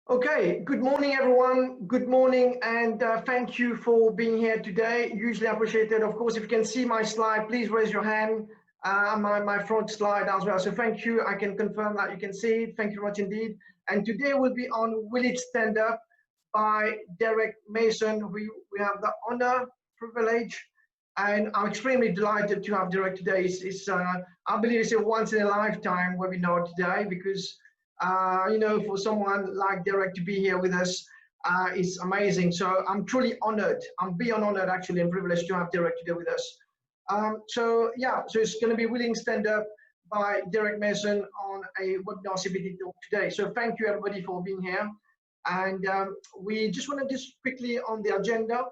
Okay, good morning everyone. Good morning and thank you for being here today. Hugely appreciated. Of course, if you can see my slide, please raise your hand. My front slide as well. So thank you. I can confirm that you can see it. Thank you very much indeed. And today we'll be on Will It Stand Up by Derek Mason. We have the honor, privilege, and I'm extremely delighted to have Derek today. I believe it's a once in a lifetime webinar today because for someone like Derek to be here with us is amazing. So I'm truly honored. I'm beyond honored actually and privileged to have Derek today with us. So it's going to be Willing Stand Up by Derek Mason on a webinar CBD talk today. So thank you everybody for being here. And we just want to just quickly on the agenda.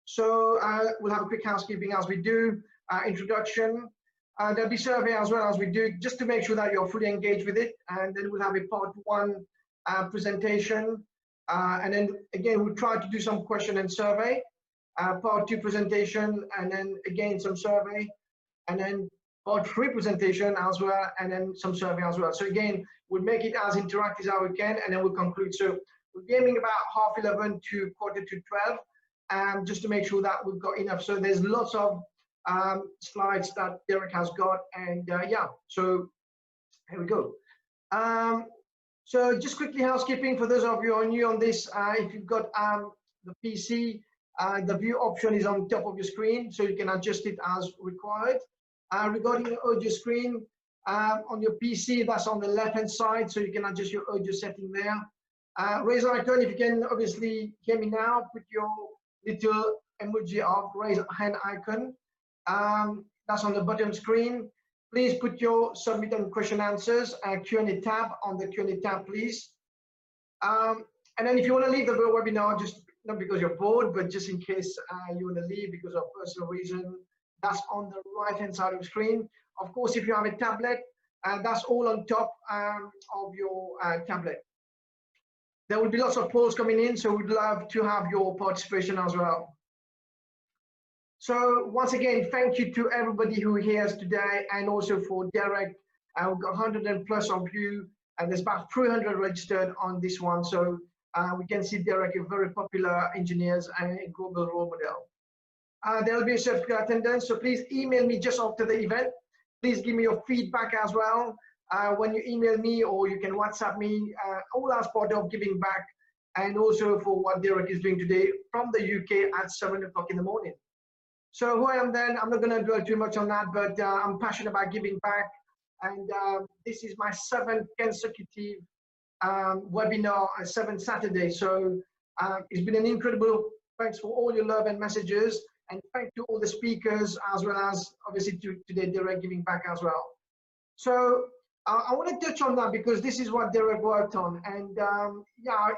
So we'll have a quick housekeeping as we do, introduction. There'll be survey as well as we do, just to make sure that you're fully engaged with it. And then we'll have a part one presentation. And then again, we'll try to do some question and survey, part two presentation, and then again, some survey, and then part three presentation as well, and then some survey as well. So again, we'll make it as interactive as we can, and then we'll conclude. So we'll be aiming about 11:30 to 11:45, just to make sure that we've got enough. So there's lots of slides that Derek has got, and so here we go. So just quickly housekeeping for those of you who are new on this, if you've got the PC, the view option is on top of your screen, so you can adjust it as required. Regarding the audio screen, on your PC, that's on the left hand side, so you can adjust your audio setting there. Raise icon, if you can obviously hear me now, put your little emoji of raise hand icon. That's on the bottom screen. Please put your submit and question answers Q&A tab on the Q&A tab, please. And then if you want to leave the webinar, just not because you're bored, but just in case you want to leave because of personal reason, that's on the right hand side of the screen. Of course, if you have a tablet, that's all on top of your tablet. There will be lots of polls coming in, so we'd love to have your participation as well. So once again, thank you to everybody who hears today, and also for Derek. We've got 100 plus of you, and there's about 300 registered on this one. So we can see Derek, a very popular engineer and a global role model. There will be a certificate attendance, so please email me just after the event. Please give me your feedback as well. When you email me, or you can WhatsApp me, all as part of giving back, and also for what Derek is doing today from the UK at 7 o'clock in the morning. So who I am then, I'm not going to dwell too much on that, but I'm passionate about giving back. And this is my 7th consecutive webinar, 7th Saturday. So it's been an incredible, thanks for all your love and messages. And thank you to all the speakers, as well as obviously to today, Derek giving back as well. So I want to touch on that because this is what Derek worked on. And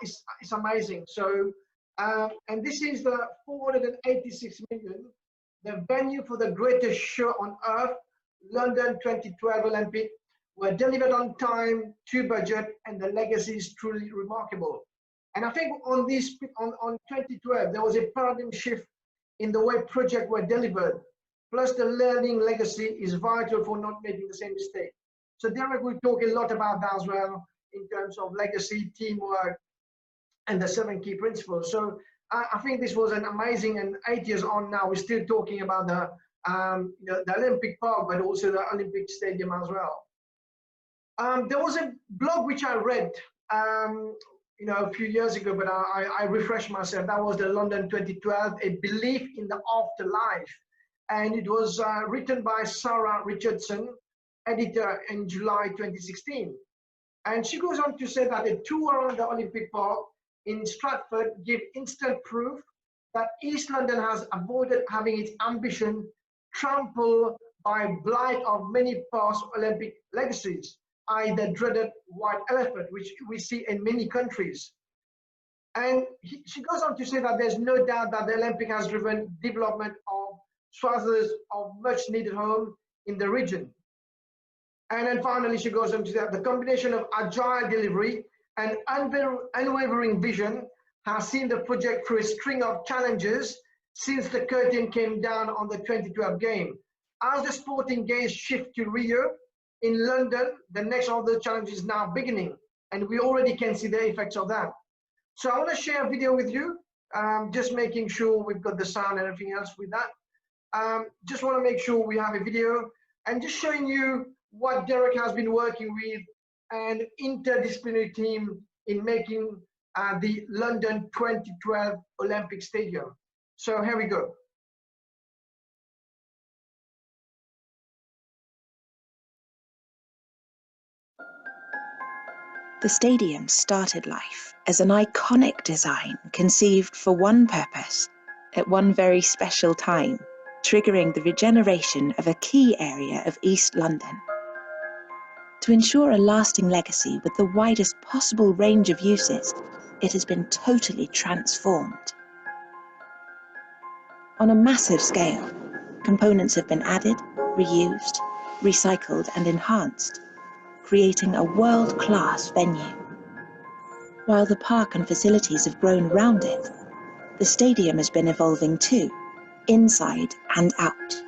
it's amazing. So, and this is the 486 million. The venue for the greatest show on earth, London 2012 Olympic, were delivered on time, to budget, and the legacy is truly remarkable. And I think on 2012, there was a paradigm shift in the way projects were delivered. Plus, the learning legacy is vital for not making the same mistake. So Derek will talk a lot about that as well in terms of legacy, teamwork, and the 7 key principles. So I think this was an amazing, and 8 years on now, we're still talking about the Olympic Park, but also the Olympic Stadium as well. There was a blog which I read, a few years ago, but I refreshed myself. That was the London 2012, A Belief in the Afterlife. And it was written by Sarah Richardson, editor, in July 2016. And she goes on to say that a tour around the Olympic Park in Stratford give instant proof that East London has avoided having its ambition trampled by blight of many past Olympic legacies, i.e. the dreaded white elephant, which we see in many countries. And she goes on to say that there's no doubt that the Olympic has driven development of swathes of much needed home in the region. And then finally, she goes on to say that the combination of agile delivery and unwavering vision has seen the project through a string of challenges since the curtain came down on the 2012 game. As the sporting gaze shift to Rio, in London, the next of the challenge is now beginning, and we already can see the effects of that. So I want to share a video with you, just making sure we've got the sound and everything else with that. Just want to make sure we have a video and just showing you what Derek has been working with an interdisciplinary team in making the London 2012 Olympic Stadium. So here we go. The stadium started life as an iconic design conceived for one purpose, at one very special time, triggering the regeneration of a key area of East London. To ensure a lasting legacy with the widest possible range of uses, it has been totally transformed. On a massive scale, components have been added, reused, recycled and enhanced, creating a world-class venue. While the park and facilities have grown round it, the stadium has been evolving too, inside and out.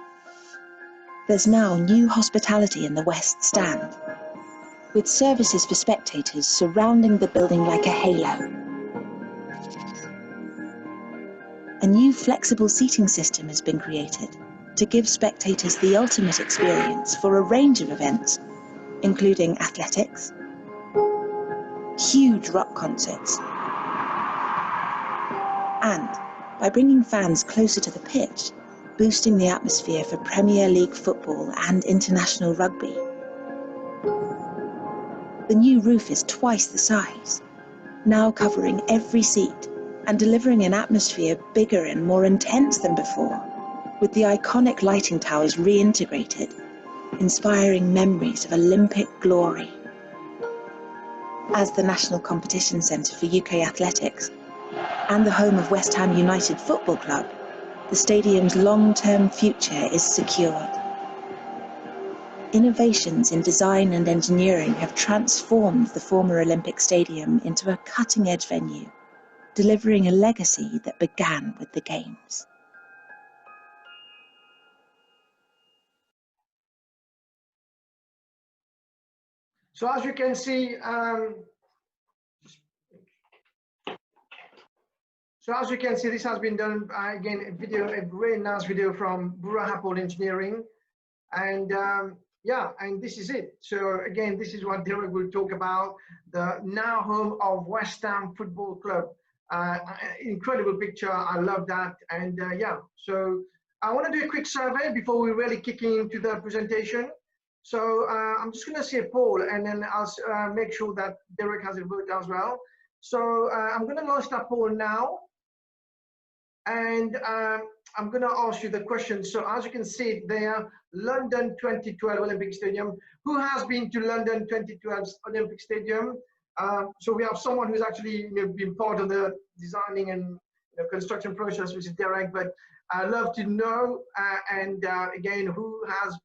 There's now new hospitality in the West Stand, with services for spectators surrounding the building like a halo. A new flexible seating system has been created to give spectators the ultimate experience for a range of events, including athletics, huge rock concerts, and, by bringing fans closer to the pitch, boosting the atmosphere for Premier League football and international rugby. The new roof is twice the size, now covering every seat and delivering an atmosphere bigger and more intense than before, with the iconic lighting towers reintegrated, inspiring memories of Olympic glory. As the National Competition Centre for UK Athletics and the home of West Ham United Football Club, the stadium's long-term future is secured. Innovations in design and engineering have transformed the former Olympic Stadium into a cutting-edge venue, delivering a legacy that began with the Games. So as you can see, this has been done again. A very nice video from Burahapol Engineering, and yeah, and this is it. So again, this is what Derek will talk about. The now home of West Ham Football Club. Incredible picture. I love that, and yeah. So I want to do a quick survey before we really kick into the presentation. So I'm just going to say a poll, and then I'll make sure that Derek has a vote as well. So I'm going to launch that poll now, and I'm going to ask you the question. So as you can see there, London 2012 Olympic Stadium. Who has been to London 2012 Olympic Stadium? So we have someone who's actually been part of the designing and construction process, which is Derek. But I'd love to know, and again, who has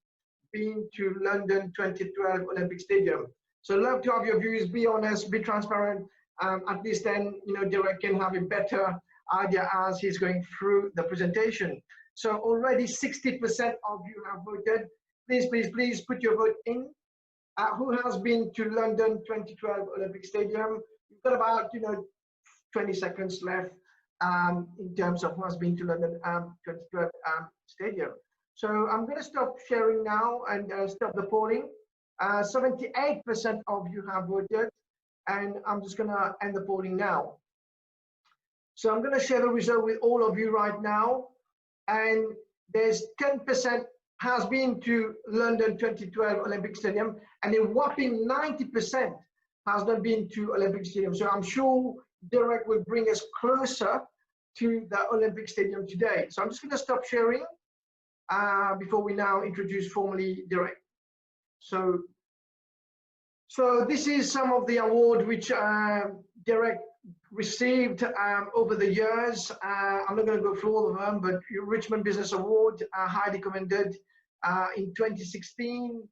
been to London 2012 Olympic Stadium. So love to have your views, be honest, be transparent. At least then, Derek can have a better idea as he's going through the presentation. So already 60% of you have voted. Please put your vote in. Who has been to London 2012 Olympic Stadium? We've got about 20 seconds left in terms of who has been to London 2012 Stadium. So I'm going to stop sharing now and stop the polling. 78% of you have voted, and I'm just going to end the polling now. So I'm going to share the result with all of you right now, and there's 10% has been to London 2012 Olympic Stadium, and a whopping 90% has not been to Olympic Stadium. So I'm sure Derek will bring us closer to the Olympic Stadium today. So I'm just going to stop sharing before we now introduce formally Derek. So this is some of the award which Derek received over the years. I'm not going to go through all of them, but Richmond Business Award, highly commended in 2016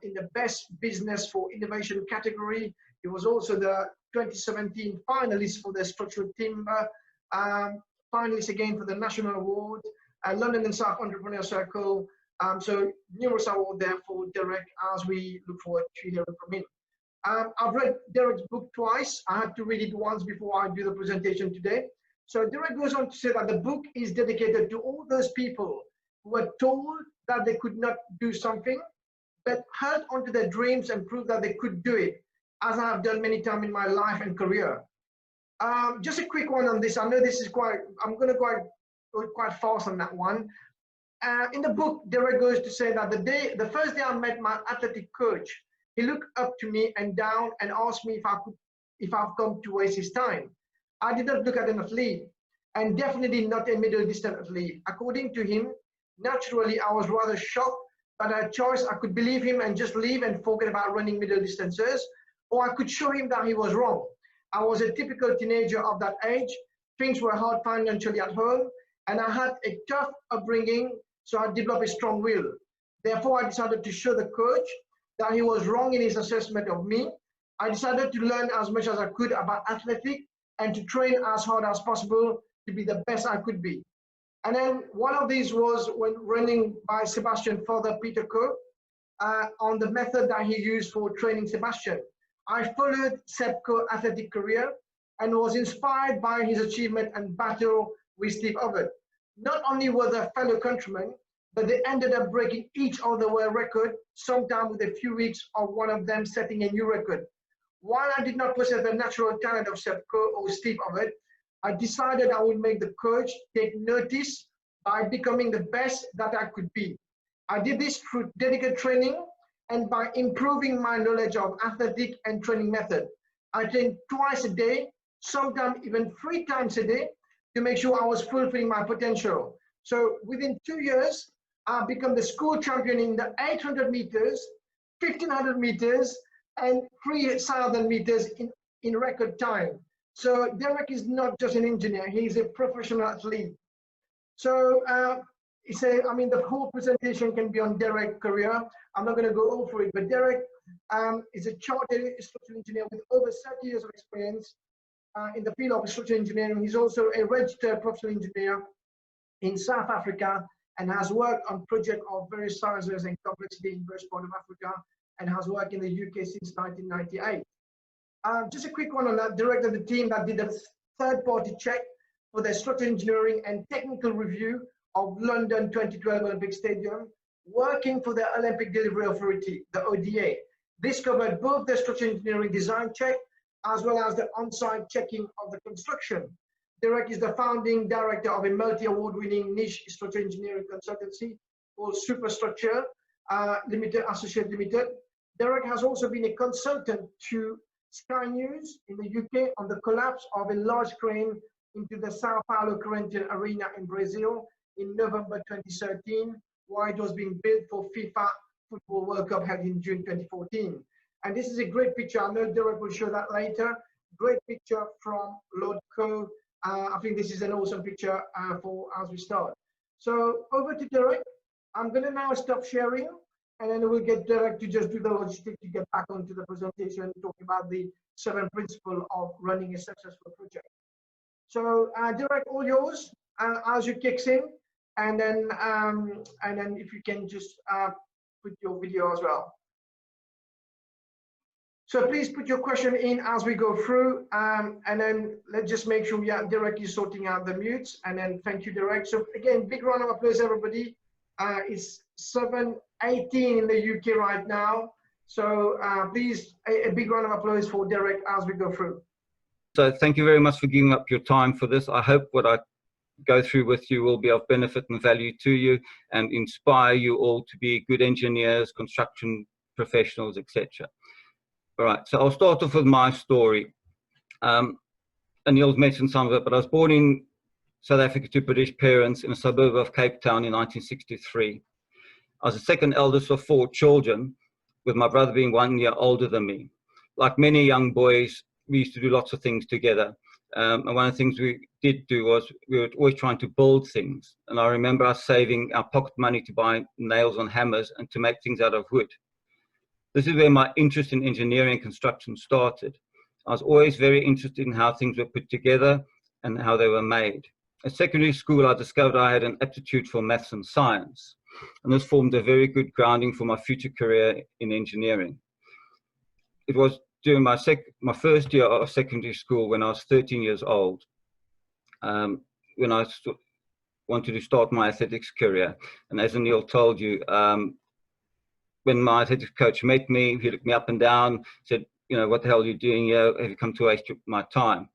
in the Best Business for Innovation category. It was also the 2017 finalist for the Structural Timber, finalist again for the National Award, London and South Entrepreneur Circle. So numerous awards there for Derek as we look forward to hearing from him. I've read Derek's book twice. I had to read it once before I do the presentation today. So Derek goes on to say that the book is dedicated to all those people who were told that they could not do something, but held onto their dreams and proved that they could do it, as I have done many times in my life and career. Just a quick one on this. I know this is I'm going to go quite fast on that one. In the book, Derek goes to say that the first day I met my athletic coach, he looked up to me and down and asked me if I've come to waste his time. I did not look at an athlete, and definitely not a middle distance athlete. According to him, naturally, I was rather shocked, but I had a choice. I could believe him and just leave and forget about running middle distances, or I could show him that he was wrong. I was a typical teenager of that age. Things were hard financially at home, and I had a tough upbringing, so I developed a strong will. Therefore, I decided to show the coach that he was wrong in his assessment of me. I decided to learn as much as I could about athletics and to train as hard as possible to be the best I could be. And then one of these was when running by Sebastian Father Peter Coe on the method that he used for training Sebastian. I followed Seb Coe's athletic career and was inspired by his achievement and battle with Steve Ovett. Not only were they fellow countrymen, but they ended up breaking each other world record, sometime with a few weeks of one of them setting a new record. While I did not possess the natural talent of Seb Coe or Steve Ovett, I decided I would make the coach take notice by becoming the best that I could be. I did this through dedicated training and by improving my knowledge of athletic and training method. I trained twice a day, sometimes even 3 times a day, to make sure I was fulfilling my potential. So within 2 years, I've become the school champion in the 800 meters, 1500 meters, and 3000 meters in record time. So Derek is not just an engineer, he's a professional athlete. So the whole presentation can be on Derek's career. I'm not going to go over it, but Derek is a chartered structural engineer with over 30 years of experience in the field of structural engineering. He's also a registered professional engineer in South Africa and has worked on projects of various sizes and complexity in various parts of Africa, and has worked in the UK since 1998. Just a quick one on that. Derek and the team that did a third-party check for the structural engineering and technical review of London 2012 Olympic Stadium, working for the Olympic Delivery Authority, the ODA. This covered both the structural engineering design check as well as the on-site checking of the construction. Derek is the founding director of a multi-award-winning niche structural engineering consultancy called Superstructure Limited, Associate Limited. Derek has also been a consultant to Sky News in the UK on the collapse of a large crane into the Sao Paulo Corinthians Arena in Brazil in November 2013, while it was being built for FIFA Football World Cup held in June 2014. And this is a great picture. I know Derek will show that later. Great picture from Lord Coe. I think this is an awesome picture for as we start. So over to Derek. I'm going to now stop sharing, and then we'll get Derek to just do the logistics to get back onto the presentation, talking about the 7 principles of running a successful project. So Derek, all yours as you kicks in, and then if you can just put your video as well. So please put your question in as we go through, and then let's just make sure Derek is sorting out the mutes, and then thank you, Derek. So again, big round of applause, everybody. It's 7:18 in the UK right now. So please, a big round of applause for Derek as we go through. So thank you very much for giving up your time for this. I hope what I go through with you will be of benefit and value to you and inspire you all to be good engineers, construction professionals, etc. All right, so I'll start off with my story. Anil's mentioned some of it, but I was born in South Africa to British parents in a suburb of Cape Town in 1963. I was the second eldest of 4 children, with my brother being 1 year older than me. Like many young boys, we used to do lots of things together. And one of the things we did do was we were always trying to build things. And I remember us saving our pocket money to buy nails and hammers and to make things out of wood. This is where my interest in engineering and construction started. I was always very interested in how things were put together and how they were made. At secondary school, I discovered I had an aptitude for maths and science, and this formed a very good grounding for my future career in engineering. It was during my first year of secondary school, when I was 13 years old, when I wanted to start my athletics career. And as Anil told you, when my athletics coach met me, he looked me up and down, said, you know, what the hell are you doing here? Have you come to waste my time?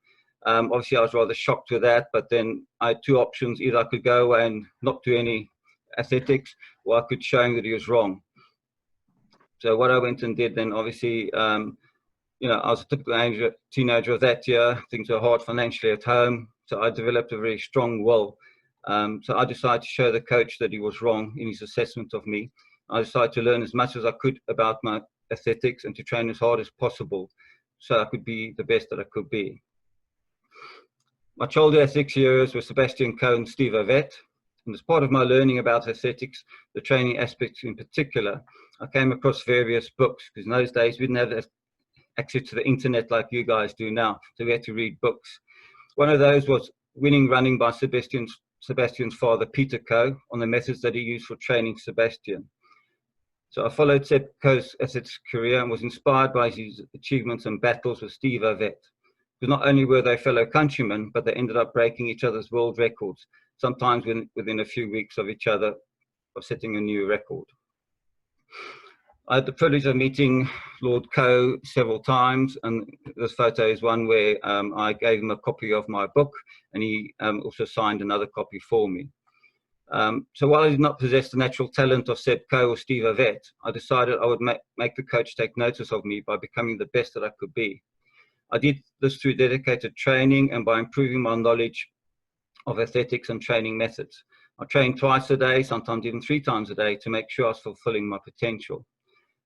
Obviously, I was rather shocked with that, but then I had two options. Either I could go away and not do any athletics, or I could show him that he was wrong. So what I went and did then, obviously, you know, I was a typical teenager of that year. Things were hard financially at home, so I developed a very strong will. So I decided to show the coach that he was wrong in his assessment of me. I decided to learn as much as I could about my athletics and to train as hard as possible so I could be the best that I could be. My childhood athletics heroes were Sebastian Coe and Steve Ovett. And as part of my learning about athletics, the training aspects in particular, I came across various books, because in those days we didn't have access to the internet like you guys do now, so we had to read books. One of those was Winning Running by Sebastian's father, Peter Coe, on the methods that he used for training Sebastian. So I followed Seb Coe's athletics career and was inspired by his achievements and battles with Steve Ovett. Because not only were they fellow countrymen, but they ended up breaking each other's world records, sometimes within a few weeks of each other, of setting a new record. I had the privilege of meeting Lord Coe several times, and this photo is one where I gave him a copy of my book, and he also signed another copy for me. So while I did not possess the natural talent of Seb Coe or Steve Ovett, I decided I would make the coach take notice of me by becoming the best that I could be. I did this through dedicated training and by improving my knowledge of athletics and training methods. I trained twice a day, sometimes even 3 times a day, to make sure I was fulfilling my potential.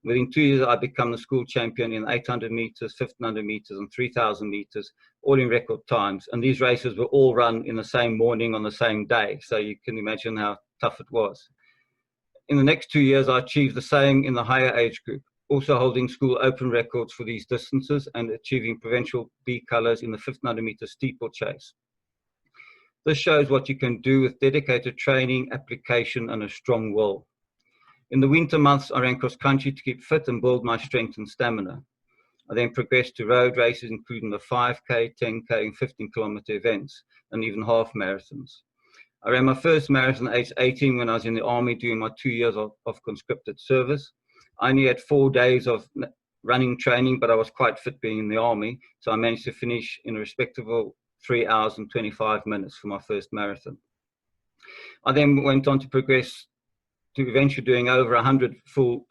Within 2 years, I became the school champion in 800 meters, 1500 meters, and 3000 meters, all in record times. And these races were all run in the same morning on the same day. So you can imagine how tough it was. In the next 2 years, I achieved the same in the higher age group, also holding school open records for these distances and achieving provincial B colours in the 1500 meter steeplechase. This shows what you can do with dedicated training, application, and a strong will. In the winter months, I ran cross country to keep fit and build my strength and stamina. I then progressed to road races, including the 5K, 10K, and 15-kilometer events, and even half marathons. I ran my first marathon at age 18 when I was in the army doing my 2 years of conscripted service. I only had 4 days of running training, but I was quite fit being in the army, so I managed to finish in a respectable 3 hours and 25 minutes for my first marathon. I then went on to progress to eventually doing over 100 full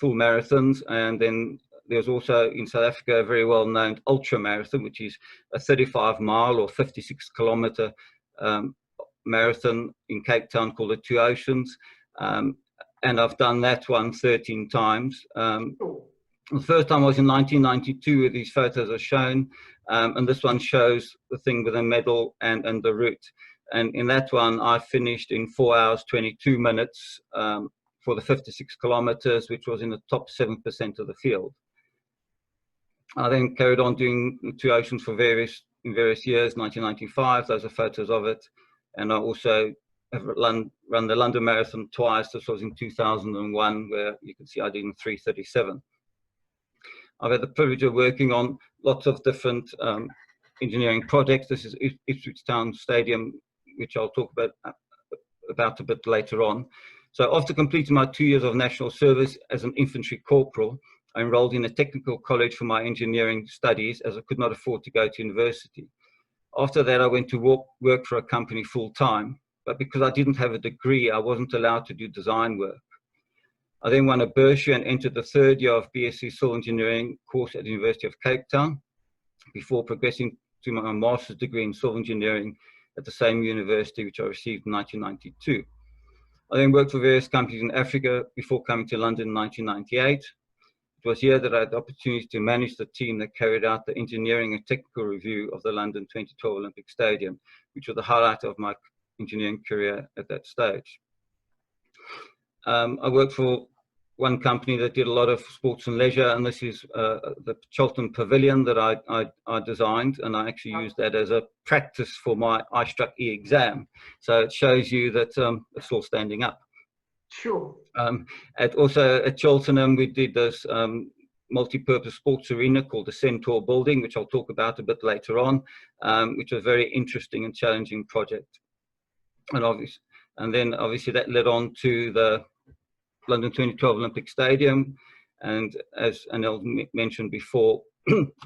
marathons, and then there was also in South Africa a very well-known ultra marathon, which is a 35-mile or 56-kilometer marathon in Cape Town called the Two Oceans, and I've done that one 13 times. The first time was in 1992, where these photos are shown, and this one shows the thing with a medal and the route. And in that one, I finished in 4 hours, 22 minutes for the 56 kilometers, which was in the top 7% of the field. I then carried on doing the Two Oceans for various years, 1995, those are photos of it. And I also have run the London Marathon twice. This was in 2001, where you can see I did in 3:37. I've had the privilege of working on lots of different engineering projects. This is Ipswich Town Stadium, which I'll talk about a bit later on. So after completing my 2 years of national service as an infantry corporal, I enrolled in a technical college for my engineering studies, as I could not afford to go to university. After that, I went to work for a company full-time, but because I didn't have a degree, I wasn't allowed to do design work. I then won a bursary and entered the 3rd year of BSc Civil Engineering course at the University of Cape Town, before progressing to my master's degree in Civil Engineering at the same university, which I received in 1992. I then worked for various companies in Africa before coming to London in 1998. It was here that I had the opportunity to manage the team that carried out the engineering and technical review of the London 2012 Olympic Stadium, which was the highlight of my engineering career at that stage. I worked for one company that did a lot of sports and leisure, and this is the Cheltenham Pavilion that I designed, and I actually used that as a practice for my MIStructE exam. So it shows you that it's all standing up. Sure. Also at Cheltenham, we did this multi-purpose sports arena called the Centaur building, which I'll talk about a bit later on, which was a very interesting and challenging project. And then obviously that led on to the London 2012 Olympic Stadium. And as Anil mentioned before,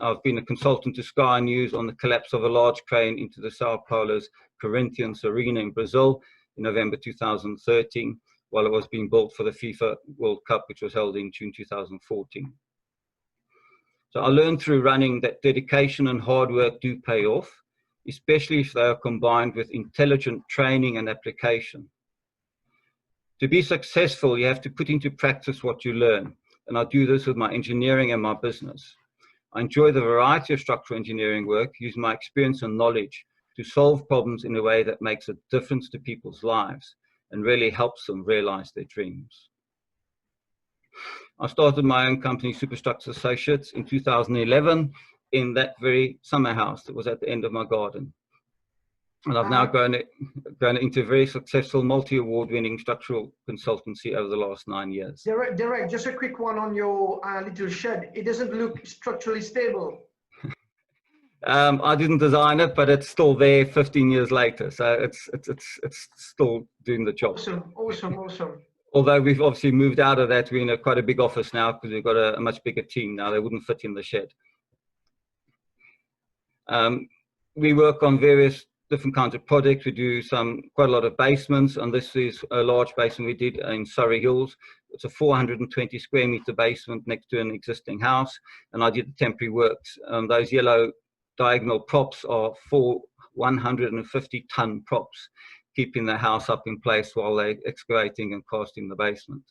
I've been a consultant to Sky News on the collapse of a large crane into the Sao Paulo's Corinthians Arena in Brazil in November 2013, while it was being built for the FIFA World Cup, which was held in June 2014. So I learned through running that dedication and hard work do pay off, especially if they are combined with intelligent training and application. To be successful, you have to put into practice what you learn, and I do this with my engineering and my business. I enjoy the variety of structural engineering work, use my experience and knowledge to solve problems in a way that makes a difference to people's lives and really helps them realize their dreams. I started my own company, MSAICE Associates, in 2011 in that very summer house that was at the end of my garden. And I've now grown it into a very successful multi-award winning structural consultancy over the last 9 years. Derek, just a quick one on your little shed. It doesn't look structurally stable. I didn't design it, but it's still there 15 years later. So it's still doing the job. Awesome. Although we've obviously moved out of that, we're in quite a big office now because we've got a much bigger team now. They wouldn't fit in the shed. We work on various different kinds of projects. We do quite a lot of basements, and this is a large basement we did in Surrey Hills. It's a 420 square meter basement next to an existing house, and I did the temporary works. Those yellow diagonal props are 4 150-ton props, keeping the house up in place while they're excavating and casting the basement.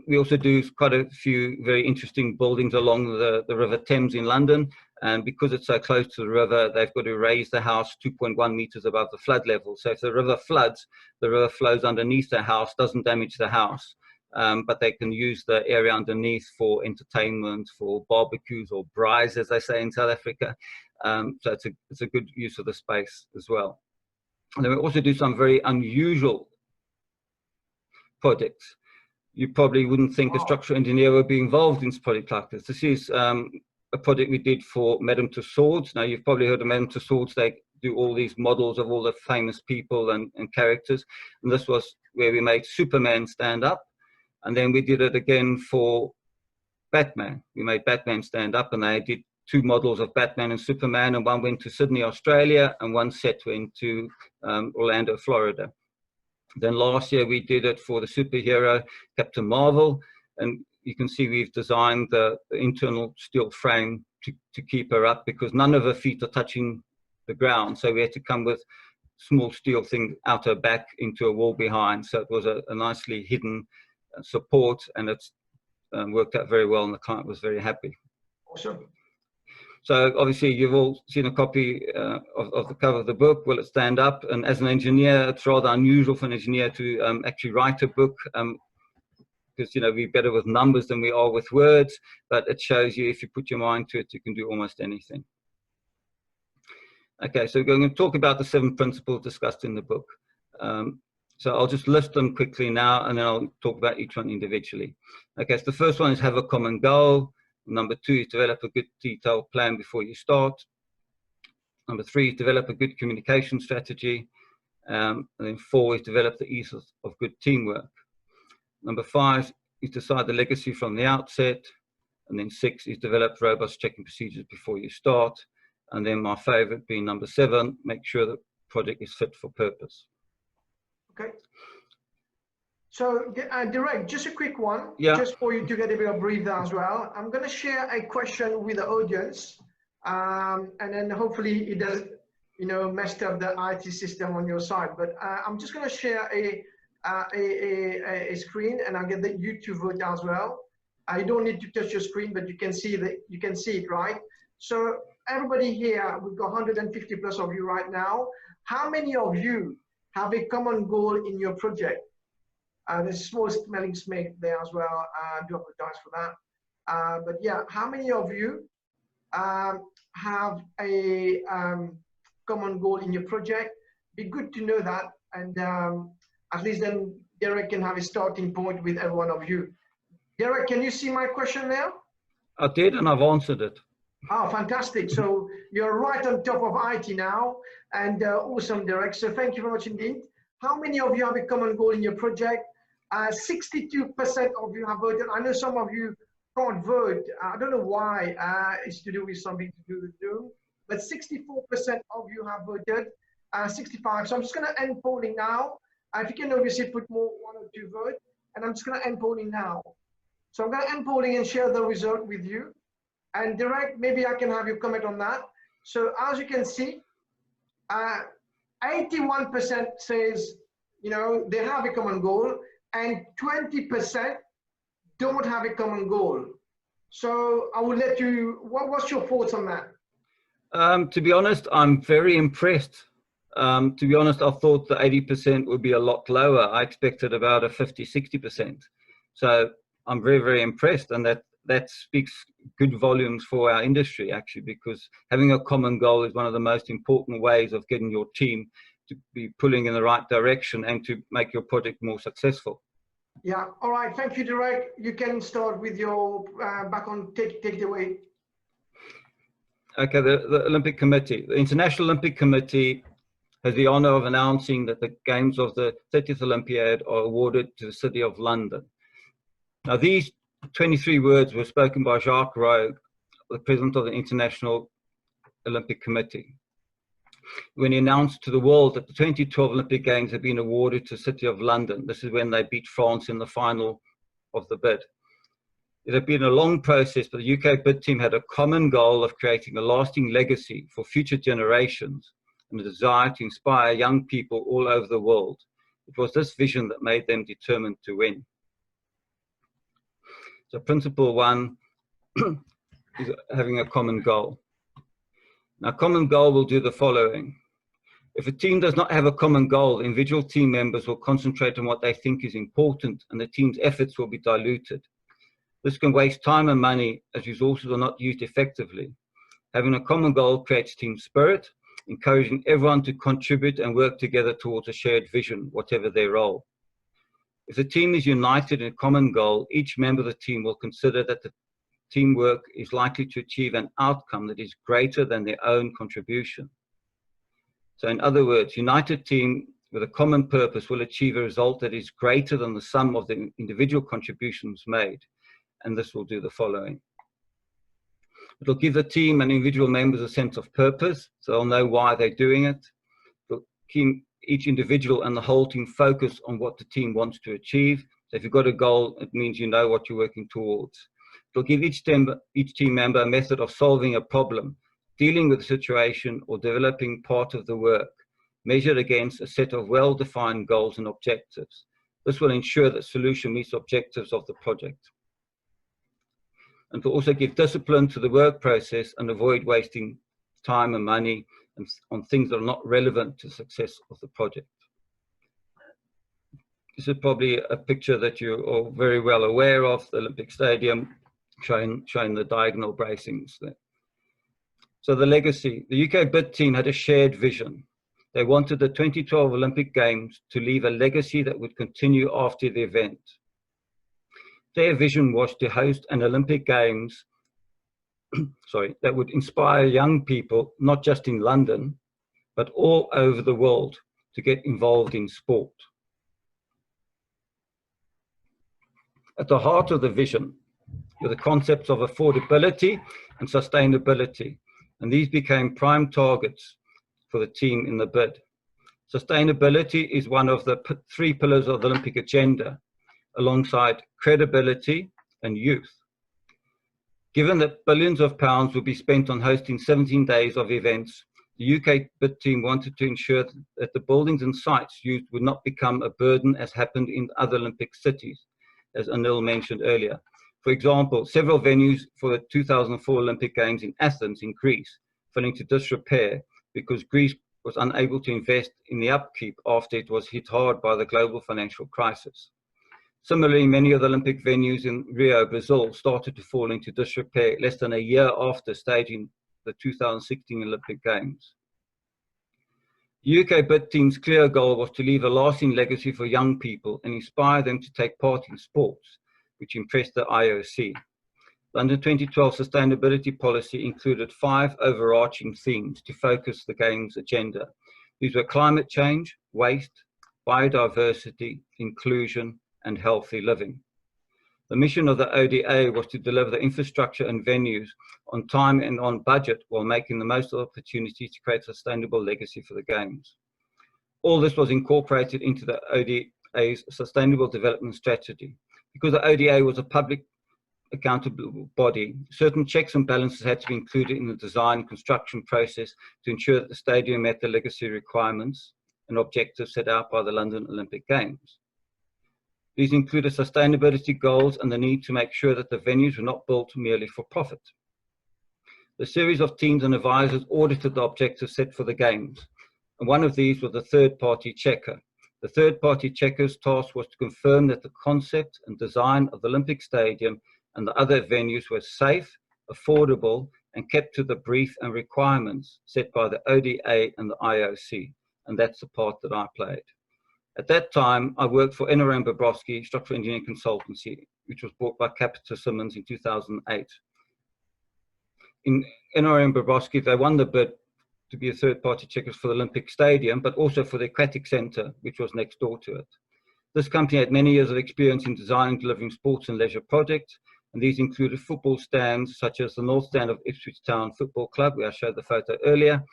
We also do quite a few very interesting buildings along the River Thames in London, and because it's so close to the river, they've got to raise the house 2.1 meters above the flood level. So if the river floods, the river flows underneath the house, doesn't damage the house, but they can use the area underneath for entertainment, for barbecues or braais, as they say in South Africa. So it's a good use of the space as well. And then we also do some very unusual projects. You probably wouldn't think a structural engineer would be involved in a project like this. This is a project we did for Madame Tussauds. Now, you've probably heard of Madame Tussauds. They do all these models of all the famous people and characters. And this was where we made Superman stand up. And then we did it again for Batman. We made Batman stand up, and they did 2 models of Batman and Superman, and one went to Sydney, Australia, and one set went to Orlando, Florida. Then last year we did it for the superhero Captain Marvel, and you can see we've designed the internal steel frame to keep her up because none of her feet are touching the ground. So we had to come with small steel thing out her back into a wall behind. So it was a nicely hidden support, and it's worked out very well, and the client was very happy. Awesome. So obviously you've all seen a copy of the cover of the book. Will it stand up? And as an engineer, it's rather unusual for an engineer to actually write a book because, you know, we're better with numbers than we are with words, but it shows you if you put your mind to it, you can do almost anything. Okay, so we're going to talk about the 7 principles discussed in the book. So I'll just list them quickly now, and then I'll talk about each one individually. Okay, so the first one is have a common goal. Number 2 is develop a good detailed plan before you start. Number 3 is develop a good communication strategy. And then 4 is develop the ethos of good teamwork. Number 5 is decide the legacy from the outset. And then 6 is develop robust checking procedures before you start. And then my favorite being number 7, make sure the project is fit for purpose. Okay. So, Derek, just a quick one, just for you to get a bit of breather as well. I'm going to share a question with the audience, and then hopefully it doesn't, you know, messed up the IT system on your side. But I'm just going to share a screen, and I'll get you to vote as well. You don't need to touch your screen, but you can see it, right? So everybody here, we've got 150 plus of you right now. How many of you have a common goal in your project? There's a small smelling smack there as well. I do apologize for that. But yeah, how many of you have a common goal in your project? Be good to know that, and at least then Derek can have a starting point with every one of you. Derek, can you see my question now? I did, and I've answered it. Oh, fantastic. So you're right on top of IT now, and awesome, Derek. So thank you very much indeed. How many of you have a common goal in your project? 62% of you have voted. I know some of you can't vote. I don't know why. It's to do with something to do with Zoom. But 64% of you have voted. 65. So I'm just going to end polling now. If you can obviously put more 1 or 2 votes, and I'm just going to end polling now. So I'm going to end polling and share the result with you. And Derek, maybe I can have you comment on that. So as you can see, 81% says, you know, they have a common goal, and 20% don't have a common goal. So I will let you, what's your thoughts on that? To be honest, I'm very impressed. To be honest, I thought the 80% would be a lot lower. I expected about a 50, 60%. So I'm very, very impressed, and that speaks good volumes for our industry, actually, because having a common goal is one of the most important ways of getting your team to be pulling in the right direction and to make your project more successful. Yeah, all right, thank you, Derek. You can start with your back on, take it away. Okay, the Olympic Committee. The International Olympic Committee has the honor of announcing that the games of the 30th Olympiad are awarded to the City of London. Now, these 23 words were spoken by Jacques Rogue, the president of the International Olympic Committee, when he announced to the world that the 2012 Olympic Games had been awarded to the City of London. This is when they beat France in the final of the bid. It had been a long process, but the UK bid team had a common goal of creating a lasting legacy for future generations and a desire to inspire young people all over the world. It was this vision that made them determined to win. So principle 1 is having a common goal. Now, common goal will do the following. If a team does not have a common goal, individual team members will concentrate on what they think is important, and the team's efforts will be diluted. This can waste time and money as resources are not used effectively. Having a common goal creates team spirit, encouraging everyone to contribute and work together towards a shared vision, whatever their role. If the team is united in a common goal, each member of the team will consider that the teamwork is likely to achieve an outcome that is greater than their own contribution. So in other words, united team with a common purpose will achieve a result that is greater than the sum of the individual contributions made. And this will do the following. It will give the team and individual members a sense of purpose, so they'll know why they're doing it. It will keep each individual and the whole team focus on what the team wants to achieve. So if you've got a goal, it means you know what you're working towards. It will give each team member a method of solving a problem, dealing with the situation, or developing part of the work, measured against a set of well-defined goals and objectives. This will ensure that solution meets the objectives of the project. And to also give discipline to the work process and avoid wasting time and money on things that are not relevant to the success of the project. This is probably a picture that you're all very well aware of, the Olympic Stadium, showing the diagonal bracings there. So the legacy, the UK bid team had a shared vision. They wanted the 2012 Olympic Games to leave a legacy that would continue after the event. Their vision was to host an Olympic Games that would inspire young people, not just in London, but all over the world to get involved in sport. At the heart of the vision were the concepts of affordability and sustainability, and these became prime targets for the team in the bid. Sustainability is one of the 3 pillars of the Olympic agenda, alongside credibility and youth. Given that billions of pounds would be spent on hosting 17 days of events, the UK bid team wanted to ensure that the buildings and sites used would not become a burden, as happened in other Olympic cities, as Anil mentioned earlier. For example, several venues for the 2004 Olympic Games in Athens in Greece fell into disrepair because Greece was unable to invest in the upkeep after it was hit hard by the global financial crisis. Similarly, many of the Olympic venues in Rio, Brazil started to fall into disrepair less than a year after staging the 2016 Olympic Games. The UK bid team's clear goal was to leave a lasting legacy for young people and inspire them to take part in sports, which impressed the IOC. London 2012 sustainability policy included 5 overarching themes to focus the Games agenda. These were climate change, waste, biodiversity, inclusion, and healthy living. The mission of the ODA was to deliver the infrastructure and venues on time and on budget while making the most of the opportunity to create a sustainable legacy for the Games. All this was incorporated into the ODA's Sustainable Development Strategy. Because the ODA was a public accountable body, certain checks and balances had to be included in the design and construction process to ensure that the stadium met the legacy requirements and objectives set out by the London Olympic Games. These included sustainability goals and the need to make sure that the venues were not built merely for profit. The series of teams and advisors audited the objectives set for the Games, and one of these was the third-party checker. The third-party checker's task was to confirm that the concept and design of the Olympic Stadium and the other venues were safe, affordable, and kept to the brief and requirements set by the ODA and the IOC, and that's the part that I played. At that time, I worked for NRM Bobrovsky Structural Engineering Consultancy, which was bought by Capita Simmons in 2008. In NRM Bobrovsky, they won the bid to be a third-party checkers for the Olympic Stadium, but also for the Aquatic Centre, which was next door to it. This company had many years of experience in designing and delivering sports and leisure projects, and these included football stands such as the North Stand of Ipswich Town Football Club, where I showed the photo earlier,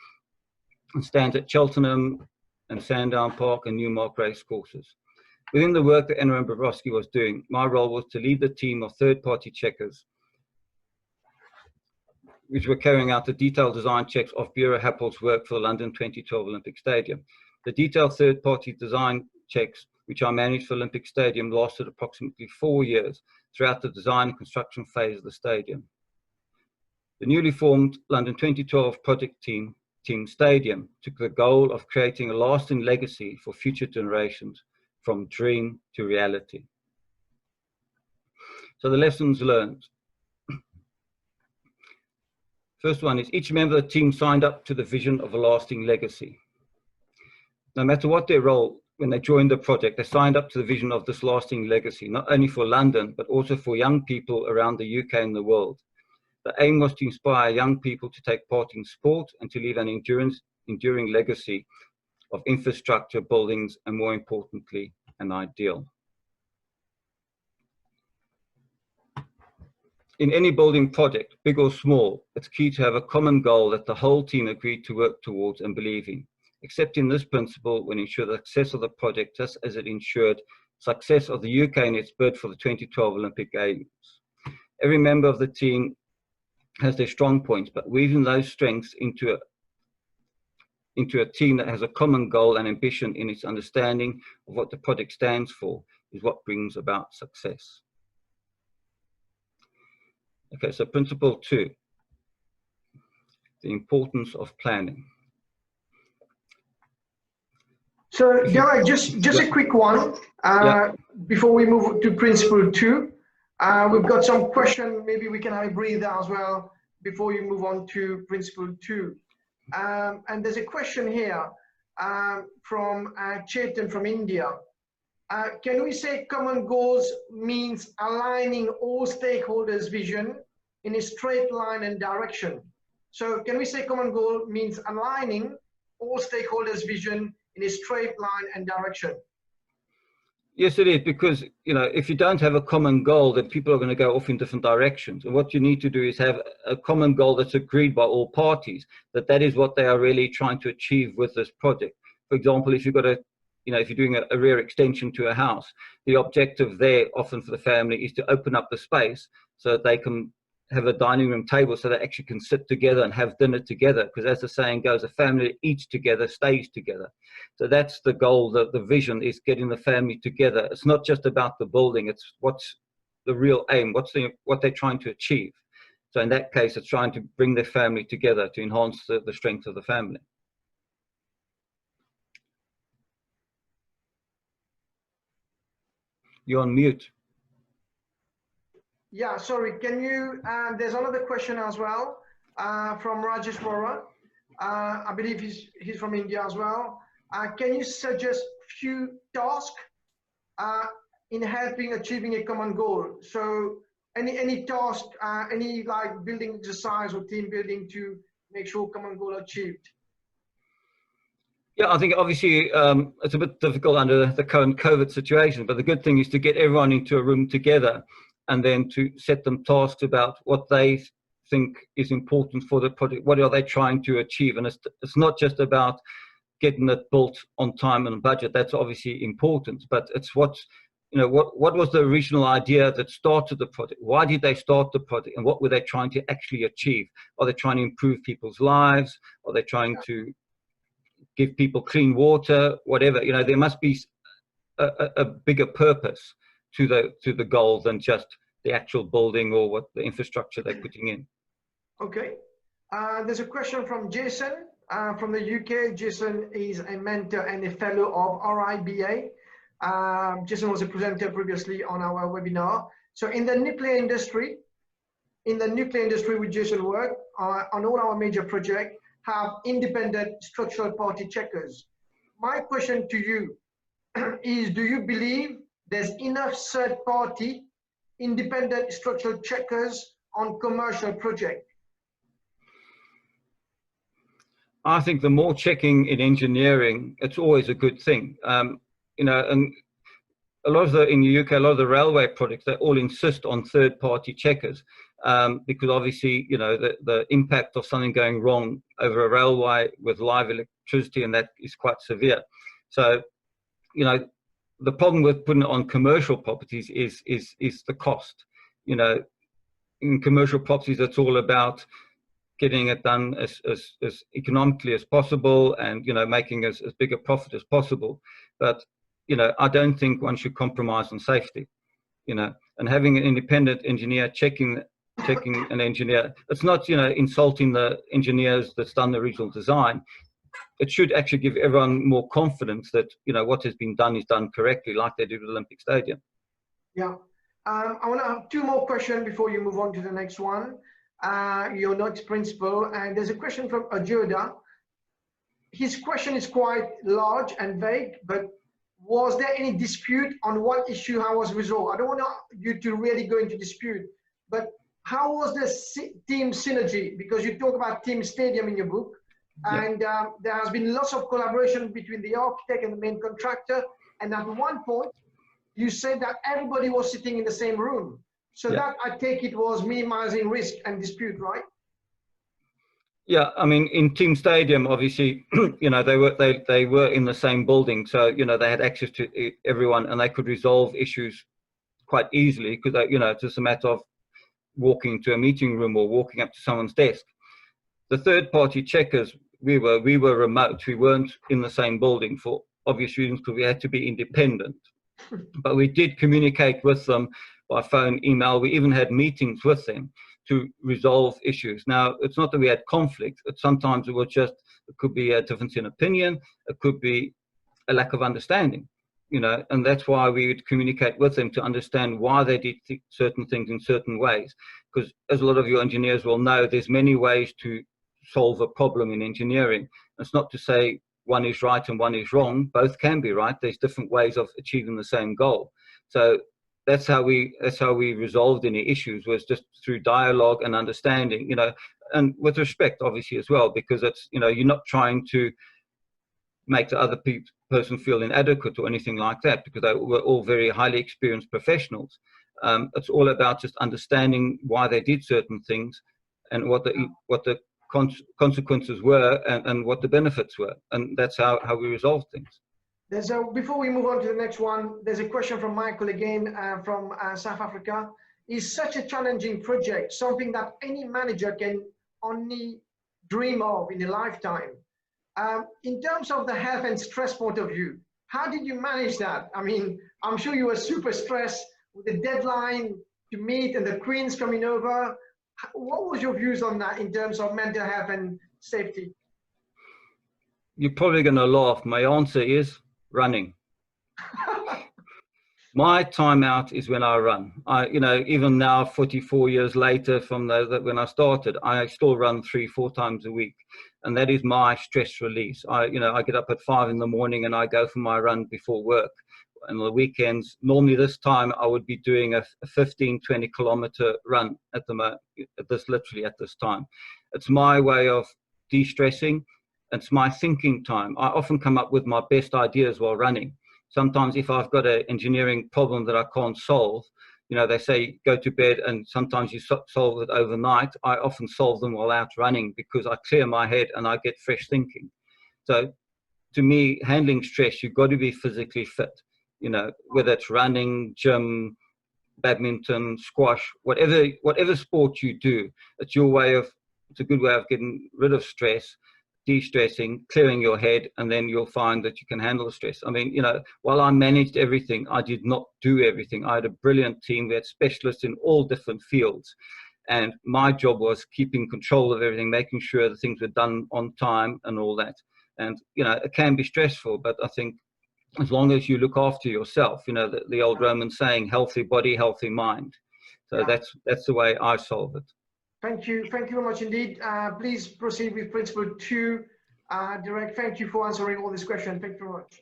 and stands at Cheltenham and Sandown Park and Newmark race courses. Within the work that NRM Bobrovsky was doing, my role was to lead the team of third-party checkers, which were carrying out the detailed design checks of Bureau Happel's work for the London 2012 Olympic Stadium. The detailed third-party design checks, which I managed for Olympic Stadium, lasted approximately 4 years throughout the design and construction phase of the stadium. The newly formed London 2012 project team, Team Stadium, took the goal of creating a lasting legacy for future generations, from dream to reality. So the lessons learned. First one is each member of the team signed up to the vision of a lasting legacy. No matter what their role, when they joined the project, they signed up to the vision of this lasting legacy, not only for London, but also for young people around the UK and the world. The aim was to inspire young people to take part in sport and to leave an enduring legacy of infrastructure, buildings, and more importantly, an ideal. In any building project, big or small, it's key to have a common goal that the whole team agreed to work towards and believe in. Accepting this principle will ensure the success of the project just as it ensured success of the UK in its bid for the 2012 Olympic Games. Every member of the team has their strong points, but weaving those strengths into a team that has a common goal and ambition in its understanding of what the project stands for is what brings about success. Okay, so principle 2, the importance of planning. So, Derek, just a quick one before we move to principle 2. We've got some questions. Maybe we can have a breather as well before you move on to principle 2. And there's a question here from Chetan from India. Can we say common goals means aligning all stakeholders' vision in a straight line and direction? So can we say common goal means aligning all stakeholders' vision in a straight line and direction? Yes, it is, because if you don't have a common goal, then people are going to go off in different directions. And what you need to do is have a common goal that's agreed by all parties, that is what they are really trying to achieve with this project. For example, if you've got if you're doing a rear extension to a house, the objective there often for the family is to open up the space so that they can have a dining room table so they actually can sit together and have dinner together, because as the saying goes, a family that eats together stays together. So that's the goal, the vision is getting the family together. It's not just about the building, it's what's the real aim, what they're trying to achieve. So in that case, it's trying to bring their family together to enhance the strength of the family. You're on mute. Yeah, sorry, can you, there's another question as well from Rajesh Vora. I believe he's from India as well. Can you suggest few tasks in helping achieving a common goal? So any task, any like building exercise or team building to make sure common goal achieved? Yeah, I think obviously it's a bit difficult under the current COVID situation, but the good thing is to get everyone into a room together and then to set them tasks about what they think is important for the project. What are they trying to achieve? And it's not just about getting it built on time and budget. That's obviously important, but it's what was the original idea that started the project? Why did they start the project? And what were they trying to actually achieve? Are they trying to improve people's lives? Are they trying to give people clean water? Whatever, there must be a bigger purpose to the goal than just the actual building or what the infrastructure they're putting in. Okay. There's a question from Jason from the UK. Jason is a mentor and a fellow of RIBA. Jason was a presenter previously on our webinar. So in the nuclear industry, with Jason work on all our major projects have independent structural party checkers. My question to you is, do you believe there's enough third party independent structural checkers on commercial projects? I think the more checking in engineering, it's always a good thing. And a lot of in the UK, a lot of the railway projects, they all insist on third-party checkers because obviously, the impact of something going wrong over a railway with live electricity, and that is quite severe. So, the problem with putting it on commercial properties is the cost. In commercial properties, it's all about getting it done as economically as possible and, making as big a profit as possible. But I don't think one should compromise on safety, and having an independent engineer checking an engineer, it's not, insulting the engineers that's done the original design. It should actually give everyone more confidence that, what has been done is done correctly, like they did with Olympic Stadium. Yeah. I want to have two more questions before you move on to the next one. Your next principle, and there's a question from Ajoda. His question is quite large and vague, but was there any dispute on what issue, how was resolved? I don't want you to really go into dispute, but how was the team synergy? Because you talk about team stadium in your book, and there has been lots of collaboration between the architect and the main contractor. And at one point, you said that everybody was sitting in the same room. So that, I take it, was minimizing risk and dispute, right? Yeah, I mean, in Team Stadium, obviously, they were in the same building, so they had access to everyone, and they could resolve issues quite easily because it's just a matter of walking to a meeting room or walking up to someone's desk. The third-party checkers, we were remote. We weren't in the same building for obvious reasons because we had to be independent. But we did communicate with them by phone, email. We even had meetings with them to resolve issues. Now, it's not that we had conflict. Sometimes it could be a difference in opinion. It could be a lack of understanding, and that's why we would communicate with them to understand why they did certain things in certain ways. Because as a lot of your engineers will know, there's many ways to solve a problem in engineering. It's not to say one is right and one is wrong. Both can be right. There's different ways of achieving the same goal. So that's how we resolved any issues, was just through dialogue and understanding, and with respect, obviously, as well, because it's, you're not trying to make the other person feel inadequate or anything like that, because they were all very highly experienced professionals. It's all about just understanding why they did certain things and what the consequences were and what the benefits were, and that's how we resolved things. Before we move on to the next one, there's a question from Michael again from South Africa. Is such a challenging project something that any manager can only dream of in a lifetime? In terms of the health and stress point of view, how did you manage that? I mean, I'm sure you were super stressed with the deadline to meet and the Queen's coming over. What was your views on that in terms of mental health and safety? You're probably going to laugh. My answer is running. My time out is when I run. Even now, 44 years later from when I started, I still run 3-4 times a week, and that is my stress release. I get up at 5 in the morning and I go for my run before work, and the weekends. Normally this time I would be doing a 15-20 kilometer run literally at this time. It's my way of de-stressing. It's my thinking time. I often come up with my best ideas while running. Sometimes if I've got an engineering problem that I can't solve, you know, they say go to bed and sometimes you solve it overnight. I often solve them while out running because I clear my head and I get fresh thinking. So to me, handling stress, you've got to be physically fit, you know, whether it's running, gym, badminton, squash, whatever sport you do, it's a good way of getting rid of stress, de-stressing, clearing your head, and then you'll find that you can handle the stress. I mean, you know, while I managed everything, I did not do everything. I had a brilliant team. We had specialists in all different fields. And my job was keeping control of everything, making sure that things were done on time and all that. And, you know, it can be stressful, but I think as long as you look after yourself, you know, the old Roman saying, healthy body, healthy mind. So that's the way I solve it. Thank you very much indeed. Please proceed with principle 2. Direct, thank you for answering all these questions. Thank you very much.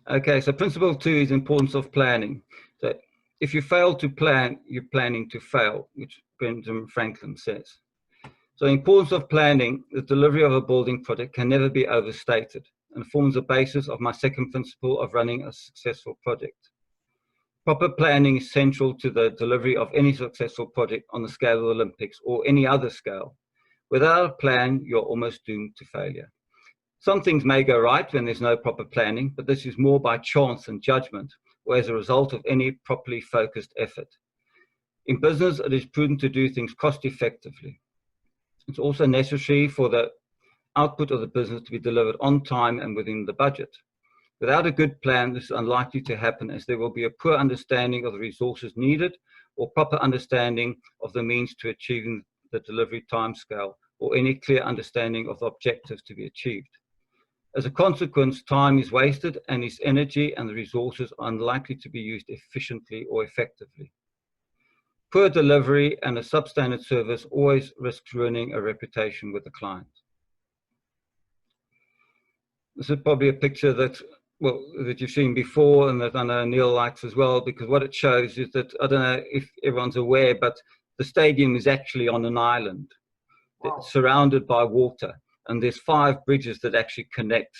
Okay, so principle 2 is importance of planning. So if you fail to plan, you're planning to fail, which Benjamin Franklin says. So the importance of planning, the delivery of a building project can never be overstated and forms the basis of my second principle of running a successful project. Proper planning is central to the delivery of any successful project on the scale of the Olympics or any other scale. Without a plan, you're almost doomed to failure. Some things may go right when there's no proper planning, but this is more by chance and judgment, or as a result of any properly focused effort. In business, it is prudent to do things cost effectively. It's also necessary for the output of the business to be delivered on time and within the budget. Without a good plan, this is unlikely to happen as there will be a poor understanding of the resources needed or proper understanding of the means to achieving the delivery timescale or any clear understanding of the objectives to be achieved. As a consequence, time is wasted and its energy and the resources are unlikely to be used efficiently or effectively. Poor delivery and a substandard service always risks ruining a reputation with the client. This is probably a picture that you've seen before and that I know Anil likes as well, because what it shows is that, I don't know if everyone's aware, but the stadium is actually on an island. Wow. It's surrounded by water, and there's 5 bridges that actually connect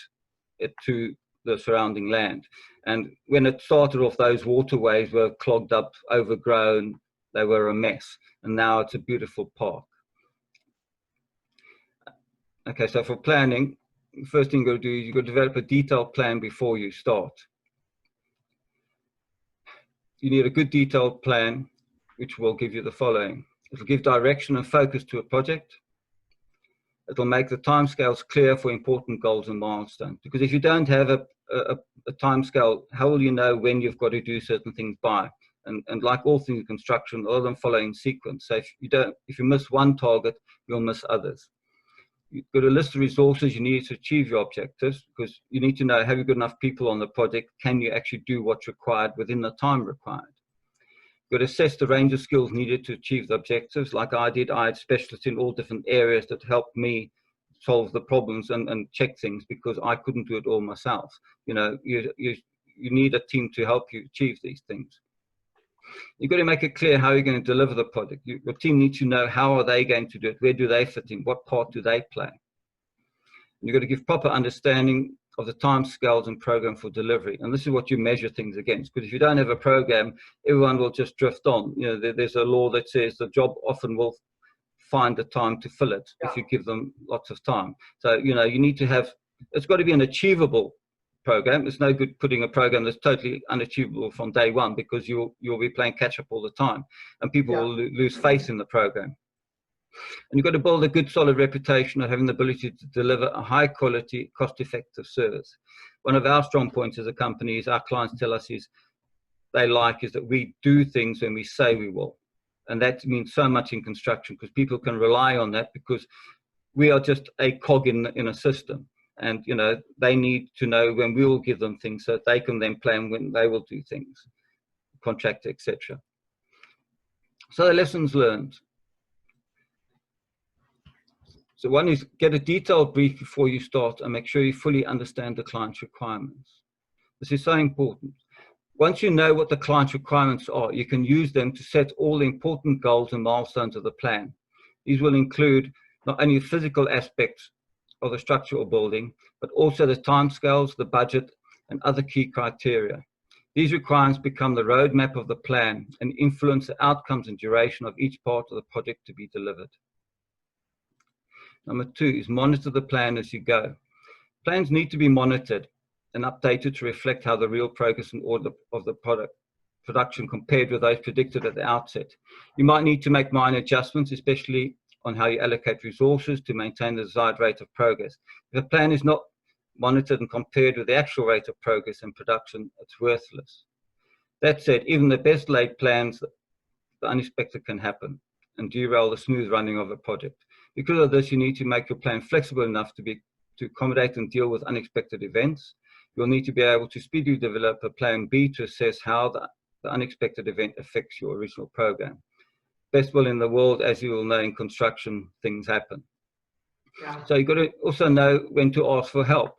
it to the surrounding land. And when it started off, those waterways were clogged up, overgrown, they were a mess, and now it's a beautiful park. Okay, so for planning, the first thing you've got to do is you've got to develop a detailed plan before you start. You need a good detailed plan, which will give you the following. It'll give direction and focus to a project. It'll make the timescales clear for important goals and milestones. Because if you don't have a timescale, how will you know when you've got to do certain things by? And like all things in construction, all of them follow in sequence. So if you miss one target, you'll miss others. You've got to list the resources you need to achieve your objectives, because you need to know, have you got enough people on the project? Can you actually do what's required within the time required? You've got to assess the range of skills needed to achieve the objectives. Like I did, I had specialists in all different areas that helped me solve the problems and check things, because I couldn't do it all myself. You know, you need a team to help you achieve these things. You've got to make it clear how you're going to deliver the project. Your team needs to know how are they going to do it, where do they fit in, what part do they play. And you've got to give proper understanding of the time scales and program for delivery. And this is what you measure things against, because if you don't have a program, everyone will just drift on. You know, there's a law that says the job often will find the time to fill it if you give them lots of time. So, you know, you need to have, it's got to be an achievable program. It's no good putting a program that's totally unachievable from day one, because you'll be playing catch up all the time and people will lose faith in the program. And you've got to build a good solid reputation of having the ability to deliver a high quality, cost effective service. One of our strong points as a company is our clients tell us is that we do things when we say we will. And that means so much in construction, because people can rely on that, because we are just a cog in a system. And, you know, they need to know when we will give them things so that they can then plan when they will do things, contract, etc. So the lessons learned. So one is get a detailed brief before you start and make sure you fully understand the client's requirements. This is so important. Once you know what the client's requirements are, you can use them to set all the important goals and milestones of the plan. These will include not only physical aspects of the structure or building, but also the timescales, the budget, and other key criteria. These requirements become the roadmap of the plan and influence the outcomes and duration of each part of the project to be delivered. Number 2 is monitor the plan as you go. Plans need to be monitored and updated to reflect how the real progress and order of the production compared with those predicted at the outset. You might need to make minor adjustments, especially on how you allocate resources to maintain the desired rate of progress. If a plan is not monitored and compared with the actual rate of progress and production, it's worthless. That said, even the best laid plans, the unexpected can happen and derail the smooth running of a project. Because of this, you need to make your plan flexible enough to accommodate and deal with unexpected events. You'll need to be able to speedily develop a plan B to assess how the unexpected event affects your original program. Best will in the world, as you will know, in construction, things happen. Yeah. So you've got to also know when to ask for help.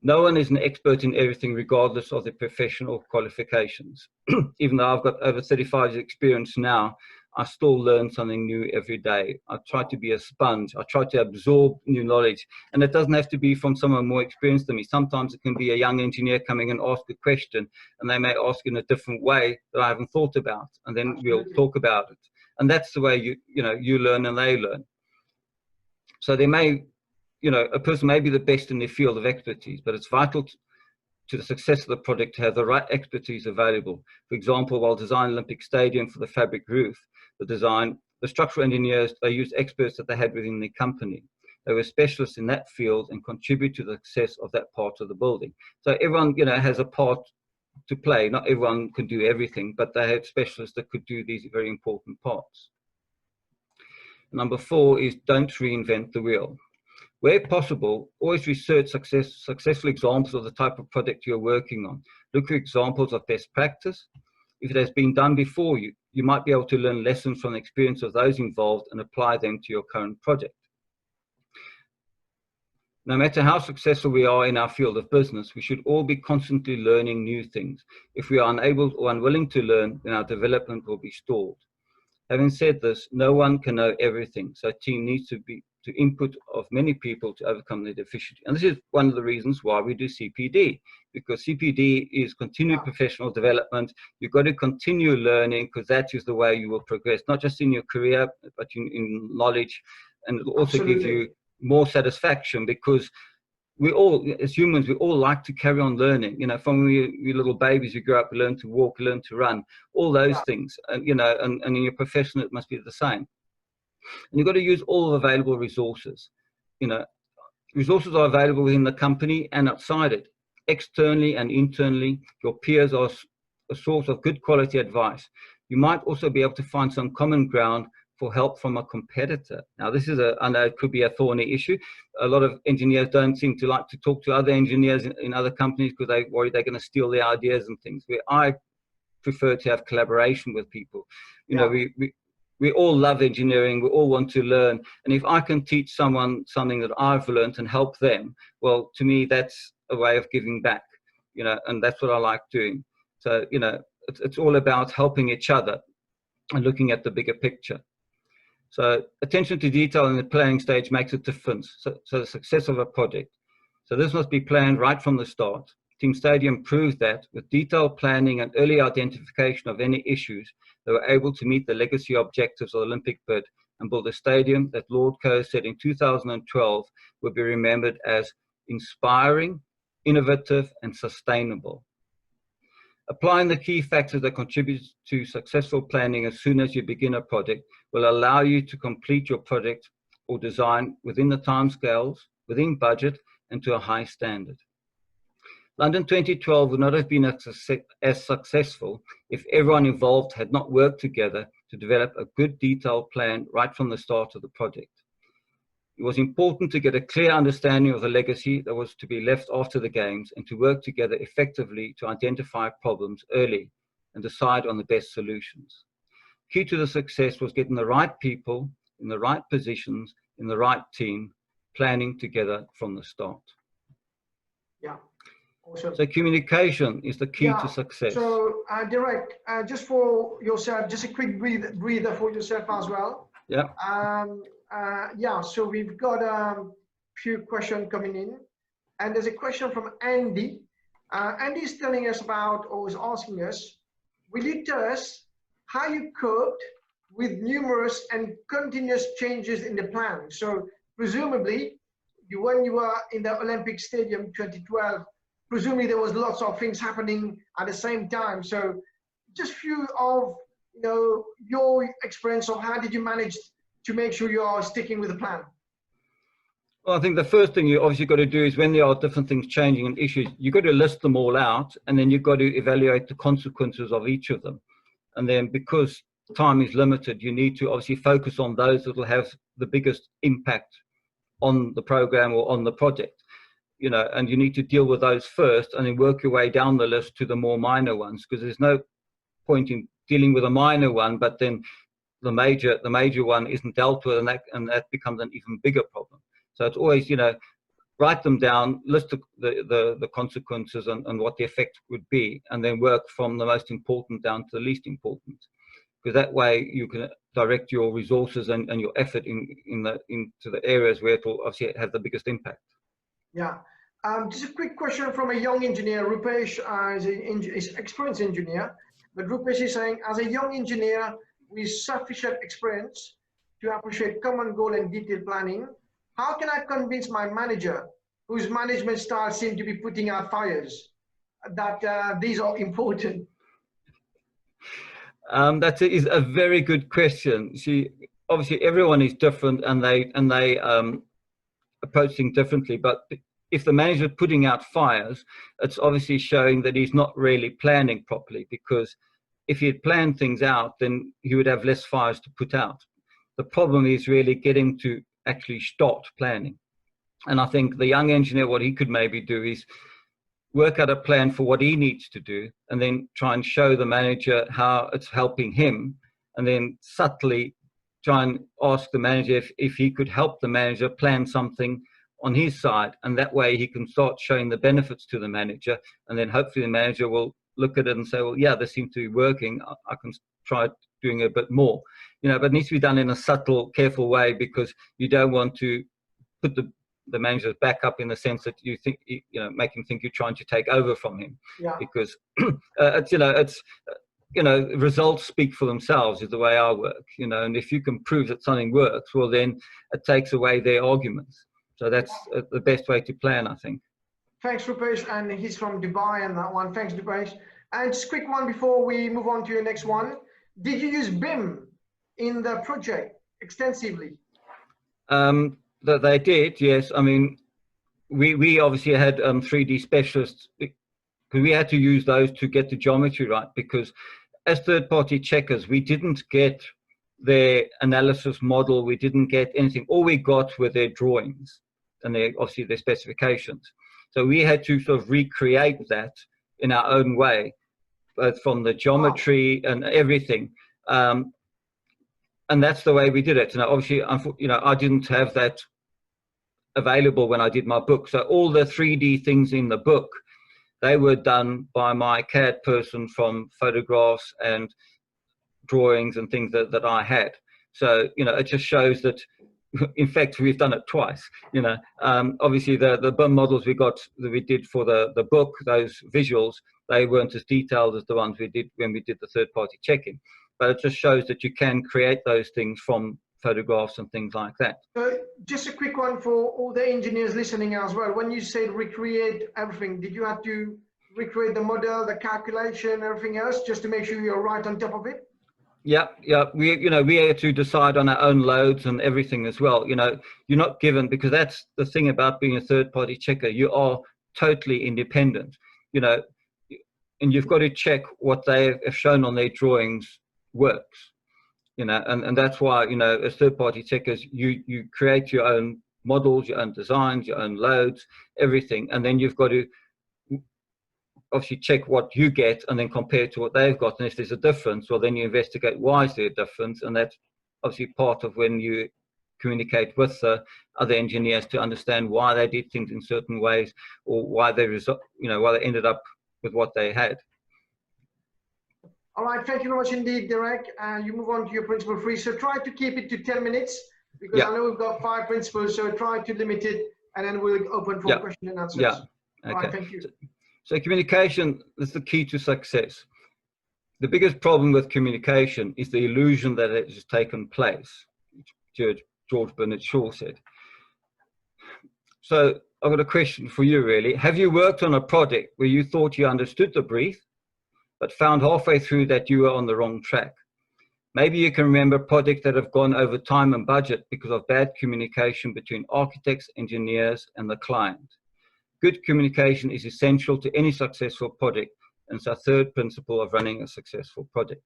No one is an expert in everything, regardless of their professional qualifications. Even though I've got over 35 years experience now, I still learn something new every day. I try to be a sponge. I try to absorb new knowledge. And it doesn't have to be from someone more experienced than me. Sometimes it can be a young engineer coming and ask a question, and they may ask in a different way that I haven't thought about. And then we'll talk about it. And that's the way you learn and they learn. So there may, a person may be the best in their field of expertise, but it's vital to the success of the project to have the right expertise available. For example, while designing Olympic Stadium for the fabric roof, the structural engineers, they used experts that they had within their company. They were specialists in that field and contribute to the success of that part of the building. So everyone, has a part to play. Not everyone can do everything, but they had specialists that could do these very important parts. Number 4 is don't reinvent the wheel. Where possible, always research successful examples of the type of project you're working on. Look for examples of best practice. If it has been done before you, you might be able to learn lessons from the experience of those involved and apply them to your current project. No matter how successful we are in our field of business, we should all be constantly learning new things. If we are unable or unwilling to learn, then our development will be stalled. Having said this, no one can know everything, so a team needs to input of many people to overcome the deficiency. And this is one of the reasons why we do CPD, because CPD is continued professional development. You've got to continue learning, because that is the way you will progress, not just in your career, but in knowledge, and it will also give you more satisfaction, because we all, as humans, we all like to carry on learning. From when we're little babies, you grow up, you learn to walk, learn to run, all those things. And, and in your profession, it must be the same. And you've got to use all available resources. Resources are available within the company and outside it. Externally and internally, your peers are a source of good quality advice. You might also be able to find some common ground for help from a competitor. Now, this is I know it could be a thorny issue. A lot of engineers don't seem to like to talk to other engineers in other companies because they worry they're going to steal their ideas and things. Where I prefer to have collaboration with people. We all love engineering. We all want to learn. And if I can teach someone something that I've learned and help them, well, to me, that's a way of giving back, and that's what I like doing. So, it's all about helping each other and looking at the bigger picture. So attention to detail in the planning stage makes a difference. So the success of a project. So this must be planned right from the start. Team Stadium proved that with detailed planning and early identification of any issues, they were able to meet the legacy objectives of the Olympic bid and build a stadium that Lord Coe said in 2012 would be remembered as inspiring, innovative, and sustainable. Applying the key factors that contribute to successful planning as soon as you begin a project will allow you to complete your project or design within the timescales, within budget, and to a high standard. London 2012 would not have been as successful if everyone involved had not worked together to develop a good detailed plan right from the start of the project. It was important to get a clear understanding of the legacy that was to be left after the Games and to work together effectively to identify problems early and decide on the best solutions. Key to the success was getting the right people in the right positions, in the right team, planning together from the start. Yeah, Awesome. So communication is the key to success. So Direct, just for yourself, just a quick breather for yourself as well. Yeah. Yeah, so we've got a few questions coming in, and there's a question from Andy. Andy is telling us about, or is asking us, will you tell us how you coped with numerous and continuous changes in the plan? So presumably, when you were in the Olympic Stadium 2012, presumably there was lots of things happening at the same time. So just few of your experience of how did you manage to make sure you are sticking with the plan? Well, I think the first thing you obviously got to do is when there are different things changing and issues, you've got to list them all out, and then you've got to evaluate the consequences of each of them. And then because time is limited, you need to obviously focus on those that will have the biggest impact on the program or on the project, and you need to deal with those first and then work your way down the list to the more minor ones, because there's no point in dealing with a minor one, but then the major one isn't dealt with, and that becomes an even bigger problem. So it's always, write them down, list the consequences and what the effect would be, and then work from the most important down to the least important. Because that way you can direct your resources and your effort into the areas where it will obviously have the biggest impact. Yeah. Just a quick question from a young engineer. Rupesh is an experienced engineer, but Rupesh is saying, as a young engineer with sufficient experience to appreciate common goal and detailed planning, how can I convince my manager, whose management style seems to be putting out fires, that these are important? That is a very good question. See, obviously everyone is different, and they approach things differently. But if the manager is putting out fires, it's obviously showing that he's not really planning properly. Because if he had planned things out, then he would have less fires to put out. The problem is really getting to actually start planning. And I think the young engineer, what he could maybe do is work out a plan for what he needs to do, and then try and show the manager how it's helping him, and then subtly try and ask the manager if he could help the manager plan something on his side, and that way he can start showing the benefits to the manager, and then hopefully the manager will look at it and say, well, yeah, this seems to be working, I can try doing a bit more, but it needs to be done in a subtle, careful way, because you don't want to put the manager's back up in the sense that you think, make him think you're trying to take over from him. Yeah. Because results speak for themselves is the way I work, and if you can prove that something works, well, then it takes away their arguments. So that's the best way to plan, I think. Thanks, Rupesh, and he's from Dubai and that one. Thanks, Rupesh. And just a quick one before we move on to your next one. Did you use BIM in the project extensively? That they did, yes. I mean, we obviously had 3D specialists, because we had to use those to get the geometry right, because as third-party checkers, we didn't get their analysis model, we didn't get anything. All we got were their drawings and obviously their specifications. So we had to sort of recreate that in our own way, both from the geometry and everything. And that's the way we did it. And obviously, I didn't have that available when I did my book. So all the 3D things in the book, they were done by my CAD person from photographs and drawings and things that I had. So, it just shows that, in fact, we've done it twice. Obviously the BIM models that we did for the book, those visuals, they weren't as detailed as the ones we did when we did the third-party checking. But it just shows that you can create those things from photographs and things like that. Just a quick one for all the engineers listening as well. When you said recreate everything, did you have to recreate the model, the calculation, everything else, just to make sure you're right on top of it? Yeah. We had to decide on our own loads and everything as well. You're not given, because that's the thing about being a third-party checker. You are totally independent, and you've got to check what they have shown on their drawings works, and that's why, as third-party checkers, you create your own models, your own designs, your own loads, everything, and then you've got to obviously check what you get and then compare to what they've got, and if there's a difference, well, then you investigate why is there a difference, and that's obviously part of when you communicate with other engineers to understand why they did things in certain ways, or why they why they ended up with what they had. All right, thank you very much indeed, Derek. You move on to your principle 3. So try to keep it to 10 minutes, because I know we've got 5 principles, so try to limit it, and then we'll open for question and answers. Okay. All right, thank you. So communication is the key to success. The biggest problem with communication is the illusion that it has taken place, George Bernard Shaw said. So I've got a question for you, really. Have you worked on a project where you thought you understood the brief, but found halfway through that you were on the wrong track? Maybe you can remember projects that have gone over time and budget because of bad communication between architects, engineers, and the client. Good communication is essential to any successful project, and it's our third principle of running a successful project.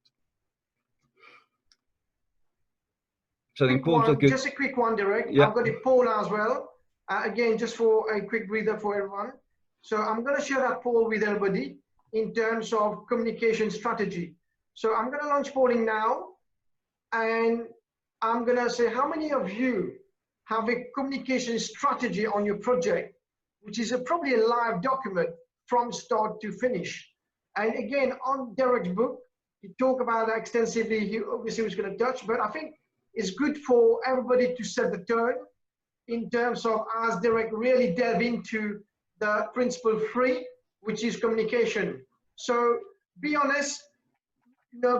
So the importance of good... Just a quick one, Derek. I've got a poll as well. Again, just for a quick breather for everyone. So I'm going to share that poll with everybody in terms of communication strategy. So I'm going to launch polling now, and I'm going to say, how many of you have a communication strategy on your project, which is probably a live document from start to finish? And again, on Derek's book, he talked about that extensively. He obviously was going to touch, but I think it's good for everybody to set the tone in terms of, as Derek really delve into the principle 3, which is communication. So be honest,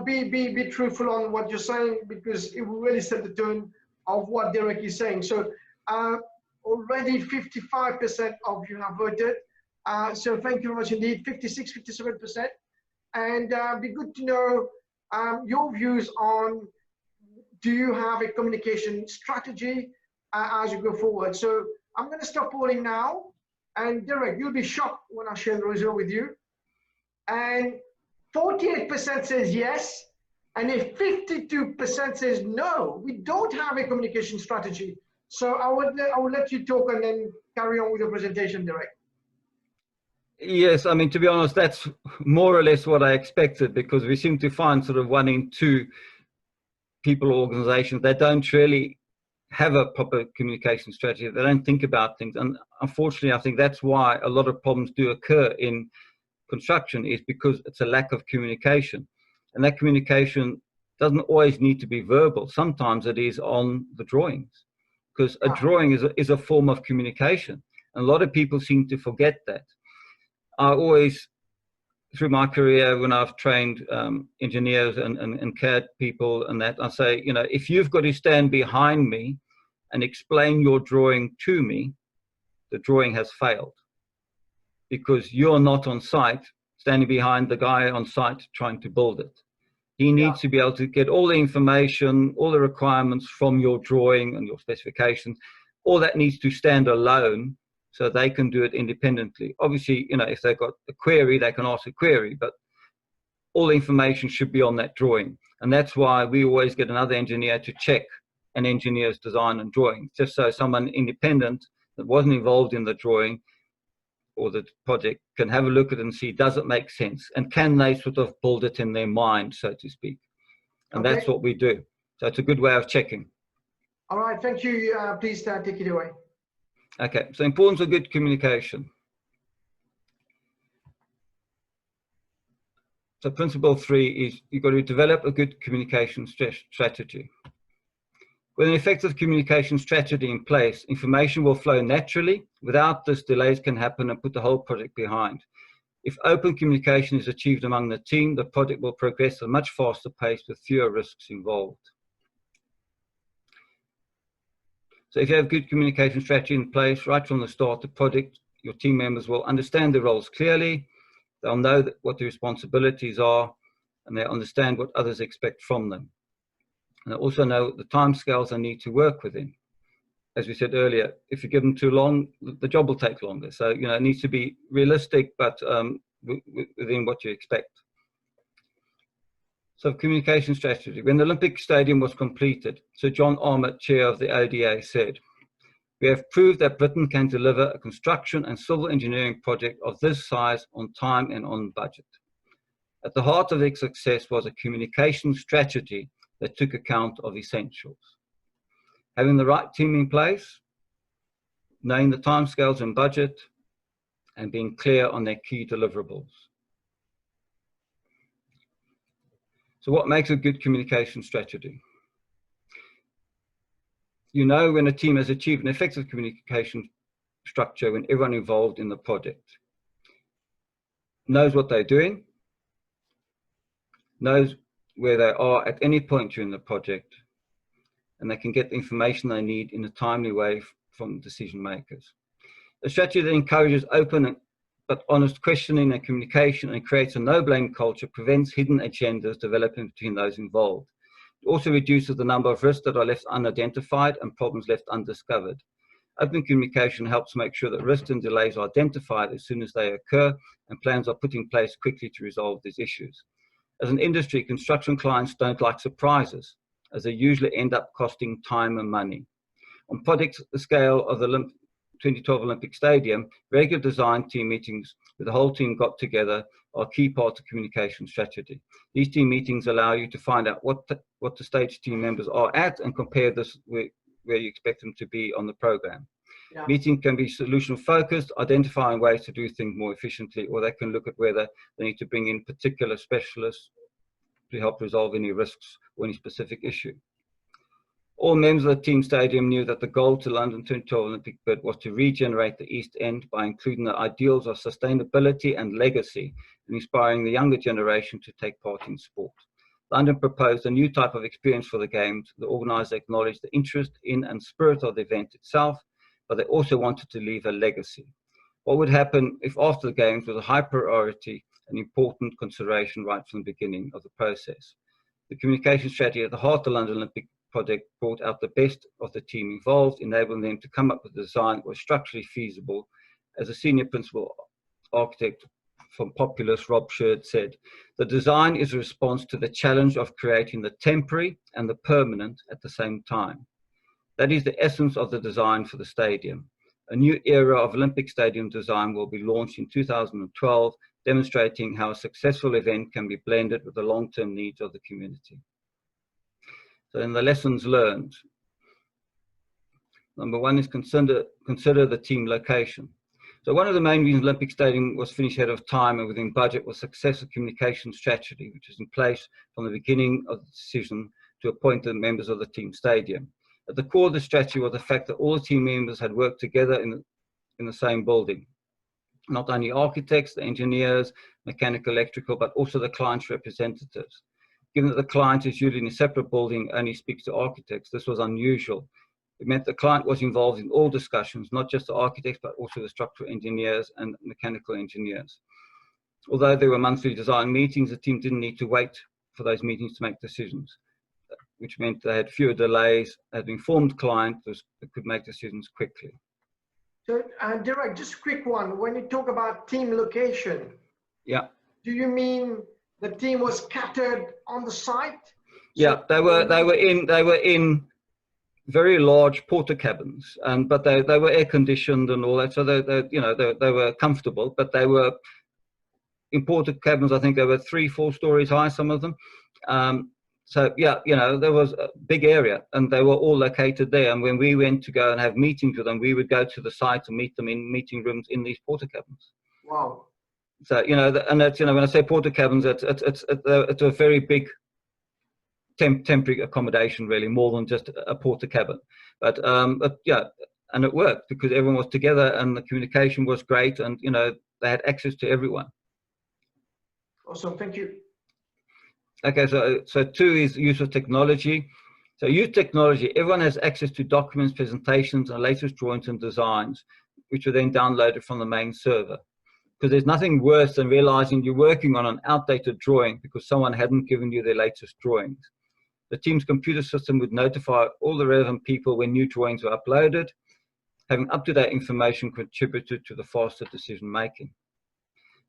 be truthful on what you're saying, because it will really set the tone of what Derek is saying. So already 55% of you have voted. So thank you very much indeed, 56, 57%. And be good to know your views on, do you have a communication strategy as you go forward? So I'm going to stop polling now. And Derek, you'll be shocked when I share the result with you. And 48% says yes. And if 52% says no, we don't have a communication strategy. So I will let you talk and then carry on with your presentation, Derek. Yes, I mean, to be honest, that's more or less what I expected, because we seem to find sort of 1 in 2 people or organizations that don't really have a proper communication strategy. They don't think about things. And unfortunately, I think that's why a lot of problems do occur in construction, is because it's a lack of communication. And that communication doesn't always need to be verbal. Sometimes it is on the drawings, because a drawing is a form of communication. And a lot of people seem to forget that. I always, through my career, when I've trained engineers and CAD people and that, I say, if you've got to stand behind me and explain your drawing to me, the drawing has failed, because you're not on site standing behind the guy on site trying to build it. He needs to be able to get all the information, all the requirements from your drawing and your specifications. All that needs to stand alone, so they can do it independently. Obviously, if they've got a query, they can ask a query, but all the information should be on that drawing. And that's why we always get another engineer to check an engineer's design and drawing, just so someone independent that wasn't involved in the drawing or the project can have a look at it and see, does it make sense? And can they sort of build it in their mind, so to speak? And that's what we do. So it's a good way of checking. All right, thank you. Please take it away. Okay, so importance of good communication. So principle 3 is you've got to develop a good communication strategy. With an effective communication strategy in place, information will flow naturally. Without this, delays can happen and put the whole project behind. If open communication is achieved among the team, the project will progress at a much faster pace with fewer risks involved. So if you have good communication strategy in place right from the start, the project, your team members will understand their roles clearly. They'll know what the responsibilities are, and they understand what others expect from them. And they also know the timescales they need to work within. As we said earlier, if you give them too long, the job will take longer. So, it needs to be realistic, but within what you expect. So communication strategy. When the Olympic Stadium was completed, Sir John Armour, chair of the ODA, said, "We have proved that Britain can deliver a construction and civil engineering project of this size on time and on budget." At the heart of their success was a communication strategy that took account of essentials. Having the right team in place, knowing the timescales and budget, and being clear on their key deliverables. So what makes a good communication strategy? You know when a team has achieved an effective communication structure when everyone involved in the project knows what they're doing, knows where they are at any point during the project, and they can get the information they need in a timely way from decision makers. A strategy that encourages open but honest questioning and communication and creates a no-blame culture prevents hidden agendas developing between those involved. It also reduces the number of risks that are left unidentified and problems left undiscovered. Open communication helps make sure that risks and delays are identified as soon as they occur and plans are put in place quickly to resolve these issues. As an industry, construction clients don't like surprises, as they usually end up costing time and money. On projects at the scale of the 2012 Olympic Stadium, regular design team meetings where the whole team got together are a key part of communication strategy. These team meetings allow you to find out what the stage team members are at and compare this with where you expect them to be on the program. Yeah. Meeting can be solution focused, identifying ways to do things more efficiently, or they can look at whether they need to bring in particular specialists to help resolve any risks or any specific issue. All members of the team stadium knew that the goal to London 2012 Olympic bid was to regenerate the East End by including the ideals of sustainability and legacy and inspiring the younger generation to take part in sport. London proposed a new type of experience for the Games. The organisers acknowledged the interest in and spirit of the event itself, but they also wanted to leave a legacy. What would happen if after the Games was a high priority and important consideration right from the beginning of the process? The communication strategy at the heart of the London Olympic project brought out the best of the team involved, enabling them to come up with a design that was structurally feasible. As a senior principal architect from Populous, Rob Sherd said, "The design is a response to the challenge of creating the temporary and the permanent at the same time. That is the essence of the design for the stadium. A new era of Olympic Stadium design will be launched in 2012, demonstrating how a successful event can be blended with the long-term needs of the community." So then the lessons learned. Number one is consider the team location. So one of the main reasons Olympic Stadium was finished ahead of time and within budget was successful communication strategy, which was in place from the beginning of the decision to appoint the members of the team stadium. At the core of the strategy was the fact that all the team members had worked together in the same building. Not only architects, the engineers, mechanical, electrical, but also the client's representatives. Given that the client is usually in a separate building, only speaks to architects, this was unusual. It meant the client was involved in all discussions, not just the architects, but also the structural engineers and mechanical engineers. Although there were monthly design meetings, the team didn't need to wait for those meetings to make decisions, which meant they had fewer delays, had an informed client that could make decisions quickly. So, Derek, just a quick one. When you talk about team location, yeah, do you mean the team was scattered on the site? Yeah, so they were in very large porter cabins, but they were air conditioned and all that, so they were comfortable. But they were in porter cabins. I think they were 3-4 stories high, some of them. So yeah, there was a big area, and they were all located there. And when we went to go and have meetings with them, we would go to the site and meet them in meeting rooms in these porter cabins. Wow. So and that's when I say porter cabins, it's a very big temporary accommodation, really, more than just a porter cabin. But yeah, and it worked because everyone was together and the communication was great, and they had access to everyone. Awesome, thank you. Okay, so 2 is use of technology. So use technology. Everyone has access to documents, presentations, and latest drawings and designs, which are then downloaded from the main server. Because there's nothing worse than realizing you're working on an outdated drawing because someone hadn't given you their latest drawings. The team's computer system would notify all the relevant people when new drawings were uploaded. Having up-to-date information contributed to the faster decision making.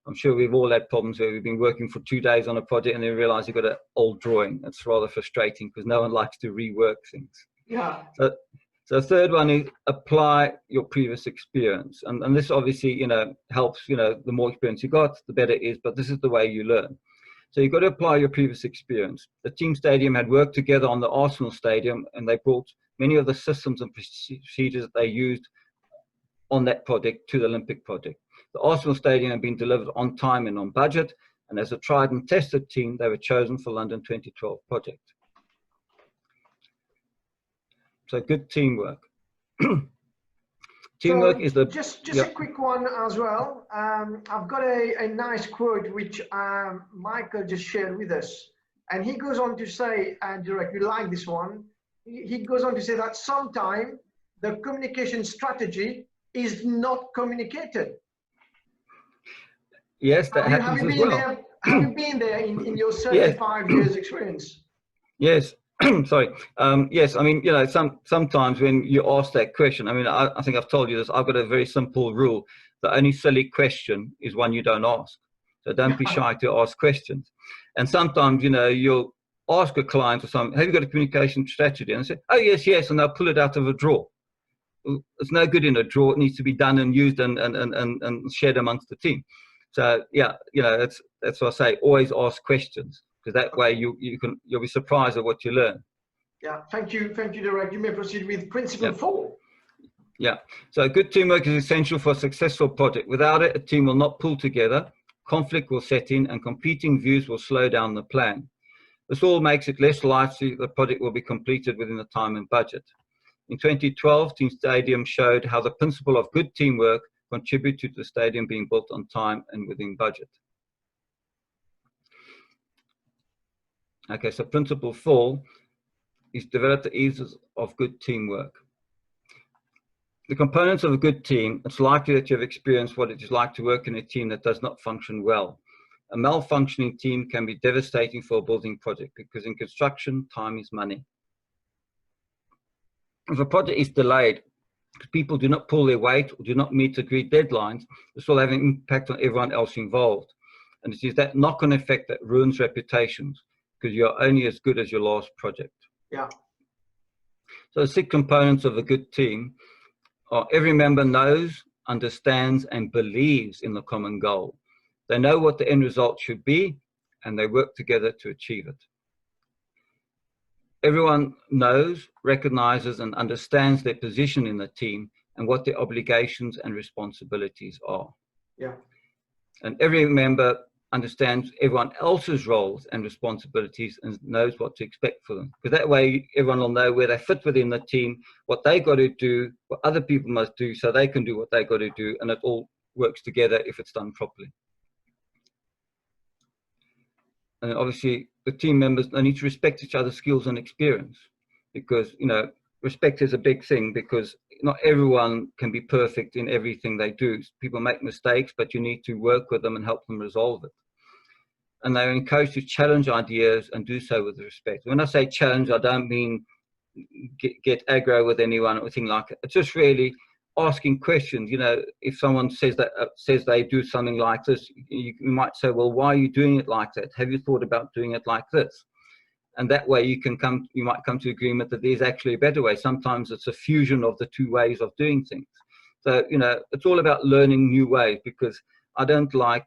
I'm sure we've all had problems where we've been working for 2 days on a project and then realize you've got an old drawing. That's rather frustrating because no one likes to rework things. Yeah. So the third one is apply your previous experience. And this obviously, helps, the more experience you got, the better it is, but this is the way you learn. So you've got to apply your previous experience. The team stadium had worked together on the Arsenal stadium, and they brought many of the systems and procedures that they used on that project to the Olympic project. The Arsenal stadium had been delivered on time and on budget, and as a tried and tested team, they were chosen for London 2012 project. So good teamwork. Teamwork is the... Just a quick one as well. I've got a nice quote which Michael just shared with us. And he goes on to say, and Direct, you like this one, he goes on to say that sometimes the communication strategy is not communicated. Yes, that happens as well. Have you been there in your 35 years experience? Yes. Sorry. Yes, I mean, you know, sometimes when you ask that question, I mean, I think I've told you this, I've got a very simple rule. The only silly question is one you don't ask. So don't be shy to ask questions. And sometimes, you know, you'll ask a client or something, have you got a communication strategy? And they say, oh, yes, yes, and they'll pull it out of a drawer. It's no good in a drawer. It needs to be done and used and shared amongst the team. So, yeah, you know, that's what I say, always ask questions. Because that way you'll be surprised at what you learn. Yeah, thank you, Direct. You may proceed with principle 4. Yeah, so good teamwork is essential for a successful project. Without it, a team will not pull together, conflict will set in, and competing views will slow down the plan. This all makes it less likely the project will be completed within the time and budget. In 2012, Team Stadium showed how the principle of good teamwork contributed to the stadium being built on time and within budget. Okay, so principle 4 is develop the eases of good teamwork. The components of a good team, it's likely that you have experienced what it is like to work in a team that does not function well. A malfunctioning team can be devastating for a building project because in construction, time is money. If a project is delayed because people do not pull their weight or do not meet agreed deadlines, this will have an impact on everyone else involved. And it is that knock-on effect that ruins reputations, because you're only as good as your last project. Yeah. So the 6 components of a good team are every member knows, understands, and believes in the common goal. They know what the end result should be, and they work together to achieve it. Everyone knows, recognizes, and understands their position in the team and what their obligations and responsibilities are. Yeah. And every member understands everyone else's roles and responsibilities and knows what to expect for them. Because that way everyone will know where they fit within the team, what they got to do, what other people must do so they can do what they got to do, and it all works together if it's done properly. And obviously the team members, they need to respect each other's skills and experience, because, you know, respect is a big thing, because not everyone can be perfect in everything they do. People make mistakes, but you need to work with them and help them resolve it. And they're encouraged to challenge ideas and do so with respect. When I say challenge, I don't mean get aggro with anyone or anything like it. It's just really asking questions. You know, if someone says that says they do something like this, you might say, well, why are you doing it like that? Have you thought about doing it like this? And that way you might come to agreement that there's actually a better way. Sometimes it's a fusion of the 2 ways of doing things. So, you know, it's all about learning new ways, because I don't like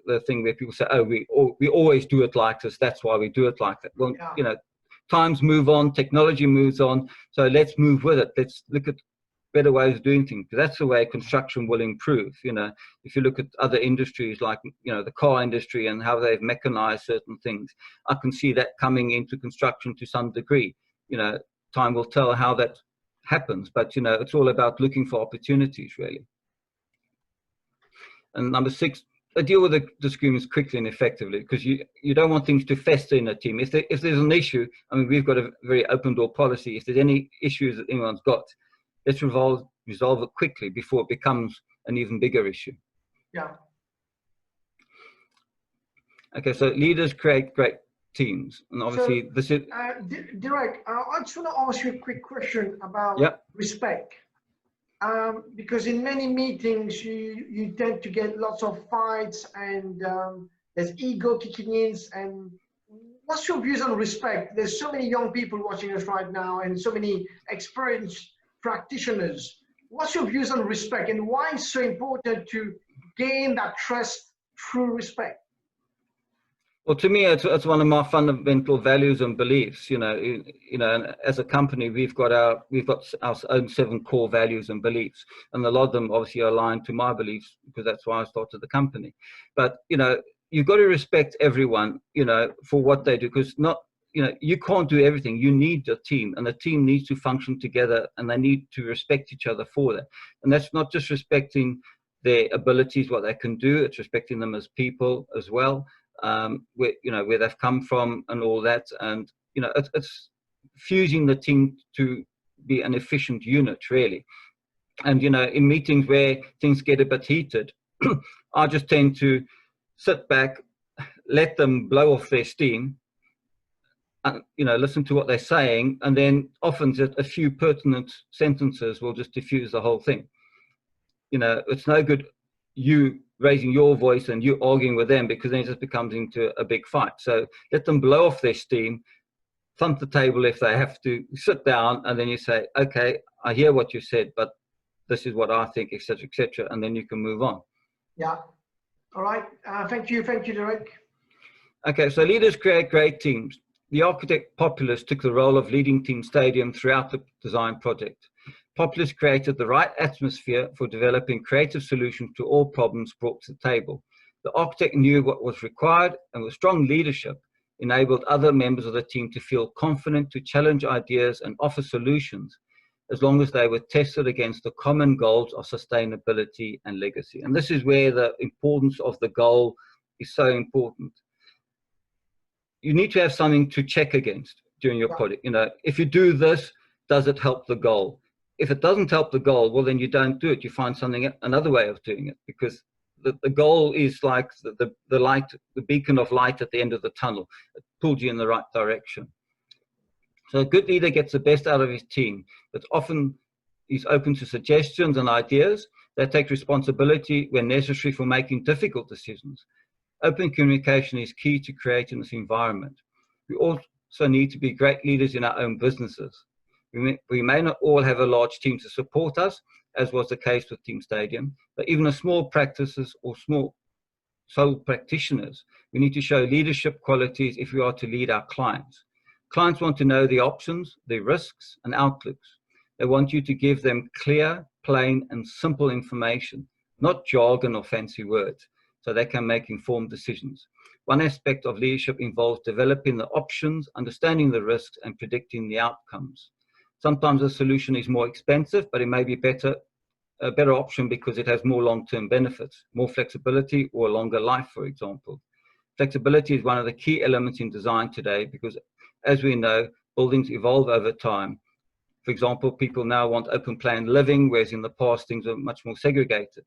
the thing where people say, oh, we always do it like this, that's why we do it like that. Well, yeah. You know, times move on, technology moves on, so let's move with it. Let's look at better ways of doing things. That's the way construction will improve. You know, if you look at other industries like, you know, the car industry and how they've mechanized certain things, I can see that coming into construction to some degree. You know, time will tell how that happens, but, you know, it's all about looking for opportunities, really. And number 6, deal with the disagreements quickly and effectively, because you don't want things to fester in a team. If there's an issue, I mean, we've got a very open door policy. If there's any issues that anyone's got, let's resolve it quickly before it becomes an even bigger issue. Yeah. Okay, so leaders create great teams, and obviously this is Direct. I just want to ask you a quick question about respect. Because in many meetings you tend to get lots of fights, and there's ego kicking in. And what's your views on respect? There's so many young people watching us right now, and so many experienced practitioners. What's your views on respect, and why it's so important to gain that trust through respect? Well, to me, it's one of my fundamental values and beliefs. And as a company, we've got our own 7 core values and beliefs, and a lot of them obviously are aligned to my beliefs because that's why I started the company. But you've got to respect everyone, for what they do, because you can't do everything. You need a team, and the team needs to function together, and they need to respect each other for that. And that's not just respecting their abilities, what they can do; it's respecting them as people as well. Where they've come from and all that, and it's fusing the team to be an efficient unit, really. And in meetings where things get a bit heated, I just tend to sit back, let them blow off their steam, and listen to what they're saying, and then often just a few pertinent sentences will just diffuse the whole thing. It's no good you raising your voice and you arguing with them, because then it just becomes into a big fight. So let them blow off their steam, thump the table if they have to, sit down, and then you say, okay, I hear what you said, but this is what I think, etc., etc., and then you can move on. Yeah. All right. Thank you, Derek. Okay, so leaders create great teams. The architect Populus took the role of leading Team Stadium throughout the design project. Populus created the right atmosphere for developing creative solutions to all problems brought to the table. The architect knew what was required, and with strong leadership, enabled other members of the team to feel confident to challenge ideas and offer solutions, as long as they were tested against the common goals of sustainability and legacy. And this is where the importance of the goal is so important. You need to have something to check against during your project. If you do this, does it help the goal? If it doesn't help the goal, well, then you don't do it. You find another way of doing it, because the goal is like the light, the beacon of light at the end of the tunnel. It pulls you in the right direction. So a good leader gets the best out of his team, but often he's open to suggestions and ideas. They take responsibility when necessary for making difficult decisions. Open communication is key to creating this environment. We also need to be great leaders in our own businesses. We may not all have a large team to support us, as was the case with Team Stadium, but even as small practices or small sole practitioners, we need to show leadership qualities if we are to lead our clients. Clients want to know the options, the risks, and outlooks. They want you to give them clear, plain, and simple information, not jargon or fancy words, so they can make informed decisions. One aspect of leadership involves developing the options, understanding the risks, and predicting the outcomes. Sometimes a solution is more expensive, but it may be a better option because it has more long-term benefits, more flexibility, or a longer life, for example. Flexibility is one of the key elements in design today because, as we know, buildings evolve over time. For example, people now want open plan living, whereas in the past things were much more segregated.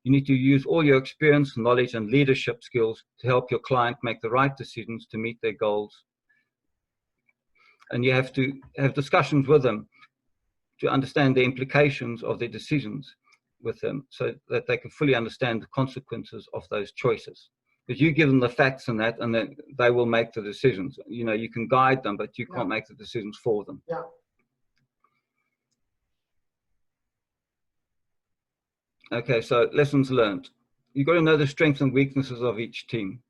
You need to use all your experience, knowledge, and leadership skills to help your client make the right decisions to meet their goals. And you have to have discussions with them to understand the implications of their decisions with them so that they can fully understand the consequences of those choices. Because you give them the facts and that, and then they will make the decisions. You can guide them, but you can't make the decisions for them. Yeah. Okay, so lessons learned. You've got to know the strengths and weaknesses of each team.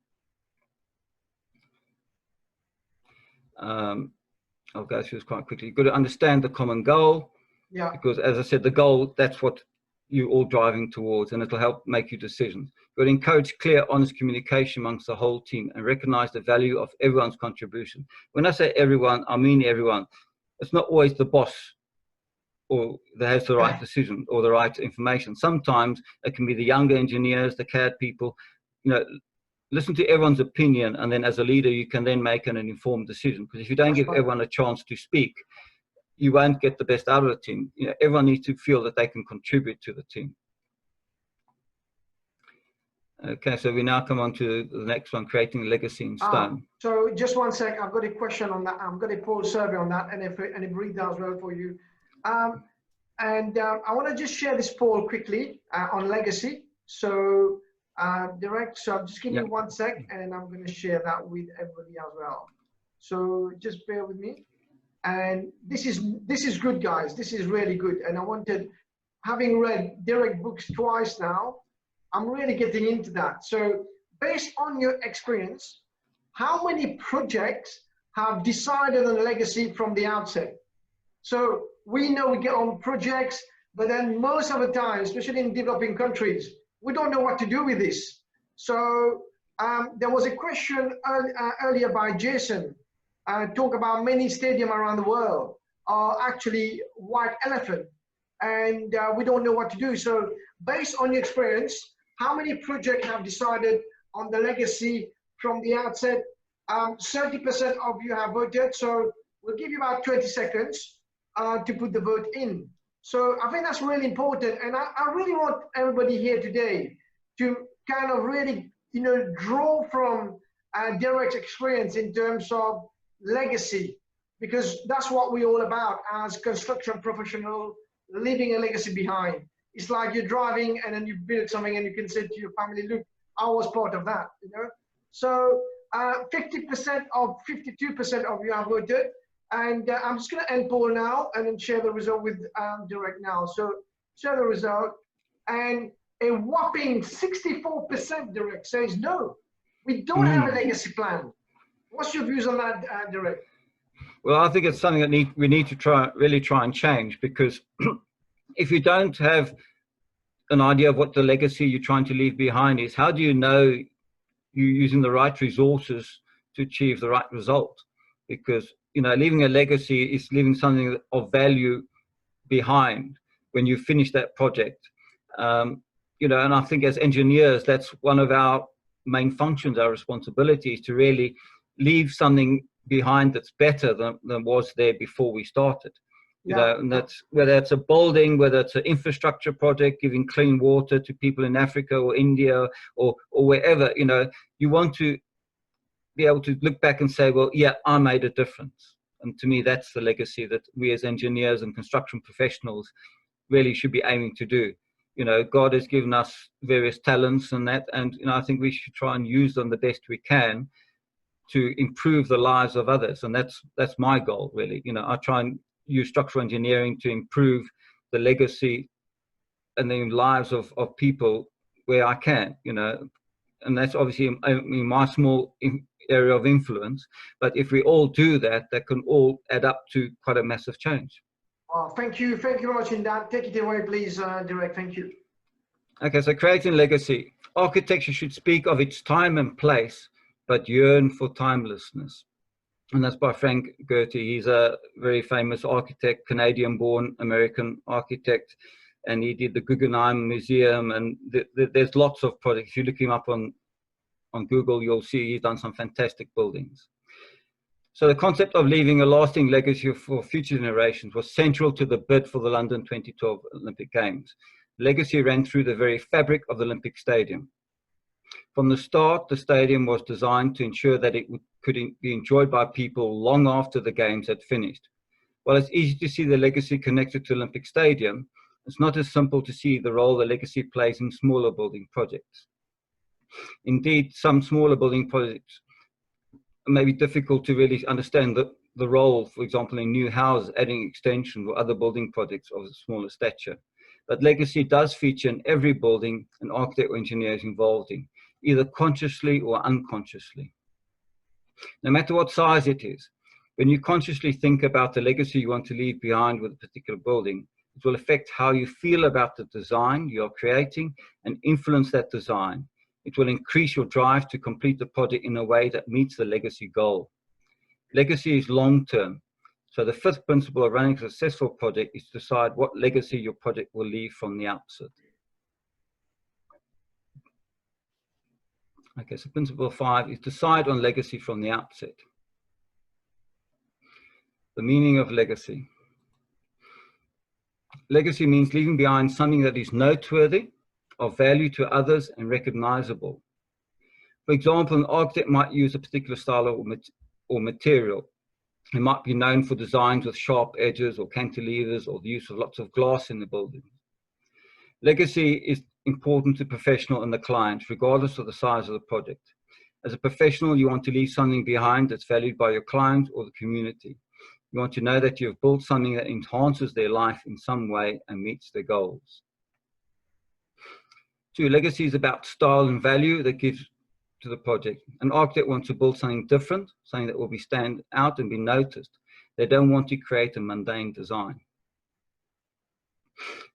I'll go through this quite quickly. You've got to understand the common goal. Yeah. Because as I said, the goal, that's what you're all driving towards, and it'll help make your decisions. You've got to encourage clear, honest communication amongst the whole team and recognize the value of everyone's contribution. When I say everyone, I mean everyone. It's not always the boss or that has the right decision or the right information. Sometimes it can be the younger engineers, the CAD people. Listen to everyone's opinion, and then as a leader, you can then make an informed decision. Because if you don't give everyone a chance to speak, you won't get the best out of the team. Everyone needs to feel that they can contribute to the team. Okay, so we now come on to the next one, creating legacy in stone. So just one sec, I've got a question on that. I'm going to pull a survey on that, and a breakdown as well for you. I want to just share this poll quickly on legacy. So direct, so I'm just giving you 1 sec, and I'm going to share that with everybody as well. So just bear with me. And this is good, guys. This is really good. And I wanted, having read Derek books twice now, I'm really getting into that. So based on your experience, how many projects have decided on legacy from the outset? So we know we get on projects, but then most of the time, especially in developing countries, we don't know what to do with this. So there was a question earlier by Jason, talk about many stadiums around the world are actually white elephant, and we don't know what to do. So based on your experience, how many projects have decided on the legacy from the outset? 30% of you have voted, so we'll give you about 20 seconds to put the vote in. So I think that's really important, and I really want everybody here today to kind of really, you know, draw from Derek's experience in terms of legacy, because that's what we're all about as construction professionals, leaving a legacy behind. It's like you're driving and then you build something and you can say to your family, look, I was part of that, you know? So 50% of 52% of you have voted, and I'm just going to end poll now and then share the result with Derek now. So share the result, and a whopping 64% Derek says no, we don't have a legacy plan. What's your views on that, Derek? Well, I think it's something that we need to really try and change, because if you don't have an idea of what the legacy you're trying to leave behind is, how do you know you're using the right resources to achieve the right result? Because, you know, leaving a legacy is leaving something of value behind when you finish that project. You know, and I think as engineers, that's one of our main functions, our responsibility is to really leave something behind that's better than was there before we started. You know, and that's whether it's a building, whether it's an infrastructure project, giving clean water to people in Africa or India or wherever. You know, you want to be able to look back and say, well, yeah, I made a difference. And to me, that's the legacy that we as engineers and construction professionals really should be aiming to do. You know, God has given us various talents and that, and, you know, I think we should try and use them the best we can to improve the lives of others. And that's my goal, really. You know, I try and use structural engineering to improve the legacy and the lives of people where I can, you know, and that's obviously in my small area of influence. But if we all do that, that can all add up to quite a massive change. Thank you very much, Indan. Take it away, please, Derek. Thank you. Okay, so creating legacy. Architecture should speak of its time and place, but yearn for timelessness. And that's by Frank Goethe. He's a very famous architect, Canadian-born American architect, and he did the Guggenheim Museum, and there's lots of projects. If you look him up on Google, you'll see he's done some fantastic buildings. So the concept of leaving a lasting legacy for future generations was central to the bid for the London 2012 Olympic Games. Legacy ran through the very fabric of the Olympic Stadium. From the start, the stadium was designed to ensure that it could be enjoyed by people long after the Games had finished. While it's easy to see the legacy connected to Olympic Stadium, it's not as simple to see the role the legacy plays in smaller building projects. Indeed, some smaller building projects may be difficult to really understand the role, for example, in new houses, adding extensions or other building projects of a smaller stature. But legacy does feature in every building an architect or engineer is involved in, either consciously or unconsciously. No matter what size it is, when you consciously think about the legacy you want to leave behind with a particular building, it will affect how you feel about the design you are creating and influence that design. It will increase your drive to complete the project in a way that meets the legacy goal. Legacy is long-term. So the fifth principle of running a successful project is to decide what legacy your project will leave from the outset. Okay, so principle 5 is decide on legacy from the outset. The meaning of legacy. Legacy means leaving behind something that is noteworthy, of value to others, and recognizable. For example, an architect might use a particular style or material. He might be known for designs with sharp edges or cantilevers or the use of lots of glass in the building. Legacy is important to the professional and the client, regardless of the size of the project. As a professional, you want to leave something behind that's valued by your client or the community. You want to know that you've built something that enhances their life in some way and meets their goals. 2, legacy is about style and value that gives to the project. An architect wants to build something different, something that will be stand out and be noticed. They don't want to create a mundane design.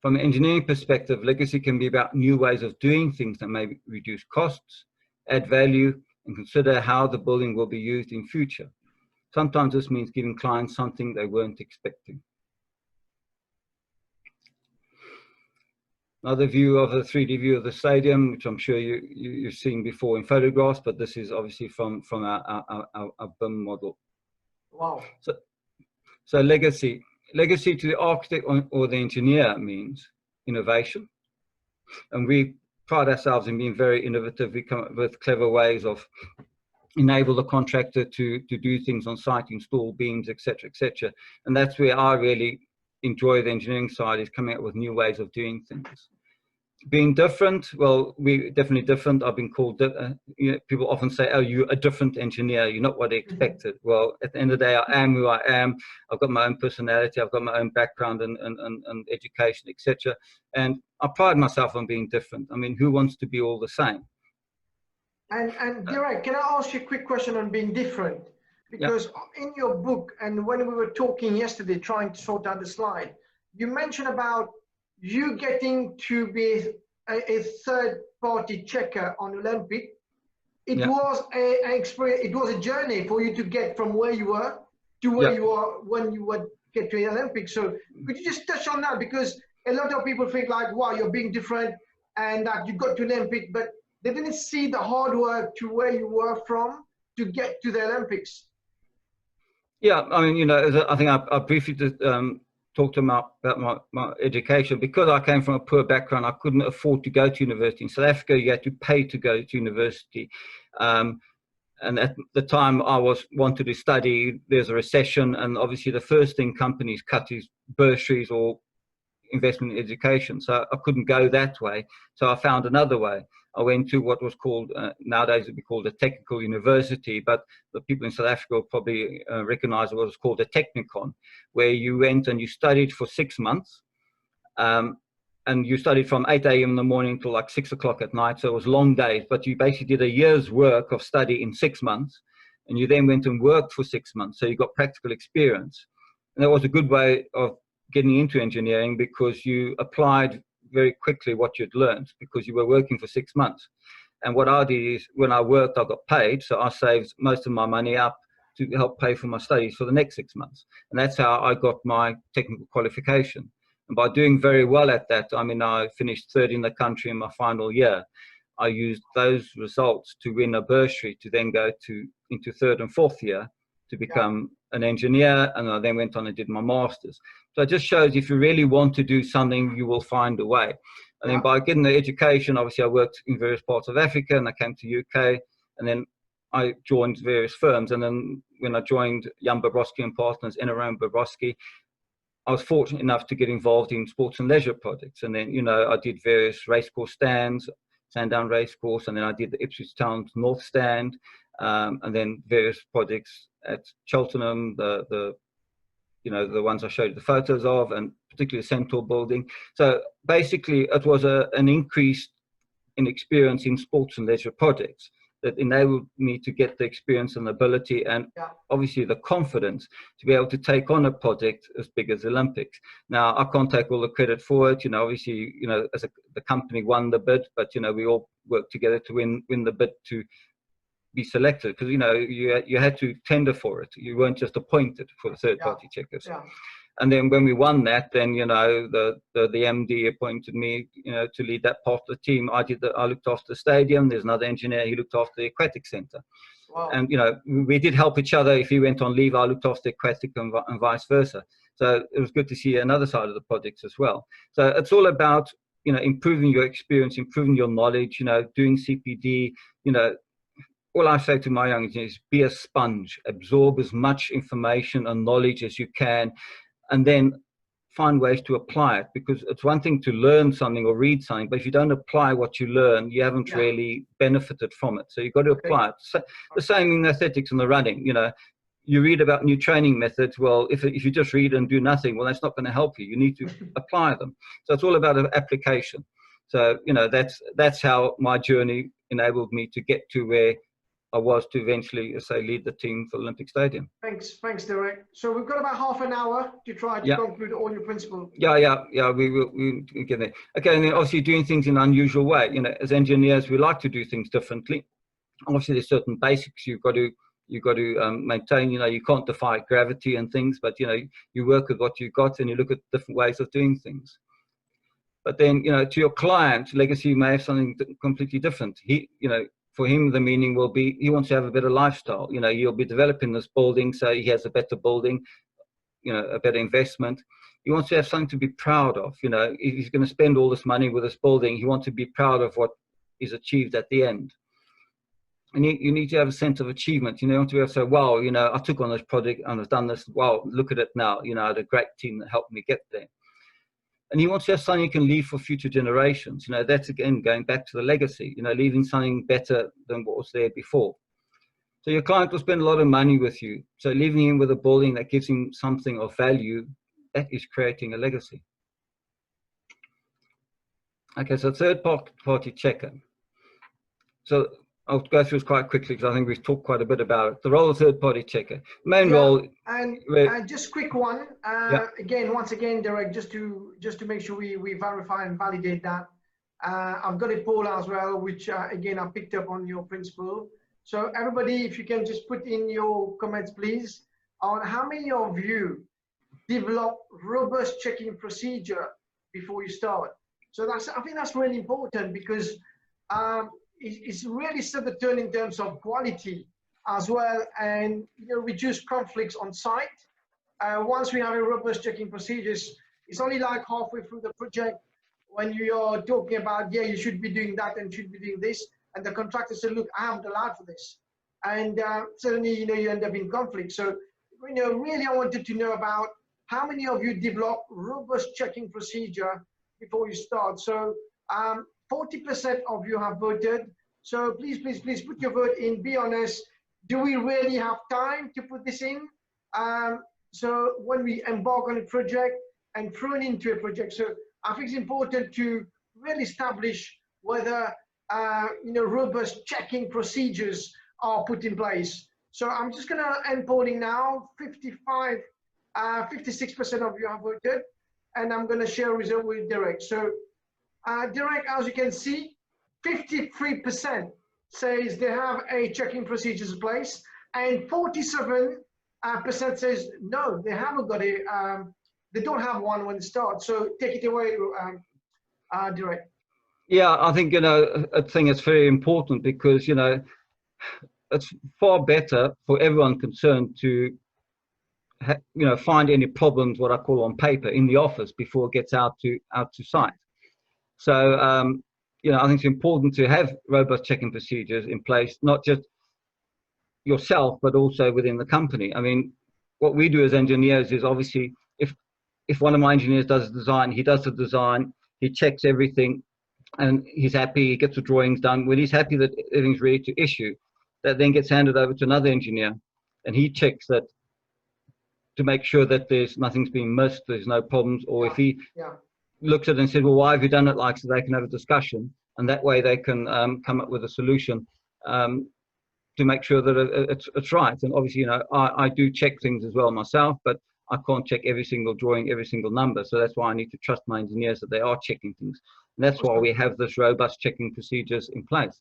From an engineering perspective, legacy can be about new ways of doing things that may reduce costs, add value, and consider how the building will be used in future. Sometimes this means giving clients something they weren't expecting. Another view of the 3D view of the stadium, which I'm sure you've seen before in photographs, but this is obviously from our BIM model. Wow. So legacy to the architect or the engineer means innovation. And we pride ourselves in being very innovative. We come up with clever ways of enable the contractor to do things on site, install beams, etc., etc. And that's where I really enjoy the engineering side, is coming up with new ways of doing things. Being different, well, we're definitely different. I've been called, you know, people often say, oh, you're a different engineer, you're not what I expected. Well, at the end of the day, I am who I am. I've got my own personality, I've got my own background and education, etc. And I pride myself on being different. I mean, who wants to be all the same? And Direct, can I ask you a quick question on being different? Because in your book, and when we were talking yesterday, trying to sort out the slide, you mentioned about you getting to be a third-party checker on Olympic. It was an experience. It was a journey for you to get from where you were to where you are when you would get to the Olympics. So could you just touch on that? Because a lot of people think like, wow, you're being different and that you got to Olympic, but they didn't see the hard work to where you were from to get to the Olympics. Yeah, I mean, you know, I think I briefly talked about my education. Because I came from a poor background, I couldn't afford to go to university. In South Africa, you had to pay to go to university. And at the time I wanted to study, there's a recession, and obviously the first thing companies cut is bursaries or investment in education. So I couldn't go that way. So I found another way. I went to what was called, nowadays it would be called a technical university, but the people in South Africa will probably recognize what was called a technicon, where you went and you studied for 6 months. And you studied from 8 a.m. in the morning till like 6 o'clock at night. So it was long days, but you basically did a year's work of study in 6 months. And you then went and worked for 6 months. So you got practical experience. And that was a good way of getting into engineering, because you applied very quickly what you'd learned, because you were working for 6 months. And what I did is, when I worked, I got paid. So I saved most of my money up to help pay for my studies for the next 6 months. And that's how I got my technical qualification. And by doing very well at that, I mean, I finished third in the country in my final year. I used those results to win a bursary to then go into third and fourth year to become an engineer. And I then went on and did my master's. So it just shows, if you really want to do something, you will find a way. And then by getting the education, obviously I worked in various parts of Africa, and I came to UK, and then I joined various firms. And then when I joined Jan Bobrovsky and Partners in around Bobrovsky, I was fortunate enough to get involved in sports and leisure projects. And then, you know, I did various racecourse stands, Sandown Racecourse, and then I did the Ipswich Town North Stand, and then various projects at Cheltenham, you know, the ones I showed you the photos of, and particularly the Centaur building. So basically it was an increase in experience in sports and leisure projects that enabled me to get the experience and ability, and obviously the confidence to be able to take on a project as big as Olympics. Now, I can't take all the credit for it. You know, obviously, you know, the company won the bid, but, you know, we all worked together to win the bid to be selected, because, you know, you had to tender for it. You weren't just appointed for the third-party checkers. And then when we won that, then, you know, the MD appointed me, you know, to lead that part of the team. I looked after the stadium. There's another engineer, he looked after the aquatic center. And, you know, we did help each other. If he went on leave, I looked after the aquatic, and vice versa. So it was good to see another side of the projects as well. So it's all about, you know, improving your experience, improving your knowledge, you know, doing CPD. You know, all I say to my young engineers is be a sponge, absorb as much information and knowledge as you can, and then find ways to apply it. Because it's one thing to learn something or read something, but if you don't apply what you learn, you haven't really benefited from it. So you've got to apply it. So the same in athletics and the running. You know, you read about new training methods. Well, if you just read and do nothing, well, that's not going to help you. You need to apply them. So it's all about application. So, you know, that's how my journey enabled me to get to where I was to eventually, say, lead the team for Olympic Stadium. Thanks, Derek. So we've got about half an hour to try to conclude all your principles. Yeah. We get there. Okay, and then obviously doing things in an unusual way. You know, as engineers, we like to do things differently. Obviously, there's certain basics you've got to maintain. You know, you can't defy gravity and things, but you know, you work with what you've got and you look at different ways of doing things. But then, you know, to your client, legacy may have something completely different. For him, the meaning will be he wants to have a better lifestyle. You know, he'll be developing this building, so he has a better building, you know, a better investment. He wants to have something to be proud of. You know, if he's going to spend all this money with this building, he wants to be proud of what is achieved at the end. And you need to have a sense of achievement. You know, you want to be able to say, wow, you know, I took on this project and I've done this. Wow, look at it now. You know, I had a great team that helped me get there. And he wants to have something you can leave for future generations. You know, that's again going back to the legacy, you know, leaving something better than what was there before. So your client will spend a lot of money with you. So leaving him with a building that gives him something of value, that is creating a legacy. Okay, so third party checker. So I'll go through this quite quickly because I think we've talked quite a bit about it. The role of third party checker. Main role. And just quick one. Once again, Derek, just to make sure we verify and validate that. I've got a poll as well, which again, I picked up on your principle. So everybody, if you can just put in your comments, please, on how many of you develop robust checking procedure before you start. So I think that's really important because it's really set the tone in terms of quality as well, and reduce conflicts on site. Once we have a robust checking procedures, it's only like halfway through the project when you're talking about, yeah, you should be doing that and should be doing this, and the contractor said, look, I haven't allowed for this, and suddenly you end up in conflict. So really I wanted to know about how many of you develop robust checking procedure before you start. So 40% of you have voted. So please put your vote in. Be honest. Do we really have time to put this in? So when we embark on a project and thrown into a project, so I think it's important to really establish whether robust checking procedures are put in place. So I'm just going to end polling now. 56% of you have voted, and I'm going to share a result with Derek. So Derek, as you can see, 53% says they have a checking procedures in place, and 47% says no, they haven't got it. They don't have one when they start. So take it away, Derek. Yeah, I think I think it's very important because it's far better for everyone concerned to find any problems, what I call on paper, in the office before it gets out to site. So I think it's important to have robust checking procedures in place, not just yourself, but also within the company. I mean, what we do as engineers is obviously if one of my engineers does a design, he does the design, he checks everything, and he's happy, he gets the drawings done. When he's happy that everything's ready to issue, that then gets handed over to another engineer, and he checks that to make sure that nothing's been missed, there's no problems, or if he looks at it and says, well, why have you done it like, so they can have a discussion, and that way they can come up with a solution to make sure that it's right. And obviously, I do check things as well myself, but I can't check every single drawing, every single number. So that's why I need to trust my engineers that they are checking things. And that's why we have this robust checking procedures in place.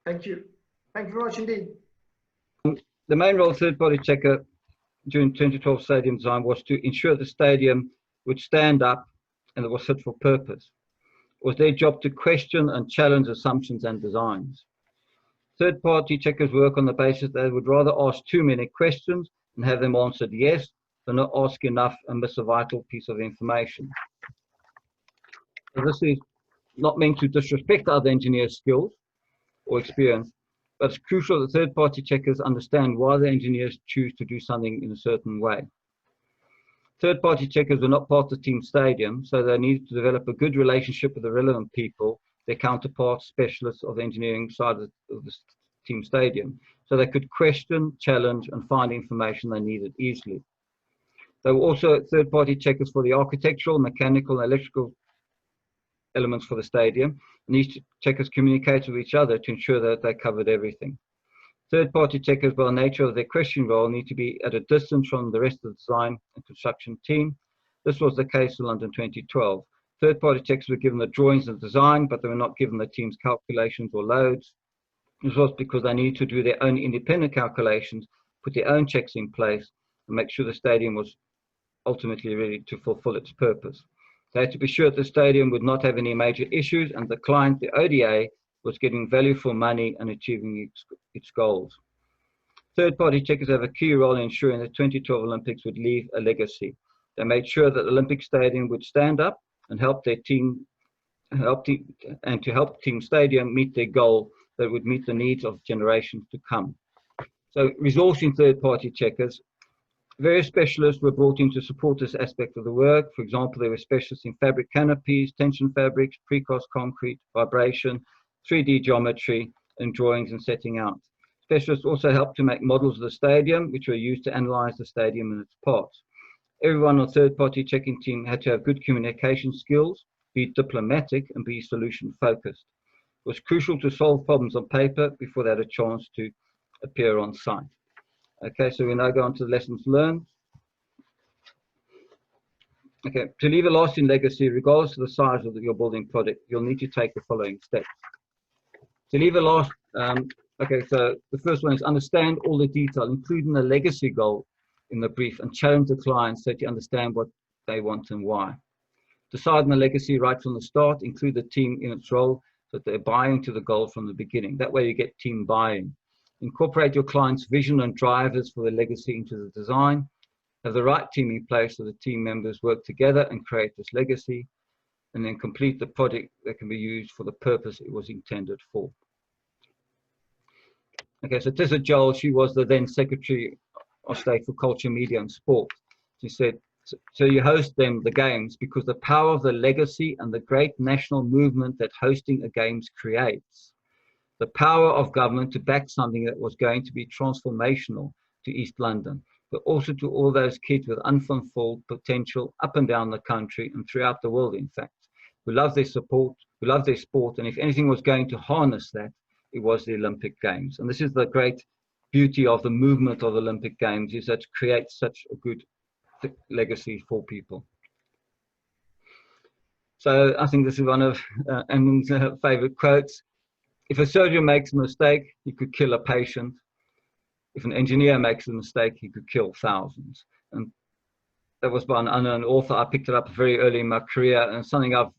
Thank you. Thank you very much indeed. The main role of third-party checker during 2012 stadium design was to ensure the stadium would stand up and it was fit for purpose. It was their job to question and challenge assumptions and designs. Third-party checkers work on the basis that they would rather ask too many questions and have them answered yes than not ask enough and miss a vital piece of information. So this is not meant to disrespect other engineers' skills or experience, but it's crucial that third-party checkers understand why the engineers choose to do something in a certain way. Third-party checkers were not part of the team stadium, so they needed to develop a good relationship with the relevant people, their counterparts, specialists of the engineering side of the team stadium, so they could question, challenge, and find information they needed easily. There were also third-party checkers for the architectural, mechanical, and electrical elements for the stadium, and each checkers communicate with each other to ensure that they covered everything. Third-party checkers, by the nature of their question role, need to be at a distance from the rest of the design and construction team. This was the case in London 2012. Third-party checkers were given the drawings and design, but they were not given the team's calculations or loads. This was because they needed to do their own independent calculations, put their own checks in place, and make sure the stadium was ultimately ready to fulfill its purpose. They had to be sure that the stadium would not have any major issues, and the client, the ODA, was getting value for money and achieving its goals. Third-party checkers have a key role in ensuring the 2012 Olympics would leave a legacy. They made sure that the Olympic Stadium would stand up and help their team, to help Team Stadium meet their goal that would meet the needs of generations to come. So, resourcing third-party checkers, various specialists were brought in to support this aspect of the work. For example, there were specialists in fabric canopies, tension fabrics, precast concrete, vibration, 3D geometry, and drawings and setting out. Specialists also helped to make models of the stadium, which were used to analyze the stadium and its parts. Everyone on the third-party checking team had to have good communication skills, be diplomatic, and be solution-focused. It was crucial to solve problems on paper before they had a chance to appear on site. Okay, so we now go on to the lessons learned. Okay, to leave a lasting legacy, regardless of the size of your building project, you'll need to take the following steps. To leave a last, okay, so the first one is understand all the detail, including the legacy goal in the brief, and challenge the client so that you understand what they want and why. Decide on the legacy right from the start, include the team in its role so that they're buying to the goal from the beginning. That way you get team buy-in. Incorporate your client's vision and drivers for the legacy into the design. Have the right team in place so the team members work together and create this legacy, and then complete the project that can be used for the purpose it was intended for. Okay, so Tessa Joel, she was the then Secretary of State for Culture, Media and Sport. She said, so you host them, the games, because the power of the legacy and the great national movement that hosting a games creates. The power of government to back something that was going to be transformational to East London, but also to all those kids with unfulfilled potential up and down the country and throughout the world, in fact, who love their support, who love their sport, and if anything was going to harness that, it was the Olympic Games. And this is the great beauty of the movement of the Olympic Games, is that it creates such a good legacy for people. So I think this is one of Anil's favorite quotes. If a surgeon makes a mistake, he could kill a patient. If an engineer makes a mistake, he could kill thousands. And that was by an unknown author. I picked it up very early in my career, and something I've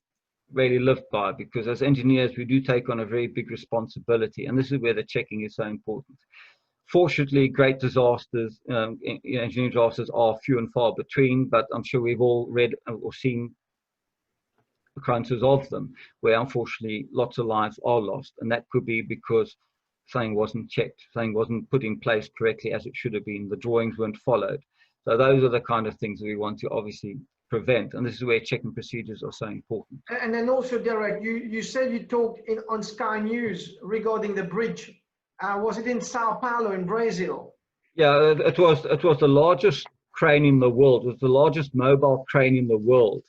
really lived by, because as engineers, we do take on a very big responsibility. And this is where the checking is so important. Fortunately, great disasters, engineering disasters are few and far between, but I'm sure we've all read or seen occurrences of them, where unfortunately lots of lives are lost. And that could be because something wasn't checked, something wasn't put in place correctly as it should have been, the drawings weren't followed. So those are the kind of things that we want to obviously prevent, and this is where checking procedures are so important. And then also, Derek, you said you talked on Sky News regarding the bridge. Was it in Sao Paulo in Brazil? Yeah, it was the largest crane in the world. It was the largest mobile crane in the world,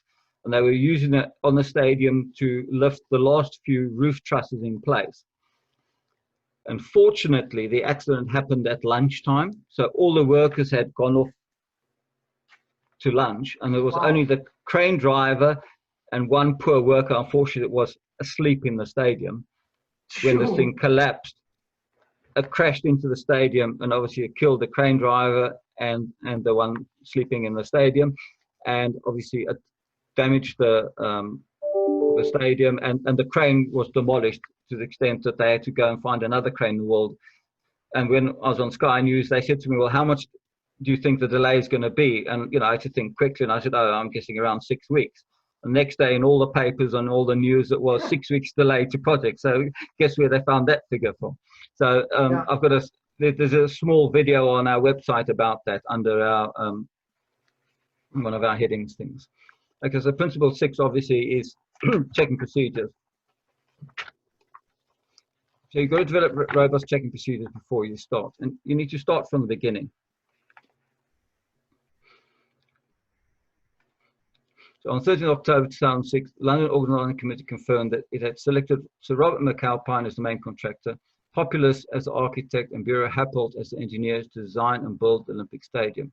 and they were using it on the stadium to lift the last few roof trusses in place. Unfortunately, the accident happened at lunchtime, so all the workers had gone off to lunch, and there was only the crane driver and one poor worker, unfortunately, that was asleep in the stadium when this thing collapsed. It crashed into the stadium, and obviously it killed the crane driver and the one sleeping in the stadium, and obviously it damaged the stadium, and the crane was demolished to the extent that they had to go and find another crane in the world. And when I was on Sky News, they said to me, well, how much do you think the delay is going to be? And I had to think quickly, and I said, oh, I'm guessing around 6 weeks. The next day in all the papers and all the news, it was 6 weeks delay to project. So guess where they found that figure from? So I've got there's a small video on our website about that under our one of our headings things. Okay, so principle 6 obviously is checking procedures. So you've got to develop robust checking procedures before you start, and you need to start from the beginning. So on 13th October 2006, the London Organising Committee confirmed that it had selected Sir Robert McAlpine as the main contractor, Populous as the architect, and Bureau Happold as the engineers to design and build the Olympic Stadium.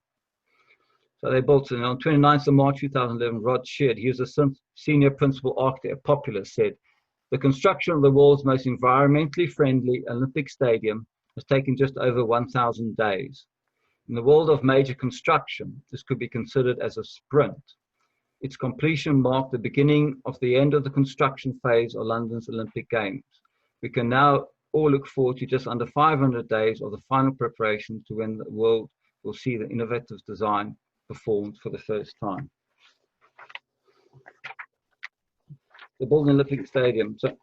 So they built it. And on 29th of March 2011, Rod Sheard, he was the senior principal architect at Populous, said, the construction of the world's most environmentally friendly Olympic Stadium has taken just over 1,000 days. In the world of major construction, this could be considered as a sprint. Its completion marked the beginning of the end of the construction phase of London's Olympic Games. We can now all look forward to just under 500 days of the final preparation to when the world will see the innovative design performed for the first time. The building Olympic Stadium. So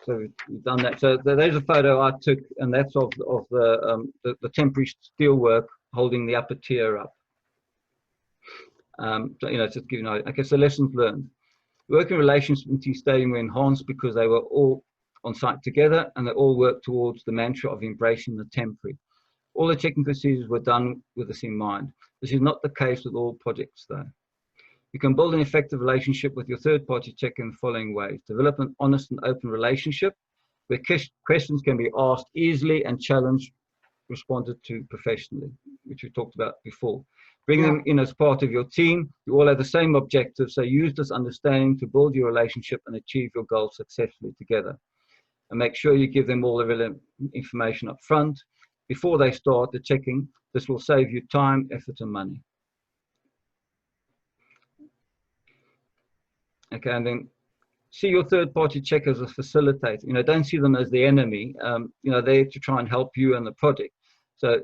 we've done that. So there's a photo I took, and that's of the temporary steelwork holding the upper tier up. So, you know, just giving you, okay, so lessons learned. Working relations between stadium were enhanced because they were all on site together and they all worked towards the mantra of embracing the temporary. All the checking procedures were done with this in mind. This is not the case with all projects though. You can build an effective relationship with your third-party checker in the following ways. Develop an honest and open relationship where questions can be asked easily and challenge responded to professionally, which we talked about before. Bring them in as part of your team. You all have the same objectives, so use this understanding to build your relationship and achieve your goals successfully together. And make sure you give them all the relevant information up front before they start the checking. This will save you time, effort, and money. Okay, and then see your third-party checker as a facilitator. You know, don't see them as the enemy. You know, they're to try and help you and the project. So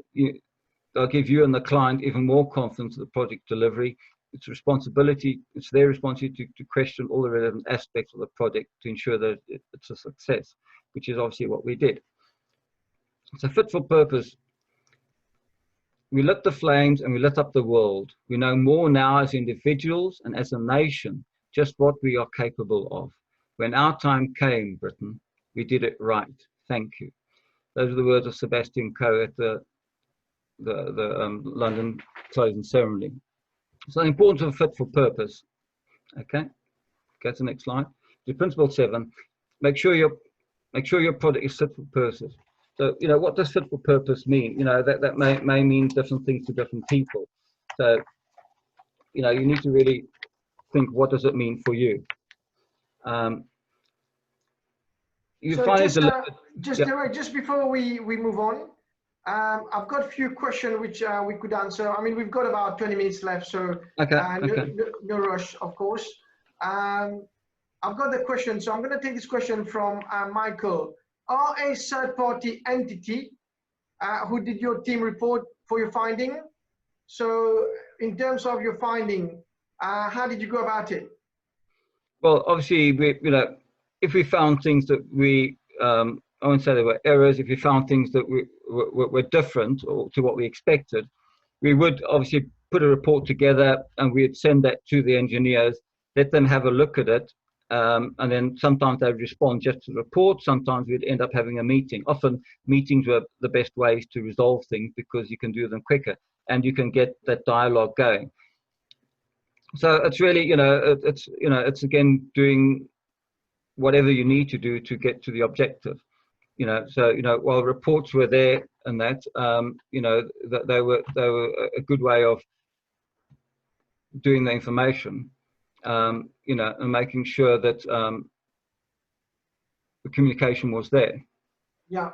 they'll give you and the client even more confidence in the project delivery. It's responsibility. It's their responsibility to question all the relevant aspects of the project to ensure that it's a success, which is obviously what we did. So fit for purpose. We lit the flames and we lit up the world. We know more now as individuals and as a nation just what we are capable of. When our time came, Britain, we did it right. Thank you. Those are the words of Sebastian Coe at the London closing ceremony. So the importance of fit for purpose. Okay, go to the next slide. The principle 7: make sure your product is fit for purpose. So, you know, what does fit for purpose mean? You know, that may mean different things to different people. So, you know, you need to really think, what does it mean for you? You so find just before we move on, I've got a few questions which we could answer. I mean, we've got about 20 minutes left, so no rush, of course. I've got the question, so I'm going to take this question from Michael. Are a third-party entity who did your team report for your finding? So in terms of your finding, how did you go about it? Well, obviously, you know, if we found things that I wouldn't say there were errors, if we found things that were different to what we expected, we would obviously put a report together and we'd send that to the engineers, let them have a look at it. And then sometimes they'd respond just to the report. Sometimes we'd end up having a meeting. Often meetings were the best ways to resolve things because you can do them quicker and you can get that dialogue going. So it's really, it's again doing whatever you need to do to get to the objective. So while reports were there and that, that they were a good way of doing the information. And making sure that the communication was there. Yeah.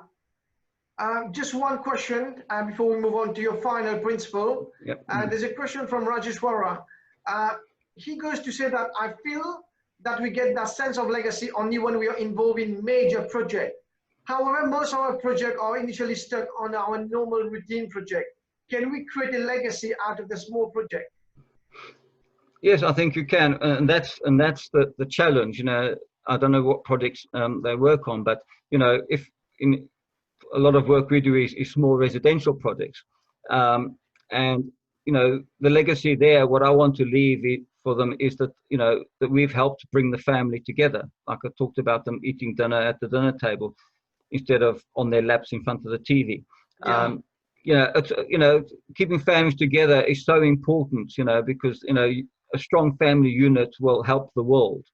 Just one question before we move on to your final principle. Yep. There's a question from Rajeshwara. He goes to say that I feel that we get that sense of legacy only when we are involved in major project. However, most of our projects are initially stuck on our normal routine project. Can we create a legacy out of the small project? Yes, I think you can, and that's the challenge. I don't know what projects they work on, but if in a lot of work we do is small residential projects, and the legacy there. What I want to leave for them is that that we've helped bring the family together. Like I talked about them eating dinner at the dinner table instead of on their laps in front of the TV. Yeah. It's keeping families together is so important. Because a strong family unit will help the world.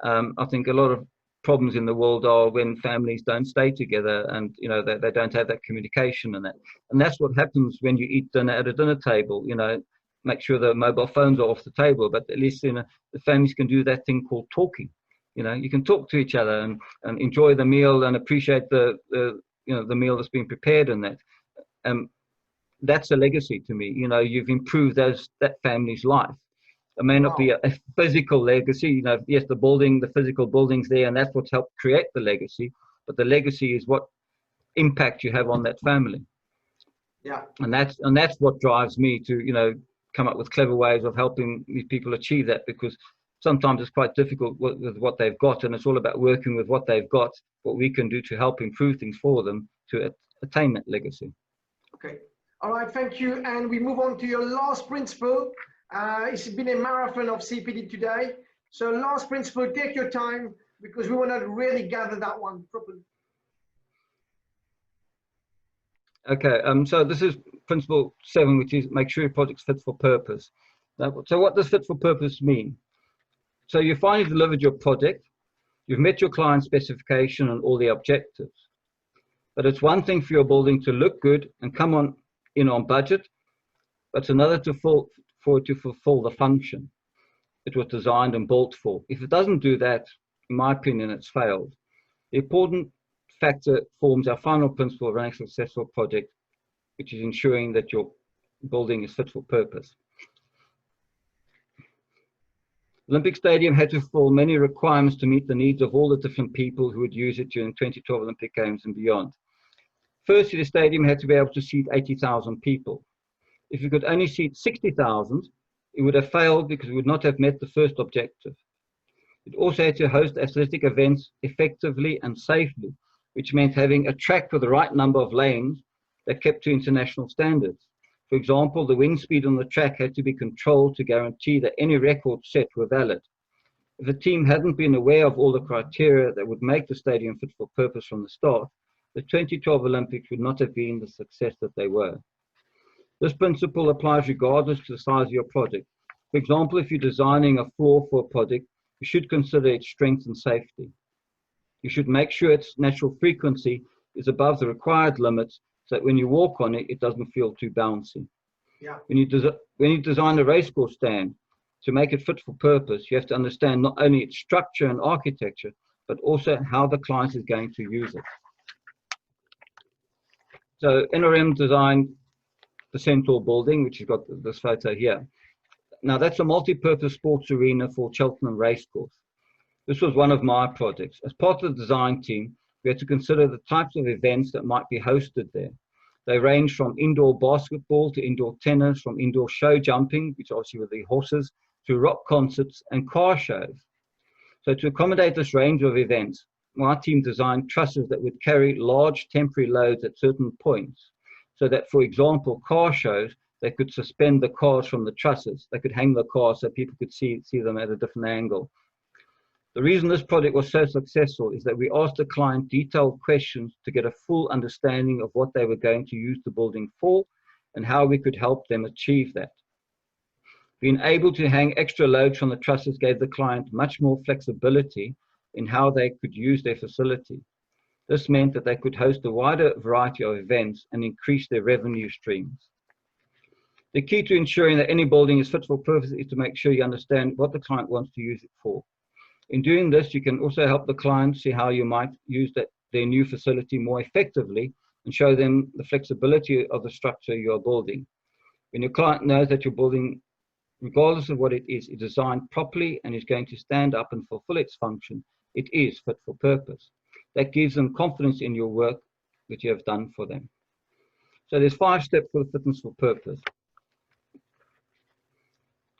I think a lot of problems in the world are when families don't stay together, and they don't have that communication, and that's what happens when you eat dinner at a dinner table. Make sure the mobile phones are off the table, but at least the families can do that thing called talking. You can talk to each other and enjoy the meal and appreciate the meal that's been prepared, and that's a legacy to me. You've improved that family's life. It may not be a physical legacy. Yes, the physical building's there, and that's what's helped create the legacy. But the legacy is what impact you have on that family. Yeah. And that's what drives me to come up with clever ways of helping these people achieve that, because sometimes it's quite difficult with what they've got, and it's all about working with what they've got, what we can do to help improve things for them to attain that legacy. Okay. All right. Thank you. And we move on to your last principle. It's been a marathon of CPD today. So last principle, take your time, because we want to really gather that one properly. Okay, so this is principle 7, which is make sure your project's fit for purpose. So what does fit for purpose mean? So you finally delivered your project, you've met your client specification and all the objectives. But it's one thing for your building to look good and come in on budget, but it's another for it to fulfill the function it was designed and built for. If it doesn't do that, in my opinion, it's failed. The important factor forms our final principle of running a successful project, which is ensuring that your building is fit for purpose. Olympic Stadium had to fulfill many requirements to meet the needs of all the different people who would use it during 2012 Olympic Games and beyond. Firstly, the stadium had to be able to seat 80,000 people. If it could only seat 60,000, it would have failed because it would not have met the first objective. It also had to host athletic events effectively and safely, which meant having a track with the right number of lanes that kept to international standards. For example, the wind speed on the track had to be controlled to guarantee that any records set were valid. If the team hadn't been aware of all the criteria that would make the stadium fit for purpose from the start, the 2012 Olympics would not have been the success that they were. This principle applies regardless to the size of your project. For example, if you're designing a floor for a project, you should consider its strength and safety. You should make sure its natural frequency is above the required limits, so that when you walk on it, it doesn't feel too bouncy. Yeah. When you design a racecourse stand, to make it fit for purpose, you have to understand not only its structure and architecture, but also how the client is going to use it. So NRM designed the Centaur building, which has got this photo here. Now that's a multi-purpose sports arena for Cheltenham Racecourse. This was one of my projects. As part of the design team, we had to consider the types of events that might be hosted there. They range from indoor basketball to indoor tennis, from indoor show jumping, which obviously were the horses, to rock concerts and car shows. So to accommodate this range of events, my team designed trusses that would carry large temporary loads at certain points, so that, for example, car shows, they could suspend the cars from the trusses. They could hang the cars so people could see them at a different angle. The reason this project was so successful is that we asked the client detailed questions to get a full understanding of what they were going to use the building for and how we could help them achieve that. Being able to hang extra loads from the trusses gave the client much more flexibility in how they could use their facility. This meant that they could host a wider variety of events and increase their revenue streams. The key to ensuring that any building is fit for purpose is to make sure you understand what the client wants to use it for. In doing this, you can also help the client see how you might use their new facility more effectively and show them the flexibility of the structure you are building. When your client knows that your building, regardless of what it is designed properly and is going to stand up and fulfill its function, it is fit for purpose. That gives them confidence in your work that you have done for them. So there's 5 steps for the fitness for purpose.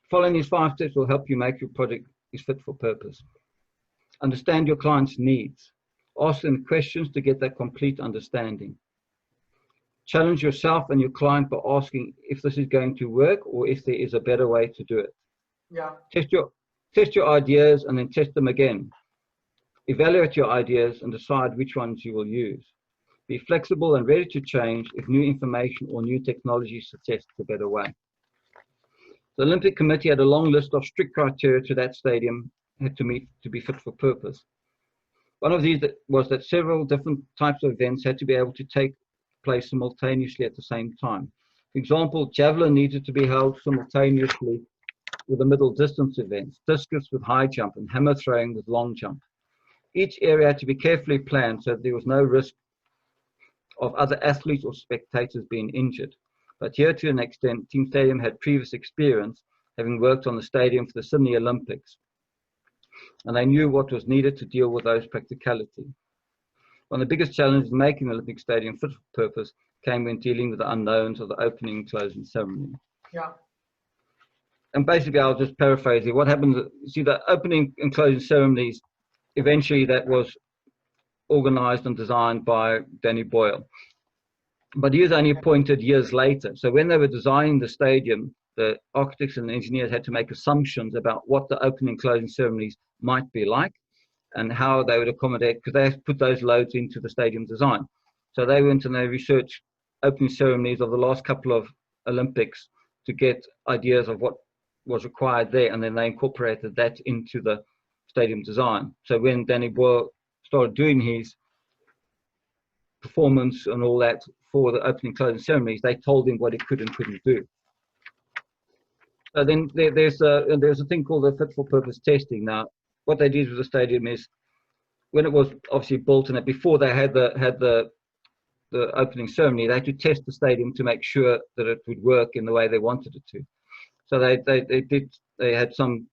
Following these 5 steps will help you make your project is fit for purpose. Understand your client's needs. Ask them questions to get that complete understanding. Challenge yourself and your client by asking if this is going to work or if there is a better way to do it. Yeah. Test your ideas and then test them again. Evaluate your ideas and decide which ones you will use. Be flexible and ready to change if new information or new technology suggests a better way. The Olympic Committee had a long list of strict criteria to that stadium had to meet to be fit for purpose. One of these was that several different types of events had to be able to take place simultaneously at the same time. For example, javelin needed to be held simultaneously with the middle distance events, discus with high jump, and hammer throwing with long jump. Each area had to be carefully planned so that there was no risk of other athletes or spectators being injured. But here, to an extent, Team Stadium had previous experience, having worked on the stadium for the Sydney Olympics, and they knew what was needed to deal with those practicalities. One of the biggest challenges in making the Olympic Stadium fit for purpose came when dealing with the unknowns of the opening and closing ceremony. Yeah. And basically, I'll just paraphrase it. What happens, see, the opening and closing ceremonies, eventually that was organized and designed by Danny Boyle. But he was only appointed years later. So when they were designing the stadium, the architects and engineers had to make assumptions about what the opening and closing ceremonies might be like and how they would accommodate, because they had to put those loads into the stadium design. So they went and they researched opening ceremonies of the last couple of Olympics to get ideas of what was required there, and then they incorporated that into the stadium design. So when Danny Boyle started doing his performance and all that for the opening and closing ceremonies, they told him what he could and couldn't do. So then there's a thing called the fit for purpose testing. Now, what they did with the stadium is, when it was obviously built and before they had the opening ceremony, they had to test the stadium to make sure that it would work in the way they wanted it to. So they had some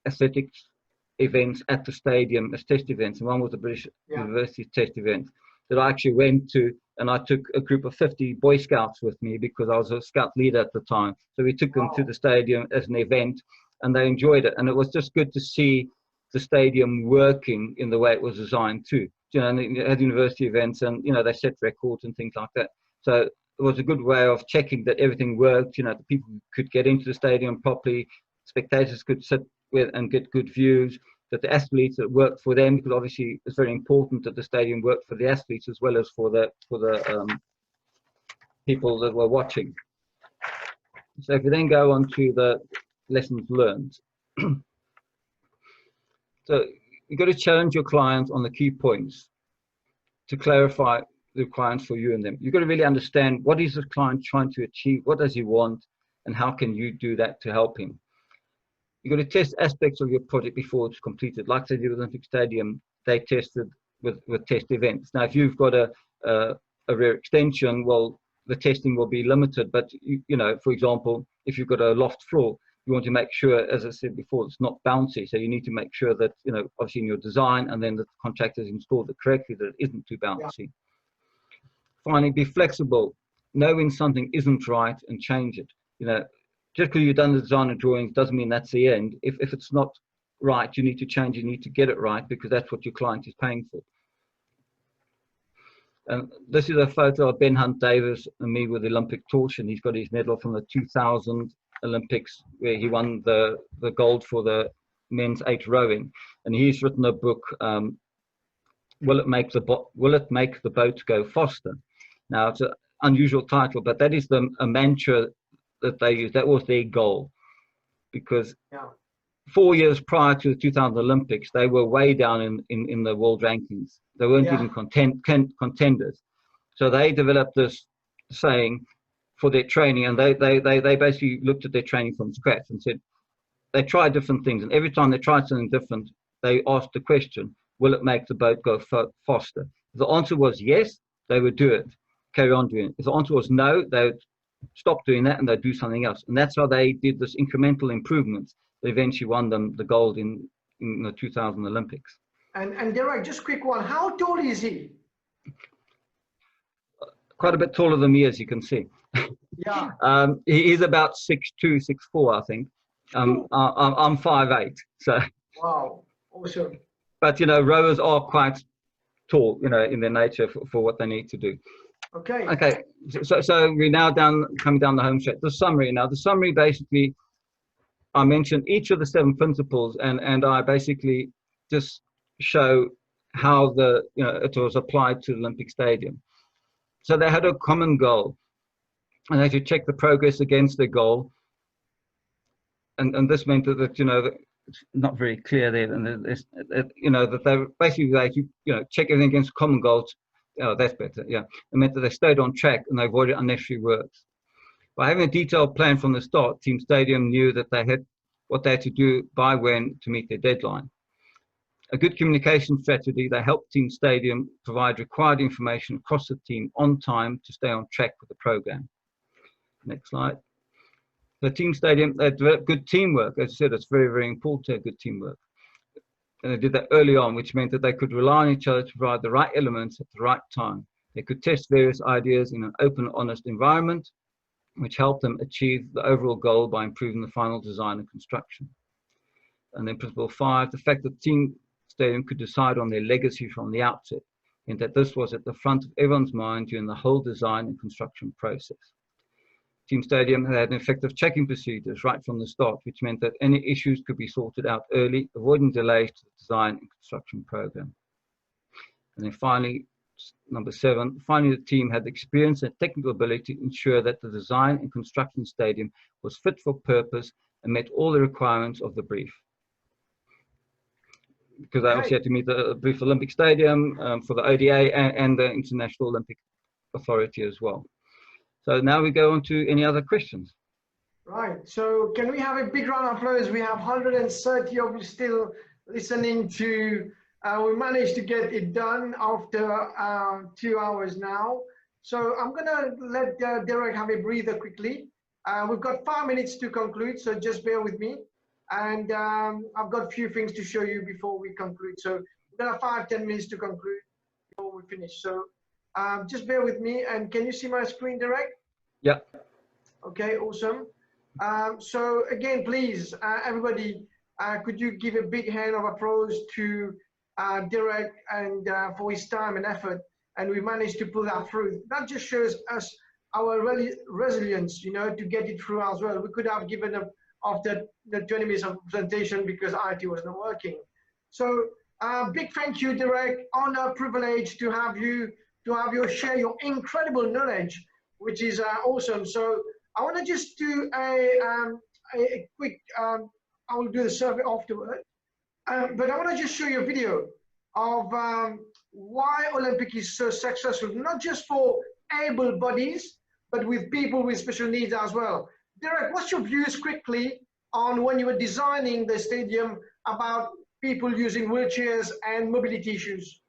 athletics events at the stadium as test events, and one was the British University test event that I actually went to, and I took a group of 50 Boy Scouts with me because I was a scout leader at the time. So we took them to the stadium as an event, and they enjoyed it. And it was just good to see the stadium working in the way it was designed to. You know, and they had university events, and you know, they set records and things like that. So it was a good way of checking that everything worked. You know, the people could get into the stadium properly, spectators could sit with and get good views, that the athletes, that worked for them, because obviously it's very important that the stadium worked for the athletes as well as for the people that were watching. So if we then go on to the lessons learned. So you've got to challenge your clients on the key points to clarify the requirements for you and them. You've got to really understand, what is the client trying to achieve, what does he want, and how can you do that to help him. You've got to test aspects of your project before it's completed. Like they did with Olympic Stadium, they tested with test events. Now, if you've got a rear extension, well, the testing will be limited. But, you know, for example, if you've got a loft floor, you want to make sure, as I said before, it's not bouncy. So you need to make sure that, you know, obviously in your design, and then the contractors installed it correctly, that it isn't too bouncy. Yeah. Finally, be flexible. Know when something isn't right and change it. You know, just because you've done the design and drawings doesn't mean that's the end. If it's not right, you need to change, you need to get it right, because that's what your client is paying for. And this is a photo of Ben Hunt Davis and me with the Olympic torch, and he's got his medal from the 2000 Olympics, where he won the gold for the men's 8 rowing. And he's written a book, Will It Make the Boat Go Faster? Now, it's an unusual title, but that is a mantra that they used. That was their goal, because 4 years prior to the 2000 Olympics, they were way down in the world rankings. They weren't even contenders. So they developed this saying for their training, and they basically looked at their training from scratch and said, they tried different things, and every time they tried something different, they asked the question, will it make the boat go faster? If the answer was yes, they would do it, carry on doing it. If the answer was no, they would stop doing that and they'd do something else. And that's how they did this incremental improvements that eventually won them the gold in the 2000 Olympics. And Derek, just quick one, how tall is he? Quite a bit taller than me, as you can see. Yeah. He is about 6'2", 6'4", I think. I'm 5'8", so. Wow, awesome. But, you know, rowers are quite tall, you know, in their nature for what they need to do. Okay. Okay, so we're now coming down the home stretch. The summary now. The summary, basically, I mentioned each of the 7 principles, and I basically just show how it was applied to the Olympic Stadium. So they had a common goal, and they had to check the progress against their goal. and this meant that you know, it's not very clear there, and you know, that they basically check everything against common goals. Oh, that's better. Yeah, it meant that they stayed on track and they avoided unnecessary works. By having a detailed plan from the start, Team Stadium knew that they had what they had to do by when to meet their deadline. A good communication strategy, they helped Team Stadium provide required information across the team on time to stay on track with the program. Next slide. The Team Stadium, they developed good teamwork. As I said, it's very, very important to have good teamwork. And they did that early on, which meant that they could rely on each other to provide the right elements at the right time. They could test various ideas in an open, honest environment, which helped them achieve the overall goal by improving the final design and construction. And then principle 5, the fact that Team Stadium could decide on their legacy from the outset, and that this was at the front of everyone's mind during the whole design and construction process. Team Stadium had effective checking procedures right from the start, which meant that any issues could be sorted out early, avoiding delays to the design and construction program. And then finally, number 7, finally the team had the experience and technical ability to ensure that the design and construction stadium was fit for purpose and met all the requirements of the brief. Because they also had to meet the brief Olympic Stadium for the ODA and the International Olympic Authority as well. So now we go on to any other questions. Right, so can we have a big round of applause? We have 130 of you still listening to, we managed to get it done after 2 hours now. So I'm gonna let Derek have a breather quickly. We've got 5 minutes to conclude, so just bear with me. And I've got a few things to show you before we conclude. So we're gonna have 5-10 minutes to conclude before we finish. So just bear with me. And can you see my screen, Derek? Yeah. Okay, awesome. So again, please, everybody, could you give a big hand of applause to Derek and for his time and effort, and we managed to pull that through. That just shows us our resilience, you know, to get it through as well. We could have given up after the 20 minutes of presentation because IT was not working. So big thank you, Derek. Honor, privilege to have you share your incredible knowledge, which is awesome. So I want to just do a quick, I will do the survey afterward, but I want to just show you a video of why Olympic is so successful, not just for able bodies, but with people with special needs as well. Derek, what's your views quickly on when you were designing the stadium about people using wheelchairs and mobility issues?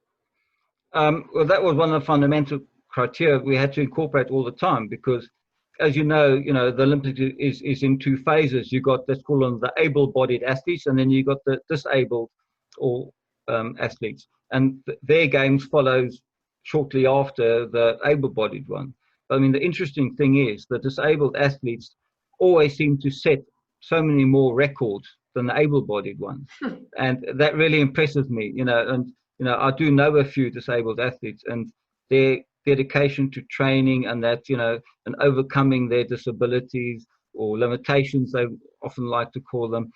Well, that was one of the fundamental criteria we had to incorporate all the time, because as you know, the Olympics is in 2 phases. You got, let's call them the able-bodied athletes, and then you got the disabled or athletes, and their games follows shortly after the able-bodied one. But I mean, the interesting thing is the disabled athletes always seem to set so many more records than the able-bodied ones, and that really impresses me. And I do know a few disabled athletes, and their dedication to training and that, and overcoming their disabilities or limitations, they often like to call them,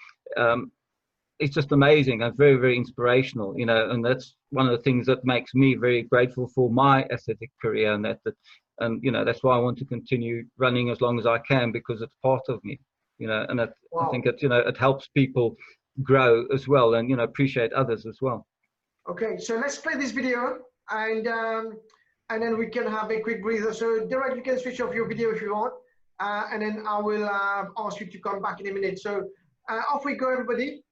it's just amazing and very, very inspirational, and that's one of the things that makes me very grateful for my athletic career, and that's why I want to continue running as long as I can, because it's part of me, and I think it helps people grow as well, and appreciate others as well. Okay, so let's play this video, and then we can have a quick breather. So Derek, you can switch off your video if you want, and then I will ask you to come back in a minute. So off we go, everybody,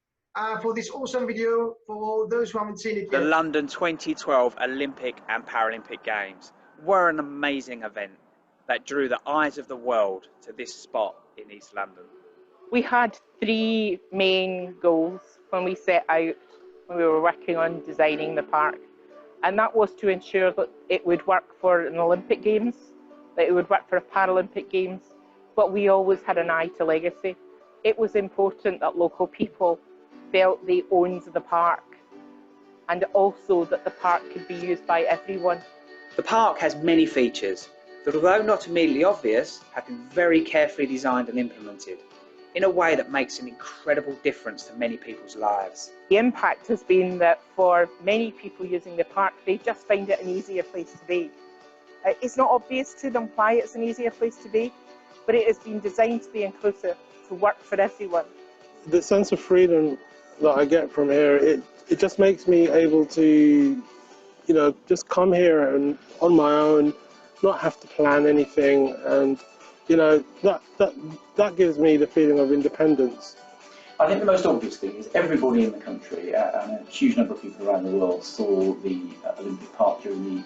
for this awesome video for those who haven't seen it yet. The London 2012 Olympic and Paralympic Games were an amazing event that drew the eyes of the world to this spot in East London. We had 3 main goals when we set out, when we were working on designing the park. And that was to ensure that it would work for an Olympic Games, that it would work for a Paralympic Games, but we always had an eye to legacy. It was important that local people felt they owned the park, and also that the park could be used by everyone. The park has many features that, although not immediately obvious, have been very carefully designed and implemented in a way that makes an incredible difference to many people's lives. The impact has been that for many people using the park, they just find it an easier place to be. It's not obvious to them why it's an easier place to be, but it has been designed to be inclusive, to work for everyone. the sense of freedom that I get from here, it just makes me able to, you know, just come here and on my own, not have to plan anything, and you know, that gives me the feeling of independence. I think the most obvious thing is everybody in the country and a huge number of people around the world saw the Olympic Park during the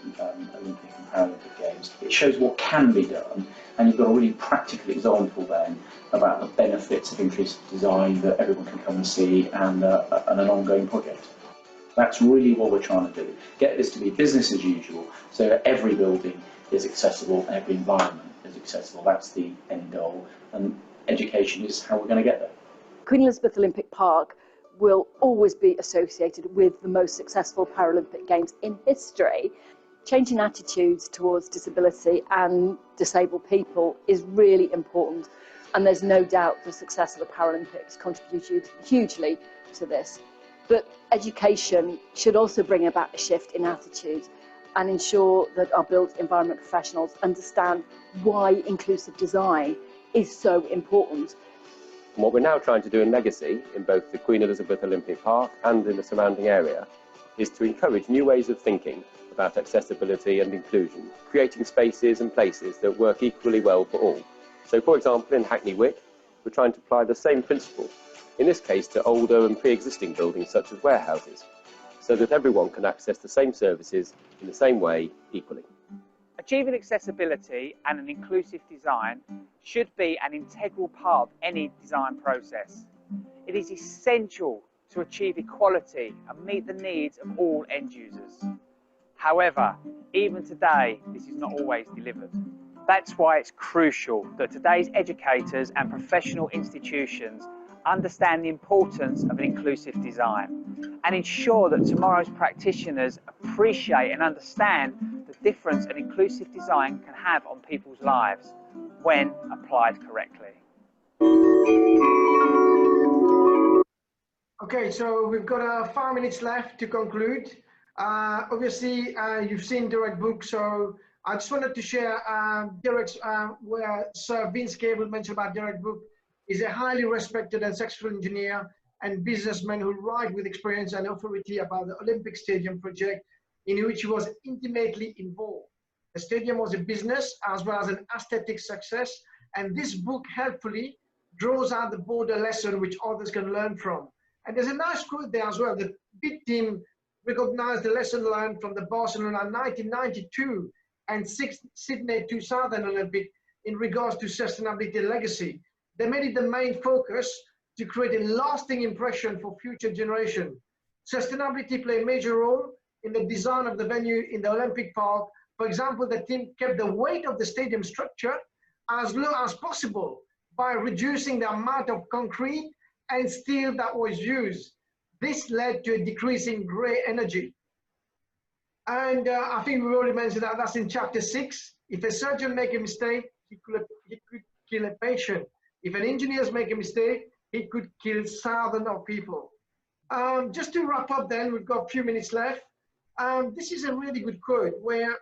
Olympic and Paralympic Games. It shows what can be done, and you've got a really practical example then about the benefits of inclusive design that everyone can come and see, and an ongoing project. That's really what we're trying to do. Get this to be business as usual, so that every building is accessible and every environment is accessible. That's the end goal, and education is how we're going to get there. Queen Elizabeth Olympic Park will always be associated with the most successful Paralympic Games in history. Changing attitudes towards disability and disabled people is really important, and there's no doubt the success of the Paralympics contributed hugely to this. But education should also bring about a shift in attitudes and ensure that our built environment professionals understand why inclusive design is so important. And what we're now trying to do in Legacy, in both the Queen Elizabeth Olympic Park and in the surrounding area, is to encourage new ways of thinking about accessibility and inclusion, creating spaces and places that work equally well for all. So, for example, in Hackney Wick, we're trying to apply the same principle, in this case to older and pre-existing buildings such as warehouses, so that everyone can access the same services in the same way equally. Achieving accessibility and an inclusive design should be an integral part of any design process. It is essential to achieve equality and meet the needs of all end users. However, even today, this is not always delivered. That's why it's crucial that today's educators and professional institutions understand the importance of an inclusive design and ensure that tomorrow's practitioners appreciate and understand the difference an inclusive design can have on people's lives when applied correctly. Okay, so we've got 5 minutes left to conclude. Obviously, you've seen Derek's book, so I just wanted to share Derek's, where Sir Vince Cable mentioned about Derek's book. He's a highly respected and successful engineer and businessman who write with experience and authority about the Olympic Stadium project, in which he was intimately involved. The stadium was a business as well as an aesthetic success, and this book helpfully draws out the broader lesson which others can learn from. And there's a nice quote there as well. The big team recognized the lesson learned from the Barcelona 1992 and Sydney 2000 Olympic in regards to sustainability legacy. They made it the main focus to create a lasting impression for future generations. Sustainability played a major role in the design of the venue in the Olympic Park. For example, the team kept the weight of the stadium structure as low as possible by reducing the amount of concrete and steel that was used. This led to a decrease in grey energy. And I think we already mentioned that that's in chapter 6. If a surgeon makes a mistake, he could kill a patient. If an engineer makes a mistake, he could kill thousands of people. Just to wrap up then, we've got a few minutes left. This is a really good quote where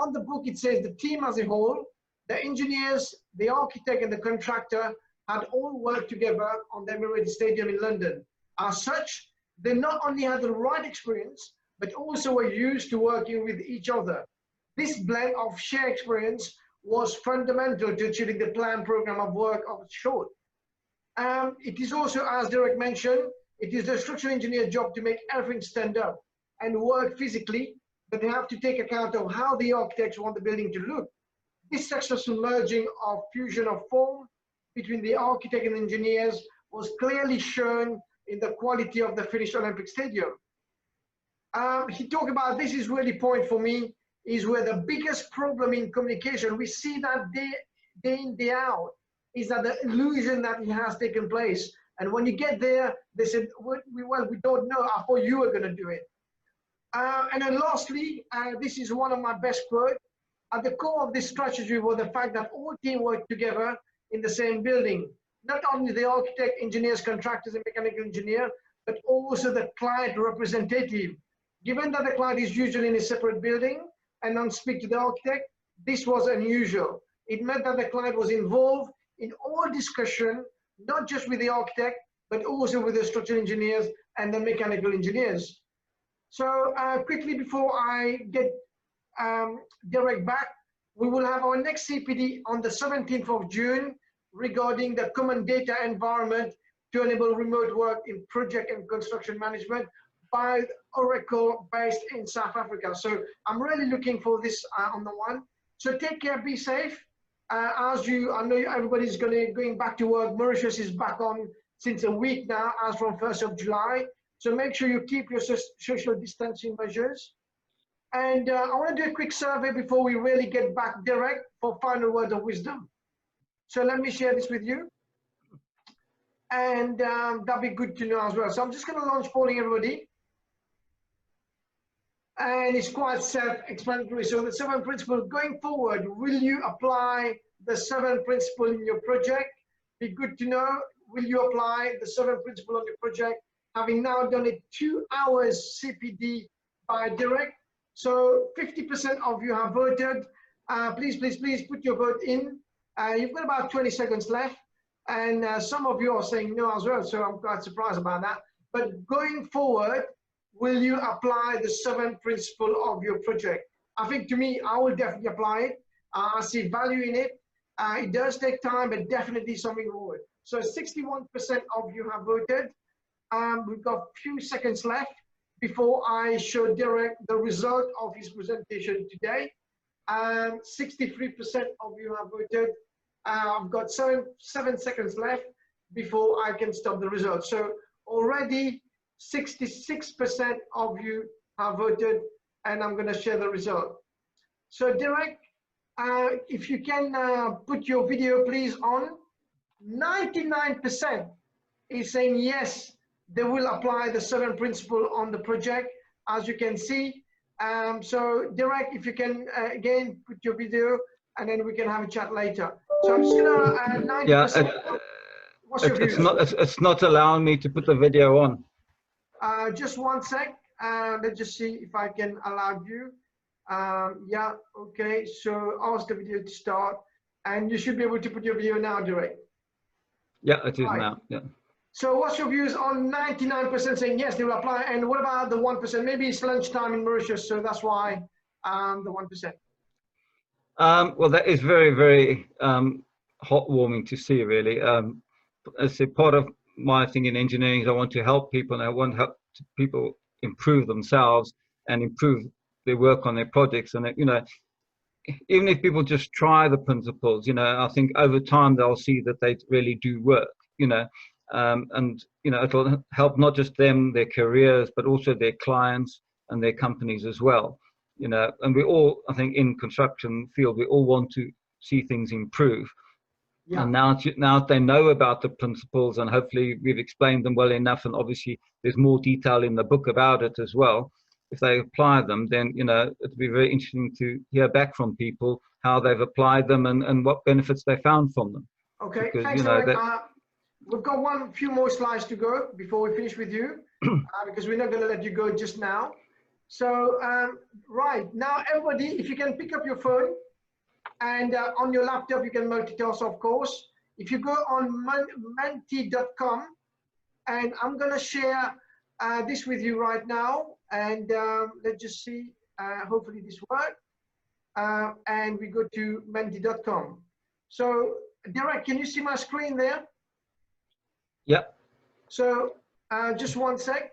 on the book it says the team as a whole, the engineers, the architect and the contractor had all worked together on the Emirates Stadium in London. As such, they not only had the right experience, but also were used to working with each other. This blend of shared experience was fundamental to achieving the planned program of work of short. It is also, as Derek mentioned, it is the structural engineer job to make everything stand up and work physically, but they have to take account of how the architects want the building to look. This successful merging of fusion of form between the architect and engineers was clearly shown in the quality of the finished Olympic Stadium. He talked about, this is really point for me, is where the biggest problem in communication, we see that day in, day out, is that the illusion that it has taken place. And when you get there, they said, well, we don't know, I thought you were going to do it. And then lastly, this is one of my best quotes. At the core of this strategy was the fact that all teams worked together in the same building. Not only the architect, engineers, contractors, and mechanical engineer, but also the client representative. Given that the client is usually in a separate building and don't speak to the architect, this was unusual. It meant that the client was involved in all discussion, not just with the architect, but also with the structural engineers and the mechanical engineers. So quickly before I get Derek back, we will have our next CPD on the 17th of June regarding the common data environment to enable remote work in project and construction management by Oracle based in South Africa. So I'm really looking for this on the one. So take care, be safe. I know everybody's going back to work. Mauritius is back on since a week now, as from 1st of July. So make sure you keep your social distancing measures. And I want to do a quick survey before we really get back direct for final word of wisdom. So let me share this with you. And that'd be good to know as well. So I'm just going to launch polling everybody. And it's quite self-explanatory. So the 7 principles going forward, will you apply the 7 principles in your project? Be good to know. Will you apply the 7 principles on your project? Having now done it 2 hours CPD by direct. So 50% of you have voted. Please put your vote in. You've got about 20 seconds left. And some of you are saying no as well. So I'm quite surprised about that. But going forward, will you apply the 7 principles of your project? I think to me, I will definitely apply it. I see value in it. It does take time, but definitely something forward. So 61% of you have voted. We've got a few seconds left before I show Derek the result of his presentation today. 63% of you have voted. I've got seven seconds left before I can stop the results. So already 66% of you have voted, and I'm going to share the result. So Derek, if you can put your video please on. 99% is saying yes, they will apply the 7 principles on the project, as you can see. So Derek, if you can again put your video, and then we can have a chat later. So I'm just gonna 90%. Yeah, what's your views? it's not allowing me to put the video on. Just one sec. Let's just see if I can allow you. Yeah, okay. So ask the video to start, and you should be able to put your video now, Derek. Yeah, it is right now. Yeah. So what's your views on 99% saying yes, they will apply, and what about the 1%? Maybe it's lunchtime in Mauritius, so that's why the 1%. Well, that is very, very heartwarming to see, really. As a part of my thing in engineering is I want to help people, and I want to help people improve themselves and improve their work on their projects. And, you know, even if people just try the principles, you know, I think over time they'll see that they really do work, you know, and, you know, it'll help not just them, their careers, but also their clients and their companies as well. You know, and we all, I think, in construction field, we all want to see things improve. Yeah. And now they know about the principles, and hopefully we've explained them well enough. And obviously, there's more detail in the book about it as well. If they apply them, then, you know, it'd be very interesting to hear back from people how they've applied them and what benefits they found from them. Okay, because, thanks, you know, we've got few more slides to go before we finish with you, because we're not going to let you go just now. So, right, now everybody, if you can pick up your phone, and on your laptop, you can multitask, of course. If you go on menti.com, and I'm going to share this with you right now, and let's just see, hopefully this works. And we go to menti.com. So, Derek, can you see my screen there? Yeah. So, just one sec.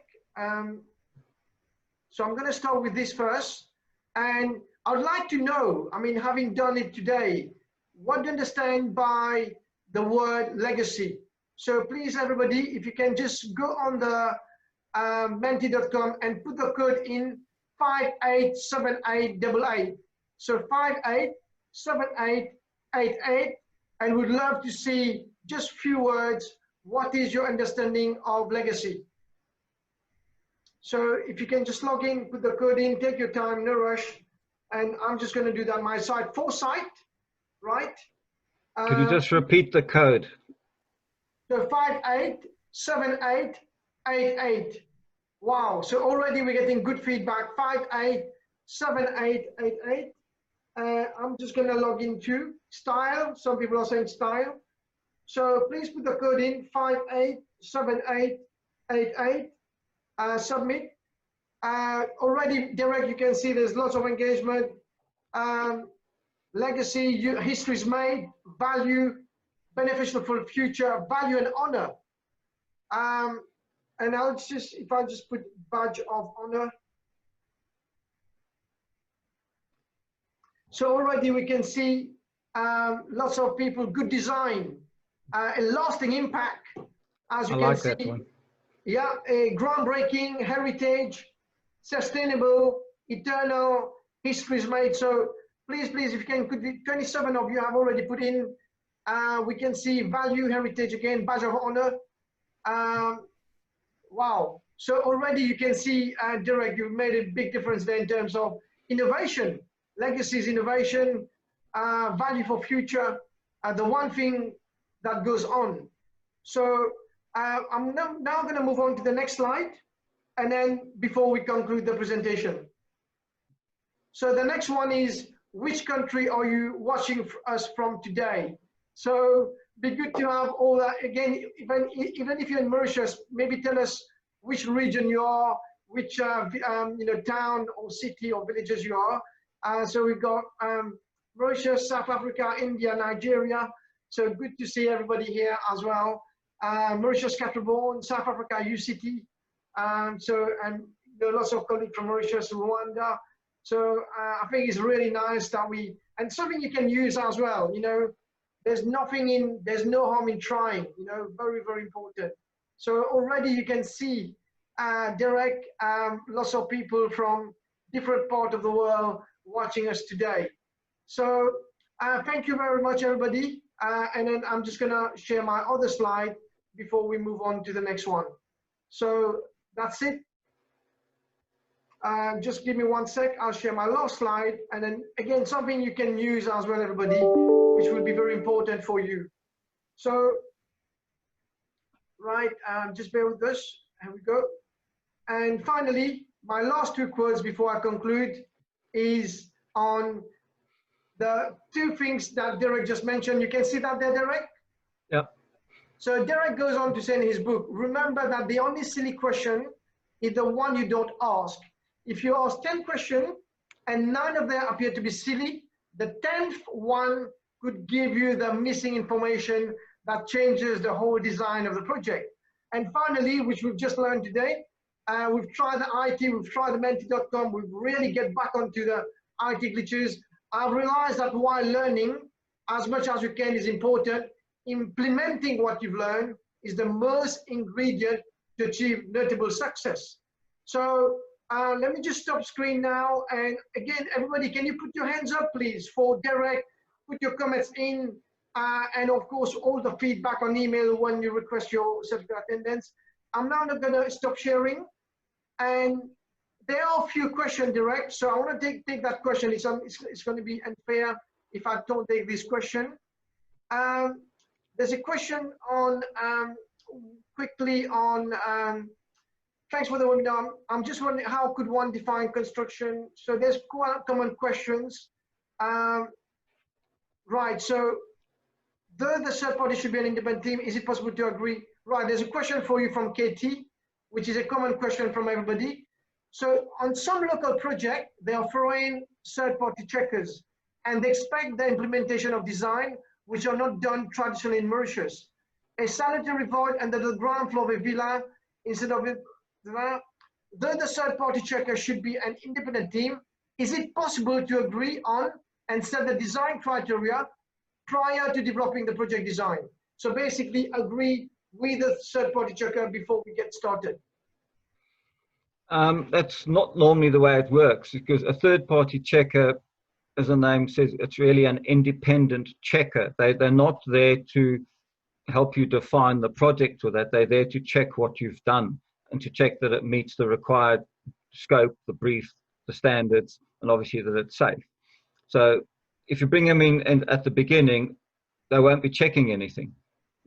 So I'm going to start with this first, and I would like to know, I mean, having done it today, what do you understand by the word legacy? So please, everybody, if you can just go on the menti.com and put the code in 587888. So 587888, and we'd love to see just few words. What is your understanding of legacy? So if you can just log in, put the code in, take your time, no rush. And I'm just going to do that on my side. Foresight, right? Could you just repeat the code? So 587888. Wow. So already we're getting good feedback. 587888. I'm just going to log into style. Some people are saying style. So please put the code in 587888, submit. Already, Derek, you can see there's lots of engagement. Legacy, history is made, value, beneficial for the future, value and honor. And I'll just, if I just put badge of honor. So already we can see lots of people, good design, a lasting impact, as you can see. That one. Yeah, a groundbreaking, heritage, sustainable, eternal, history is made. So please, if you can, 27 of you have already put in. We can see value, heritage again, badge of honor. Wow. So already you can see, Derek, you've made a big difference there in terms of innovation, legacies, innovation, value for future, the one thing that goes on. So I'm now going to move on to the next slide, and then before we conclude the presentation. So the next one is, which country are you watching us from today? So be good to have all that. Again, even if you're in Mauritius, maybe tell us which region you are, which town or city or villages you are. So we've got Mauritius, South Africa, India, Nigeria. So good to see everybody here as well. Mauritius, Capricorn, South Africa, UCT. And lots of colleagues from Mauritius, Rwanda. So I think it's really nice that and something you can use as well, there's no harm in trying, very, very important. So already you can see, Derek, lots of people from different parts of the world watching us today. So thank you very much, everybody. And then I'm just gonna share my other slide before we move on to the next one. So that's it. Just give me 1 sec, I'll share my last slide, and then again, something you can use as well, everybody, which will be very important for you. So, right, just bear with us, here we go. And finally, my last 2 quotes before I conclude is on the 2 things that Derek just mentioned. You can see that there, Derek? Yeah. So Derek goes on to say in his book, remember that the only silly question is the one you don't ask. If you ask 10 questions and 9 of them appear to be silly, the 10th one could give you the missing information that changes the whole design of the project. And finally, which we've just learned today, we've tried the IT, we've tried the menti.com, we've really get back onto the IT glitches. I've realized that while learning as much as you can is important, implementing what you've learned is the most ingredient to achieve notable success. So let me just stop screen now. And again, everybody, can you put your hands up, please, for Derek? Put your comments in. And of course, all the feedback on email when you request your certificate attendance. I'm now going to stop sharing. And there are a few questions, Derek. So I want to take that question. It's going to be unfair if I don't take this question. There's a question on, quickly on, thanks for the webinar. I'm just wondering, how could one define construction? So there's quite common questions. Right, so though the third party should be an independent team, is it possible to agree? Right, there's a question for you from KT, which is a common question from everybody. So on some local project, they are throwing third party checkers and they expect the implementation of design, which are not done traditionally in Mauritius. A sanitary void under the ground floor of a villa instead of it. Though the third-party checker should be an independent team, is it possible to agree on and set the design criteria prior to developing the project design? So basically agree with the third-party checker before we get started. That's not normally the way it works, because a third-party checker, as the name says, it's really an independent checker. They're not there to help you define the project or that. They're there to check what you've done and to check that it meets the required scope, the brief, the standards, and obviously that it's safe. So if you bring them in and at the beginning, they won't be checking anything,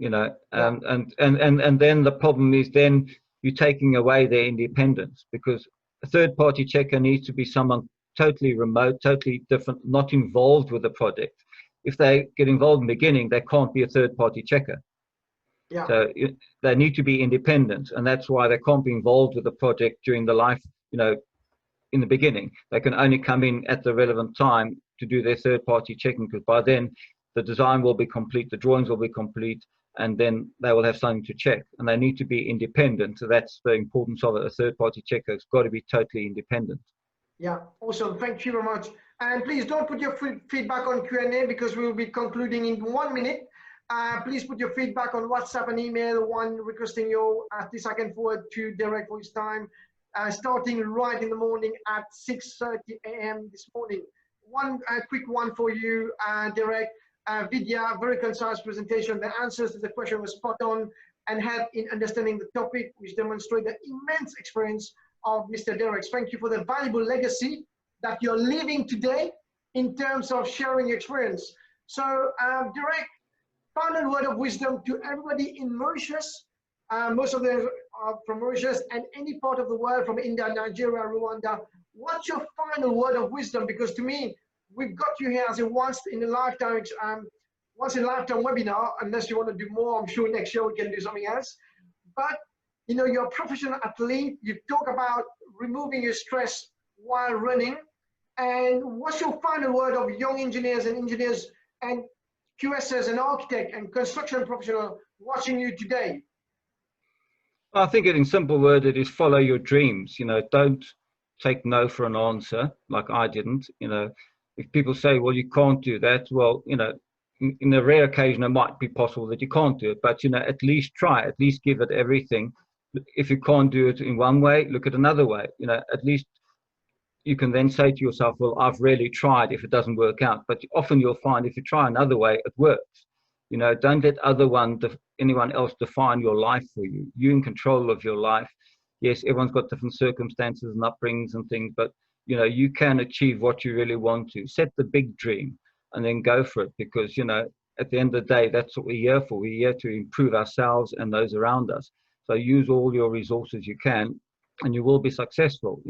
and then the problem is then you're taking away their independence, because a third-party checker needs to be someone totally remote, totally different, not involved with the project. If they get involved in the beginning, they can't be a third-party checker. Yeah. So they need to be independent, and that's why they can't be involved with the project during the life, in the beginning. They can only come in at the relevant time to do their third-party checking, because by then the design will be complete, the drawings will be complete, and then they will have something to check. And they need to be independent. So that's the importance of it. A third-party checker has got to be totally independent. Yeah, awesome. Thank you very much. And please don't put your feedback on Q&A, because we will be concluding in 1 minute. Please put your feedback on WhatsApp and email, one requesting you, at least I can forward to Derek for his time, starting right in the morning at 6:30 a.m. this morning. One quick one for you, Derek. Vidya, very concise presentation. The answers to the question were spot on and help in understanding the topic, which demonstrate the immense experience of Mr. Derek. Thank you for the valuable legacy that you're leaving today in terms of sharing your experience. So, Derek, final word of wisdom to everybody in Mauritius. Most of them are from Mauritius and any part of the world, from India, Nigeria, Rwanda. What's your final word of wisdom? Because to me, we've got you here as a once in a lifetime webinar. Unless you want to do more, I'm sure next year we can do something else. But you're a professional athlete. You talk about removing your stress while running. And what's your final word of young engineers and QSs and architect and construction professional watching you today? I think in simple word, it is follow your dreams. Don't take no for an answer, like I didn't. If people say, well, you can't do that, well, in a rare occasion, it might be possible that you can't do it, but at least try, at least give it everything. If you can't do it in one way, look at another way. At least you can then say to yourself, well, I've really tried if it doesn't work out. But often you'll find if you try another way, it works. Don't let anyone else define your life for you. You're in control of your life. Yes, everyone's got different circumstances and upbringings and things, but you can achieve what you really want to. Set the big dream and then go for it, because at the end of the day, that's what we're here for. We're here to improve ourselves and those around us. So use all your resources you can, and you will be successful.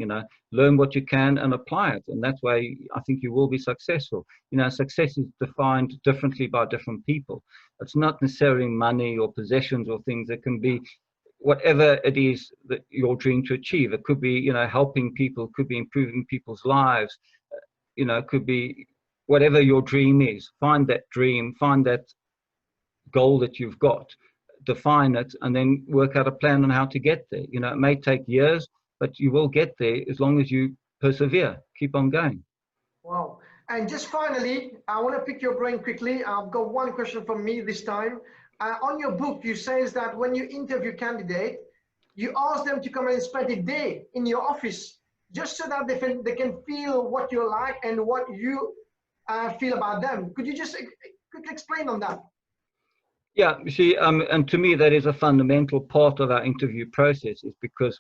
Learn what you can and apply it, and that way I think you will be successful. Success is defined differently by different people. It's not necessarily money or possessions or things. It can be whatever it is that you're dreaming to achieve. It could be helping people, could be improving people's lives, could be whatever your dream is. Find that dream, find that goal that you've got, define it, and then work out a plan on how to get there. It may take years, but you will get there as long as you persevere. Keep on going. Wow. And just finally, I want to pick your brain quickly. I've got one question from me this time. On your book, you say that when you interview candidate, you ask them to come and spend a day in your office, just so that they can feel what you're like and what you feel about them. Could you just quickly explain on that? Yeah, you see, and to me, that is a fundamental part of our interview process, is because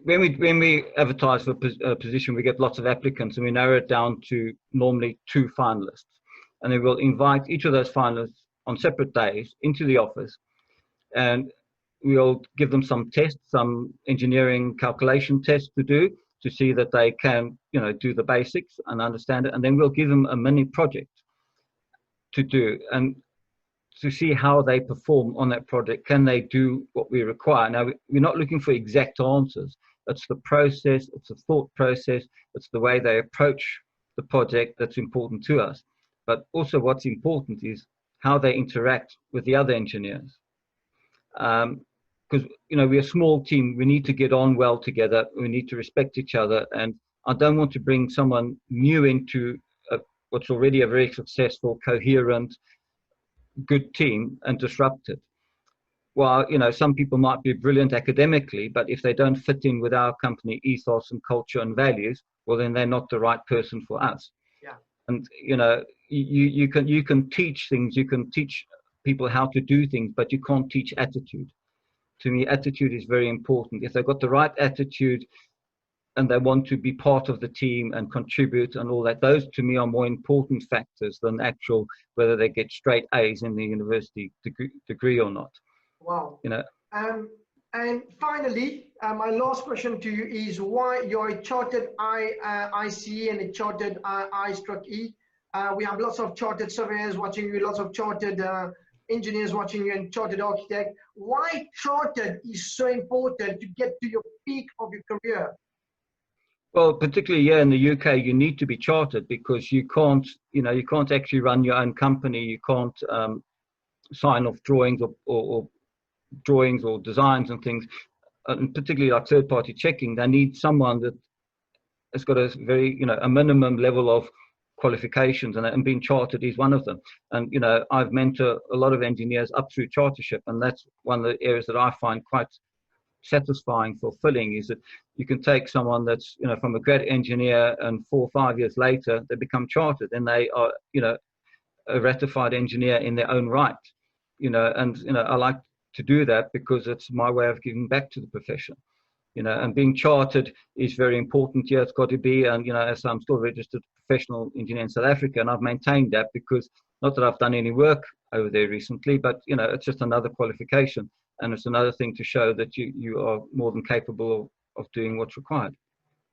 when we advertise for a position, we get lots of applicants, and we narrow it down to normally 2 finalists. And then we'll invite each of those finalists on separate days into the office, and we'll give them some tests, some engineering calculation tests to do, to see that they can, do the basics and understand it. And then we'll give them a mini project to do, and to see how they perform on that project. Can they do what we require? Now, we're not looking for exact answers. It's the process, it's the thought process, it's the way they approach the project that's important to us. But also what's important is how they interact with the other engineers. Because, we're a small team, we need to get on well together, we need to respect each other, and I don't want to bring someone new into what's already a very successful, coherent, good team and disrupt it. Well, some people might be brilliant academically, but if they don't fit in with our company ethos and culture and values, well, then they're not the right person for us. Yeah. And you can teach things, you can teach people how to do things, but you can't teach attitude. To me, attitude is very important. If they've got the right attitude and they want to be part of the team and contribute and all that, those to me are more important factors than actual whether they get straight A's in the university degree or not. Wow. And finally, my last question to you is why you're a chartered ICE and a chartered MStructE. We have lots of chartered surveyors watching you, lots of chartered engineers watching you and chartered architect, why chartered is so important to get to your peak of your career? Well, particularly here in the UK, you need to be chartered because you can't, you know, you can't actually run your own company. You can't sign off drawings or drawings or designs and things, and particularly like third-party checking. They need someone that has got a very, you know, a minimum level of qualifications, and being chartered is one of them. And you know, I've mentored a lot of engineers up through chartership, and that's one of the areas that I find quite satisfying, fulfilling, is that you can take someone that's, you know, from a grad engineer, and 4 or 5 years later they become chartered, and they are, you know, a ratified engineer in their own right, you know. And you know, I like to do that because it's my way of giving back to the profession, you know. And being chartered is very important here. It's got to be. And you know, as I'm still registered professional engineer in South Africa, and I've maintained that, because not that I've done any work over there recently, but you know, it's just another qualification, and it's another thing to show that you are more than capable of doing what's required.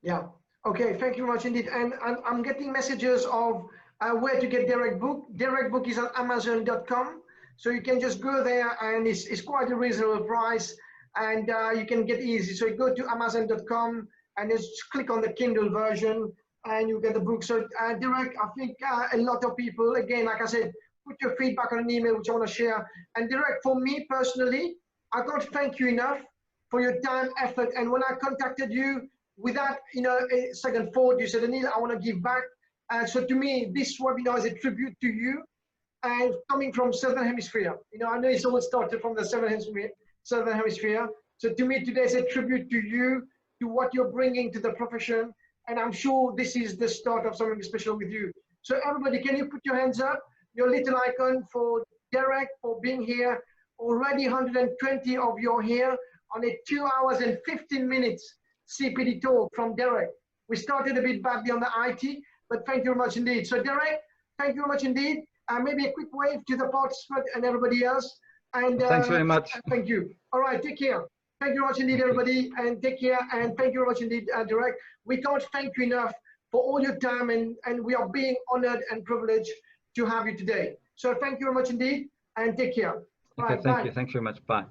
Yeah. Okay. Thank you very much indeed. And I'm getting messages of where to get Direct Book. Direct Book is on Amazon.com, so you can just go there, and it's quite a reasonable price, and you can get easy. So you go to Amazon.com and just click on the Kindle version, and you get the book. So Direct, I think a lot of people, again, like I said, put your feedback on an email, which I want to share. And Direct, for me personally, I can't thank you enough for your time, effort. And when I contacted you, without, you know, a second thought, you said, Anil, I want to give back. So to me, this webinar is a tribute to you, and coming from Southern Hemisphere. You know, I know it's all started from the Southern Hemisphere. So to me, today is a tribute to you, to what you're bringing to the profession. And I'm sure this is the start of something special with you. So everybody, can you put your hands up? Your little icon for Derek, for being here. Already 120 of you are here on a 2 hours and 15 minutes CPD talk from Derek. We started a bit badly on the IT, but thank you very much indeed. So Derek, thank you very much indeed. Maybe a quick wave to the participant and everybody else. And thanks very much. Thank you. All right, take care. Thank you very much indeed, everybody, and take care. And thank you very much indeed, Derek. We can't thank you enough for all your time, and we are being honored and privileged to have you today. So thank you very much indeed, and take care. Okay, Right, thank bye. you. Thanks very much. Bye.